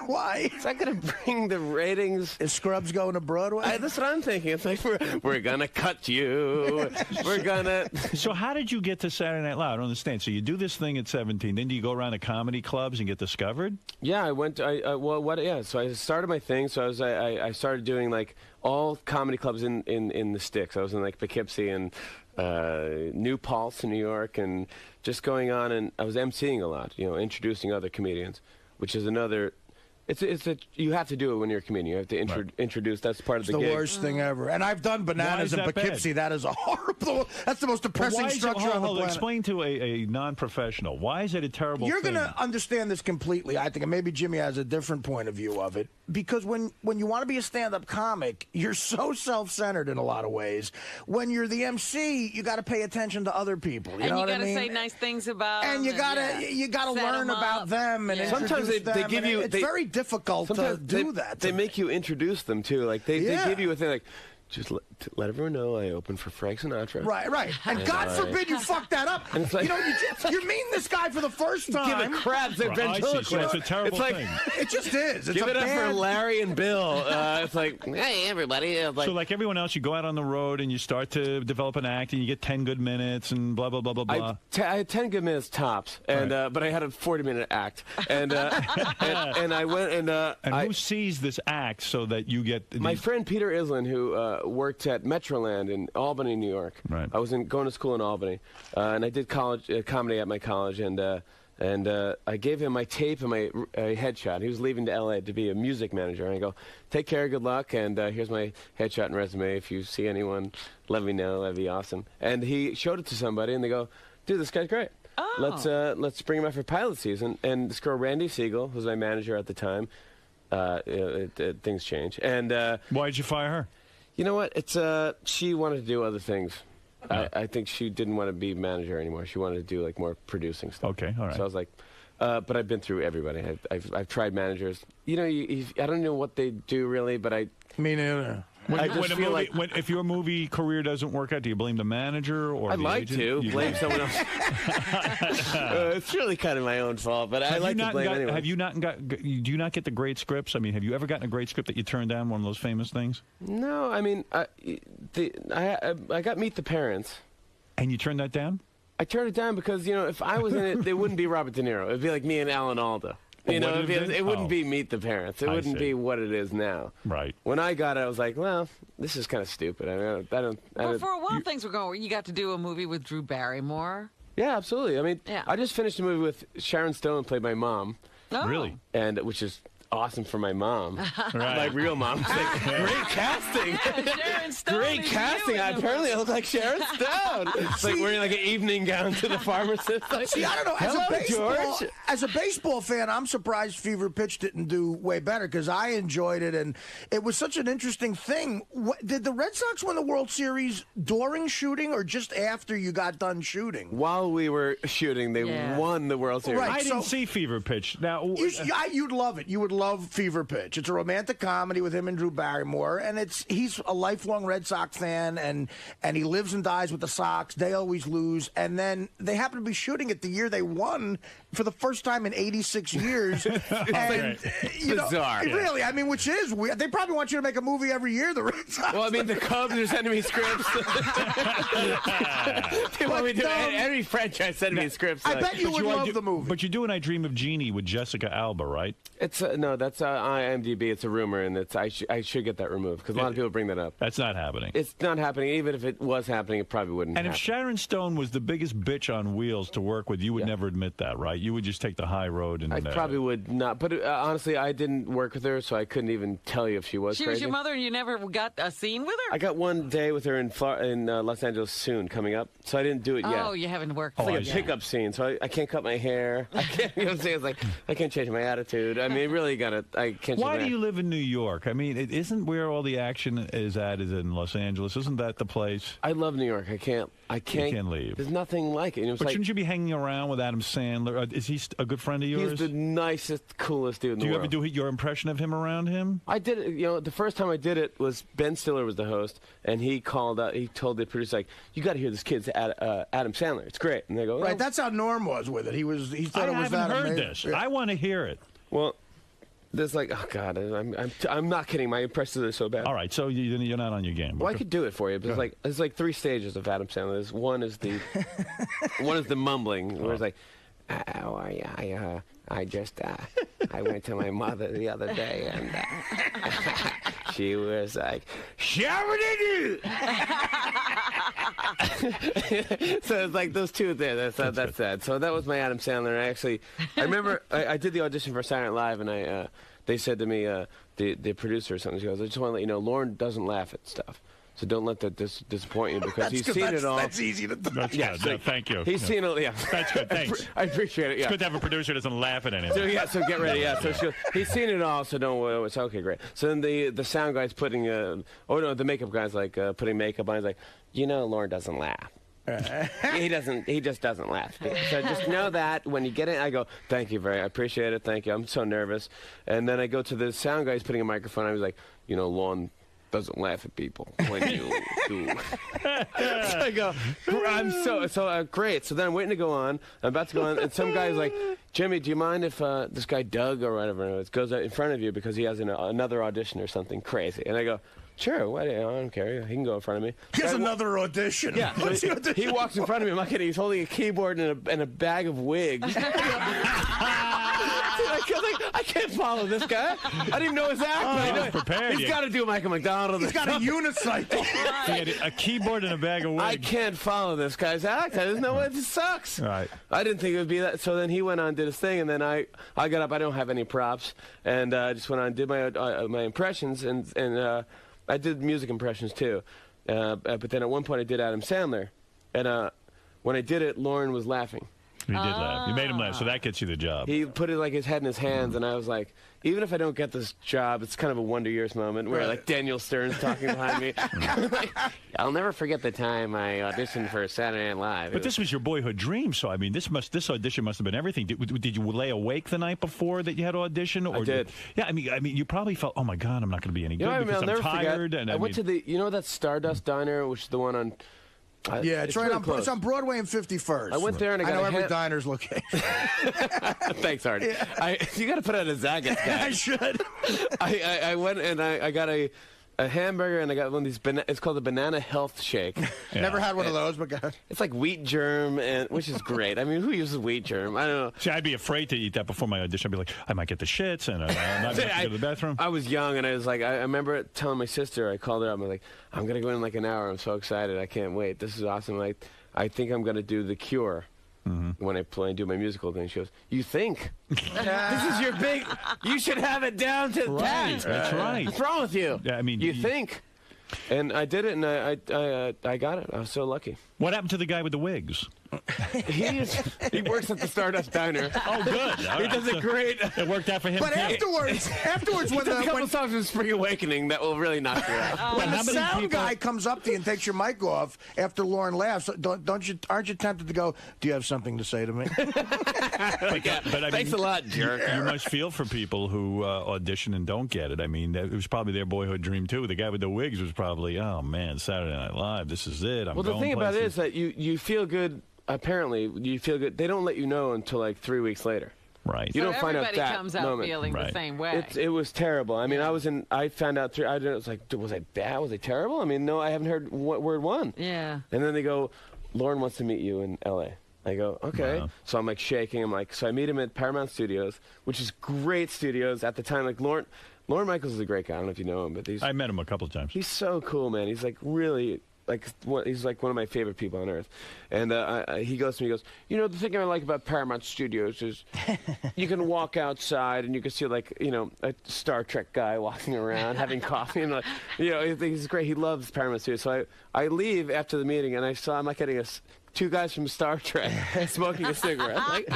why? Is that going to bring the ratings? Is Scrubs going to Broadway? That's what I'm thinking. It's like, we're going to cut you. We're going to... So how did you get to Saturday Night Live? I don't understand. So you do this thing at 17, then do you go around to comedy clubs and get discovered? Yeah, I went to, so I started my thing. So I started doing like all comedy clubs in the sticks. I was in like Poughkeepsie and New Paltz in New York, and just going on, and I was emceeing a lot, introducing other comedians, which is another... you have to do it when you're a comedian. You have to introduce. That's part of the gig. It's the worst thing ever. And I've done Bananas in Poughkeepsie. That is a horrible. That's the most depressing structure on the planet. Explain to a non-professional. Why is it a terrible You're thing? going to understand this completely, I think, and maybe Jimmy has a different point of view of it. Because when you want to be a stand-up comic, you're so self-centered in a lot of ways. When you're the MC, you got to pay attention to other people. You know what I mean? And you got to say nice things about them. And you got to learn about them. And sometimes they give you. It's very difficult to do that. They make you introduce them too. Like they give you a thing like, just let everyone know I open for Frank Sinatra. Right. And God forbid you fuck that up. And it's like, you're meeting this guy for the first time. Give a crap to ventriloquist. So it's a terrible thing. It just is. Give it up for Larry and Bill. It's like, hey, everybody. So like everyone else, you go out on the road and you start to develop an act and you get 10 good minutes and blah, blah, blah, blah, blah. I had 10 good minutes tops, and but I had a 40-minute act. And and I went and... and who sees this act so that you get... My friend Peter Islin, who worked at Metroland in Albany, New York. Right. I was going to school in Albany, and I did comedy at my college, and I gave him my tape and my headshot. He was leaving to L.A. to be a music manager, and I go, take care, good luck, and here's my headshot and resume. If you see anyone, let me know. That'd be awesome. And he showed it to somebody, and they go, dude, this guy's great. Oh. Let's bring him out for pilot season. And this girl, Randy Siegel, who was my manager at the time, things change. And why did you fire her? You know what? It's she wanted to do other things. I think she didn't want to be manager anymore. She wanted to do like more producing stuff. Okay, all right. So I was like, but I've been through everybody. I've tried managers. I don't know what they do really, but Me neither. If your movie career doesn't work out, do you blame the manager or I'd the like agent? to blame someone else. It's really kind of my own fault, but I like to blame anyone. Have you not got? Do you not get the great scripts? I mean, have you ever gotten a great script that you turned down? One of those famous things? No, I mean, I got Meet the Parents. And you turned that down? I turned it down because, if I was in it, it wouldn't be Robert De Niro. It'd be like me and Alan Alda. It wouldn't be Meet the Parents. It wouldn't be what it is now. Right. When I got it, I was like, well, this is kind of stupid. I don't. Well, for a while, things were going. You got to do a movie with Drew Barrymore. Yeah, absolutely. I mean, I just finished a movie with Sharon Stone, played my mom. Oh. Really? And which is awesome for my mom, like real mom. It's like, great casting, Sharon Stone, great casting. Apparently, I look like Sharon Stone. It's like wearing like an evening gown to the pharmacist. Like, see, I don't know. Hello, George. As a baseball fan, I'm surprised Fever Pitch didn't do way better because I enjoyed it and it was such an interesting thing. Did the Red Sox win the World Series during shooting or just after you got done shooting? While we were shooting, they won the World Series. Right, I didn't see Fever Pitch. Now you'd love it. You would love Fever Pitch. It's a romantic comedy with him and Drew Barrymore, and he's a lifelong Red Sox fan, and he lives and dies with the Sox. They always lose, and then they happen to be shooting it the year they won for the first time in 86 years. And bizarre. Really, I mean, which is weird. They probably want you to make a movie every year. The Red Sox. Well, I mean, the Cubs are sending me scripts. They want me to every franchise sending me scripts. I bet you would love the movie. But you're doing I Dream of Jeannie with Jessica Alba, right? It's no, that's IMDb. It's a rumor, and I should get that removed because a lot of people bring that up. That's not happening. It's not happening. Even if it was happening, it probably wouldn't. And happen. if Sharon Stone was the biggest bitch on wheels to work with, you would never admit that, right? You would just take the high road. And I probably would not. But honestly, I didn't work with her, so I couldn't even tell you if she was. She crazy. was your mother, and you never got a scene with her. I got one day with her in Los Angeles soon coming up, so I didn't do it yet. Oh, you haven't worked. It's like a pickup scene, so I can't cut my hair. I can't. You know what I'm saying? It's like I can't change my attitude. I mean, really gotta. I can't. Why do you live in New York? I mean, isn't where all the action is in Los Angeles? Isn't that the place? I love New York. I can't You can't leave. There's nothing like it. But shouldn't you be hanging around with Adam Sandler? Is he a good friend of yours? He's the nicest, coolest dude in the world. Do you ever do your impression of him around him? I did it. The first time I did it was Ben Stiller was the host, and he called out. He told the producer, like, "You got to hear this kid's Adam Sandler. It's great." And they go, right. That's how Norm was with it. He thought it was that amazing. I haven't heard this. Yeah. I want to hear it. Well, there's like, oh God, I'm not kidding. My impressions are so bad. All right, so you're not on your game. Well, I could do it for you. But there's like 3 stages of Adam Sandler. One is the mumbling, where it's like, "How are you? I just I went to my mother the other day, and she was like, "Shabba-doo-doo." So it's like those two there. That's that. So that was my Adam Sandler. I remember I did the audition for Saturday Night Live, and they said to me, the producer or something, she goes, "I just want to let you know, Lauren doesn't laugh at stuff. So don't let that disappoint you because he's seen it all." That's easy to. That's good. No, thank you. He's seen it. Yeah, that's good. Thanks. I appreciate it. Yeah, it's good to have a producer who doesn't laugh at anything. So get ready. Yeah, so he's seen it all. So don't worry. It's okay, great. So then the sound guy's putting the makeup guy's like putting makeup on. He's like, Lauren doesn't laugh. He just doesn't laugh. So just know that when you get it, I go, "Thank you, I appreciate it. Thank you. I'm so nervous." And then I go to the sound guy, he's putting a microphone. I was like, Lauren doesn't laugh at people when you do. So I go, I'm so great. So then I'm waiting to go on. I'm about to go on, and some guy's like, "Jimmy, do you mind if this guy Doug or whatever goes out in front of you because he has another audition or something crazy?" And I go, "Sure, I don't care. He can go in front of me." He has another audition. Yeah, he walks in front of me. I'm not kidding. He's holding a keyboard and a bag of wigs. I can't follow this guy. I didn't even know his act. He's prepared. He's got to do Michael McDonald. He's got a unicycle. He had a keyboard and a bag of wigs. I can't follow this guy's act. I just know it sucks. Right. I didn't think it would be that. So then he went on and did his thing, and then I got up. I don't have any props, and I just went on and did my impressions, and I did music impressions too. But then at one point I did Adam Sandler, and when I did it, Lauren was laughing. He did laugh. You made him laugh, so that gets you the job. He put it like his head in his hands, and I was like, even if I don't get this job, it's kind of a Wonder Years moment where like Daniel Stern's talking behind me. Like, I'll never forget the time I auditioned for Saturday Night Live. But this was your boyhood dream, so I mean, this audition must have been everything. Did you lay awake the night before that you had to audition? Or I did. Yeah, I mean, you probably felt, oh my God, I'm not going to be any good because I'll never I'm tired. Forget, and I went to the, you know that Stardust Diner, which is the one on. Yeah, it's right really it's on Broadway and 51st. I went there and I got know every diner's location. Thanks, Artie. Yeah. You got to put out a Zagat guy. I should. I went and I got a hamburger and I got one of these. It's called the Banana Health Shake. Never had one of those, but God. It's like wheat germ, which is great. I mean, who uses wheat germ? I don't know. See, I'd be afraid to eat that before my audition. I'd be like, I might get the shits and I'm not going to go to the bathroom. I was young and I was like, I remember telling my sister. I called her up. I'm like, I'm going to go in like an hour. I'm so excited. I can't wait. This is awesome. Like, I think I'm going to do The Cure. When I do my musical thing, she goes, "You think this is your big? You should have it down to right. 10. That's right. What's wrong with you? Yeah, I mean, you think." And I did it, and I got it. I was so lucky. What happened to the guy with the wigs? He works at the Stardust Diner. Oh, good. He does a great. It worked out for him. But too. afterwards, when a couple songs from Spring Awakening that will really knock you out. When the sound guy comes up to you and takes your mic off after Lauren laughs, aren't you tempted to go? Do you have something to say to me? But I mean, thanks a lot, jerk. You must feel for people who audition and don't get it. I mean, it was probably their boyhood dream too. The guy with the wigs was probably, oh man, Saturday Night Live. This is it. Well, the thing about it is that you feel good. Apparently, you feel good. They don't let you know until like 3 weeks later. Right. You so don't find out everybody that comes out moment. feeling the same way. It was terrible. I mean, I found out I was like, was I bad? Was I terrible? I mean, no, I haven't heard word one. Yeah. And then they go, Lauren wants to meet you in L.A. I go, okay. Wow. So I'm like shaking. I'm like, so I meet him at Paramount Studios, which is great studios at the time. Like Lauren Michaels is a great guy. I don't know if you know him, but I met him a couple of times. He's so cool, man. He's like really. He's like one of my favorite people on earth. And he goes to me, he goes, you know, the thing I like about Paramount Studios is you can walk outside and you can see, like, you know, a Star Trek guy walking around having coffee. And, like, you know, he's great. He loves Paramount Studios. So I leave after the meeting and I'm like getting two guys from Star Trek smoking a cigarette. Like,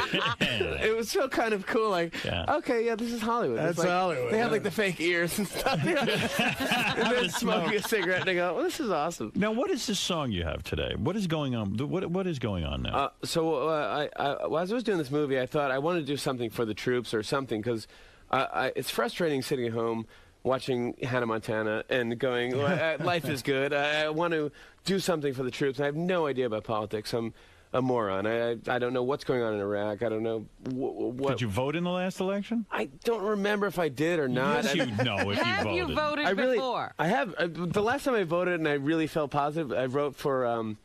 it was so kind of cool. Like, okay, yeah, this is Hollywood. That's like, Hollywood. They have like the fake ears and stuff. You know? And then smoking a cigarette. And they go, well, this is awesome. Now, what is this song you have today? What is going on? What is going on now? So as I was doing this movie, I thought I wanted to do something for the troops or something because it's frustrating sitting at home watching Hannah Montana and going, life is good. I want to do something for the troops. I have no idea about politics. I'm a moron. I don't know what's going on in Iraq. I don't know what. Did you vote in the last election? I don't remember if I did or not. Yes, you know if you voted. Have you voted before? I have. The last time I voted and I really felt positive, I wrote for.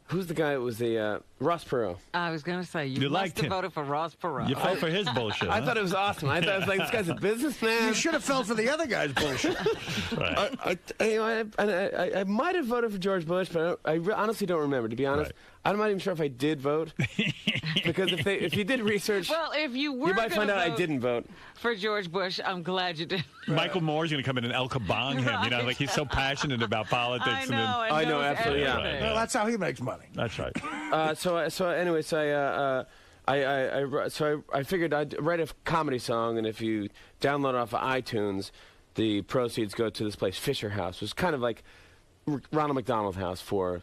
Who's the guy that was the Ross Perot? I was going to say, you must have voted for Ross Perot. You fell for his bullshit. I thought it was awesome. I thought it was like, this guy's a businessman. You should have fell for the other guy's bullshit. Right. I might have voted for George Bush, but I honestly don't remember, to be honest. Right. I'm not even sure if I did vote. Because if you did research, well, if you were, you might find out I didn't vote for George Bush. I'm glad you did. Michael Moore's going to come in and El Kabong him. You know, like he's so passionate about politics. I know, absolutely. Yeah. Right. Well, that's how he makes money. That's right. I figured I'd write a comedy song, and if you download it off of iTunes, the proceeds go to this place, Fisher House. It was kind of like Ronald McDonald House for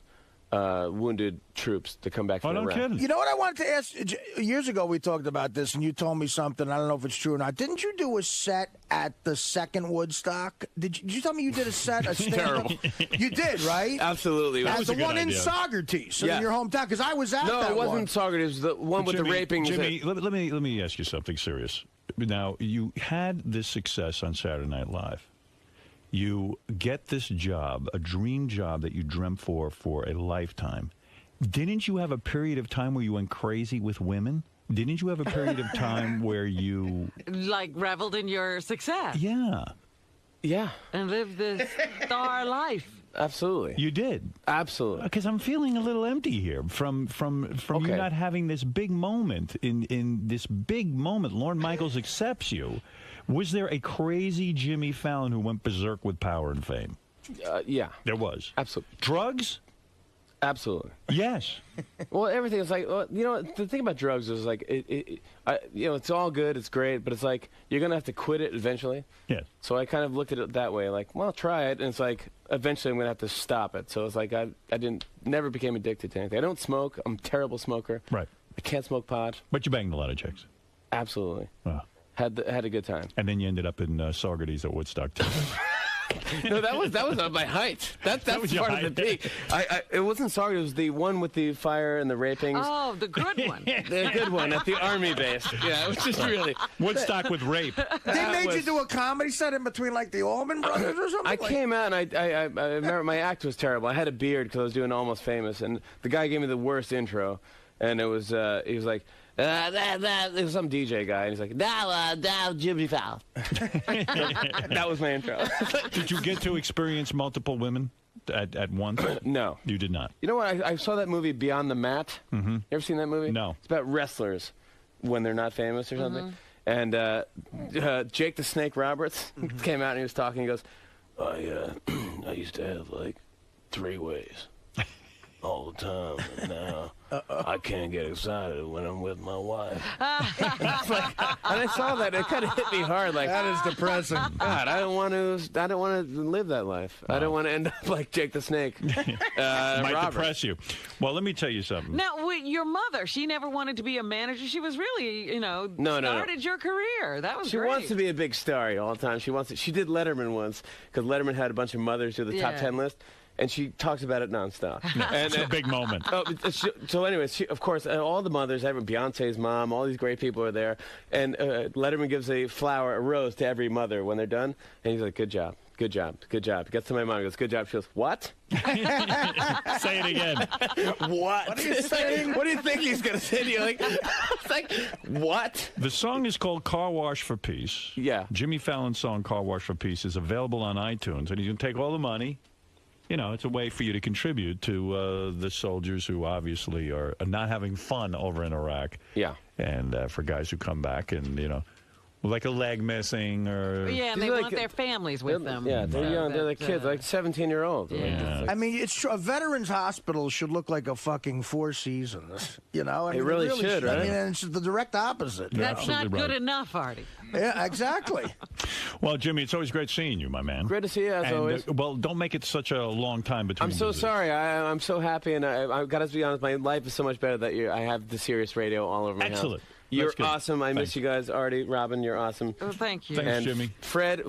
wounded troops to come back from Iraq. Kidding. You know what I wanted to ask? Years ago, we talked about this, and you told me something. I don't know if it's true or not. Didn't you do a set at the second Woodstock? Did you tell me you did a set? Terrible. You did, right? Absolutely. At the one in Saugerties, in your hometown, because I was at that one. No, it wasn't Saugerties. It was the one with the raping. Jimmy, let me ask you something serious. Now, you had this success on Saturday Night Live. You get this job, a dream job that you dreamt for a lifetime. Didn't you have a period of time where you went crazy with women? Didn't you have a period of time where you... like, reveled in your success? Yeah. Yeah. And lived this star life. Absolutely. You did? Absolutely. Because I'm feeling a little empty here from you not having this big moment. In this big moment, Lorne Michaels accepts you. Was there a crazy Jimmy Fallon who went berserk with power and fame? Yeah. There was. Absolutely. Drugs? Absolutely. Yes. Well, everything is like, well, you know, the thing about drugs is like, you know, it's all good, it's great, but it's like you're gonna have to quit it eventually. Yes. So I kind of looked at it that way, like, well, try it, and it's like eventually I'm gonna have to stop it. So it's like I never became addicted to anything. I don't smoke. I'm a terrible smoker. Right. I can't smoke pot. But you banged a lot of chicks. Absolutely. Wow. Had a good time. And then you ended up in Saugerties at Woodstock too. No, that was on my height. That's was your part of the peak. It wasn't sorry. It was the one with the fire and the rapings. Oh, the good one. The good one at the army base. Yeah, it was just really Woodstock with rape. They made you do a comedy set in between like the Allman Brothers or something. I came out and I remember my act was terrible. I had a beard because I was doing Almost Famous, and the guy gave me the worst intro, and it was he was like. It was some DJ guy, and he's like, now, Jimmy Fallon. That was my intro. Did you get to experience multiple women at once? No. You did not? You know what? I saw that movie Beyond the Mat. Mm-hmm. You ever seen that movie? No. It's about wrestlers when they're not famous or something. And Jake the Snake Roberts came out and he was talking. He goes, I used to have like 3 ways all the time, and now I can't get excited when I'm with my wife. And I saw that, it kind of hit me hard. Like, that is depressing. God, I don't want to live that life. I don't want to end up like Jake the Snake. Might Robert. depress you. Well, let me tell you something. Now, your mother, she never wanted to be a manager. She was really, started your career. That was She great. wants to be a big star all the time. She did Letterman once because Letterman had a bunch of mothers do the top 10 list. And she talks about it nonstop. It's a big moment. So anyways, of course, all the mothers, Beyonce's mom, all these great people are there. And Letterman gives a rose to every mother when they're done. And he's like, good job, good job, good job. He gets to my mom, he goes, good job. She goes, what? Say it again. What? What are you saying? What do you think he's going to say to you? It's like, what? The song is called Car Wash for Peace. Yeah. Jimmy Fallon's song, Car Wash for Peace, is available on iTunes. And he's going to take all the money. You know, it's a way for you to contribute to the soldiers who obviously are not having fun over in Iraq. Yeah. And for guys who come back and, like a leg missing or... Yeah, and they want their families with them. Yeah, they're young. They're like kids, like 17-year-olds. Yeah. I mean, it's true. A veterans hospital should look like a fucking Four Seasons. I mean, it really should, right? I mean, it's the direct opposite. That's not good enough, Artie. Yeah, exactly. Well, Jimmy, it's always great seeing you, my man. Great to see you, as always. Well, don't make it such a long time between I'm so visits. sorry. I'm so happy, and I've got to be honest, my life is so much better that I have the Sirius radio all over my Excellent. house. You're That's good. awesome. I miss you guys. Artie, Robin, you're awesome. Oh, thank you. Thanks, and Jimmy. Fred,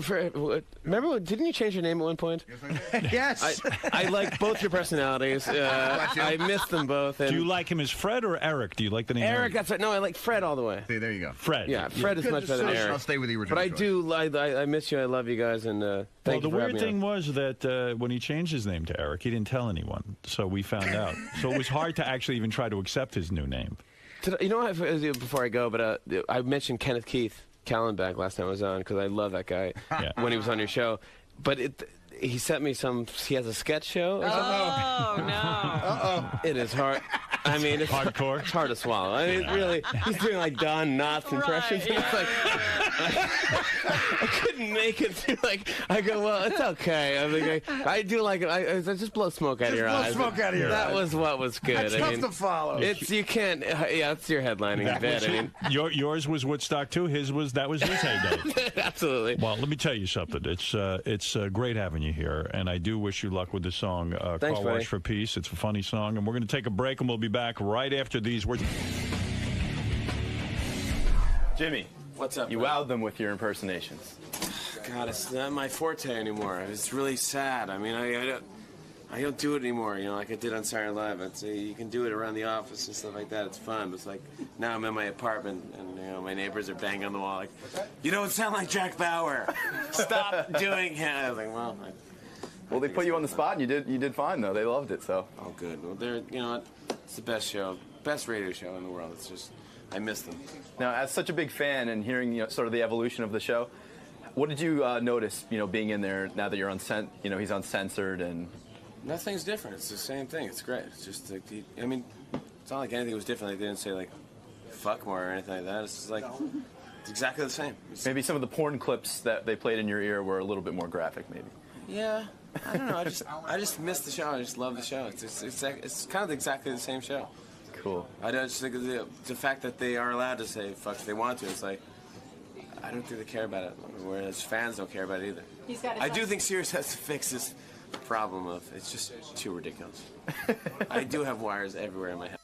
remember, didn't you change your name at one point? Yes. I like both your personalities. I miss them both. And Do you like him as Fred or Eric? Do you like the name Eric? That's right. No, I like Fred all the way. See, there you go. Fred. Yeah, Fred is much better than Eric. I'll stay with the original But I choice. do. I miss you. I love you guys. And thank the you for weird having me thing on. was that when he changed his name to Eric, he didn't tell anyone. So we found out. So it was hard to actually even try to accept his new name. You know what, before I go, but I mentioned Kenneth Keith Callenbach last time I was on because I love that guy when he was on your show. But he sent me he has a sketch show or something. Oh, no. Uh-oh. It is hard. I mean, it's hardcore. It's hard to swallow. I mean, really, he's doing like Don Knotts impressions. Right, It's like, I couldn't make it through. Like, I go, well, it's okay. I mean, I do like it. I just blow smoke out of your eyes. Blow smoke out of your eyes. That was what was good. That's tough to follow. You can't. Yeah, it's your headlining bit. I mean, yours was Woodstock too. That was his heyday. Absolutely. Well, let me tell you something. It's great having you here, and I do wish you luck with the song "Car buddy. Wash for Peace." It's a funny song, and we're going to take a break, and we'll be back right after these words. Jimmy, what's up? You wowed them with your impersonations. God, it's not my forte anymore. It's really sad. I mean, I don't do it anymore. Like I did on Saturday Night Live. I'd say you can do it around the office and stuff like that. It's fun. But it's like now I'm in my apartment and my neighbors are banging on the wall like, you don't sound like Jack Bauer. Stop doing it. I was like, well, they put you on the spot, and you did fine though. They loved it, so. Oh, good. Well, it's the best show, best radio show in the world. It's just, I miss them. Now, as such a big fan and hearing sort of the evolution of the show, what did you notice? Being in there now that you're he's uncensored and. Nothing's different. It's the same thing. It's great. It's just like I mean, it's not like anything was different. Like they didn't say like fuck more or anything like that. It's just like it's exactly the same. Maybe some of the porn clips that they played in your ear were a little bit more graphic, maybe. Yeah, I don't know. I just miss the show. I just love the show. It's kind of exactly the same show. Cool. I just think the fact that they are allowed to say fuck if they want to. It's like I don't think they care about it. Whereas fans don't care about it either. I do think Sirius has to fix this problem of it's just too ridiculous. I do have wires everywhere in my head.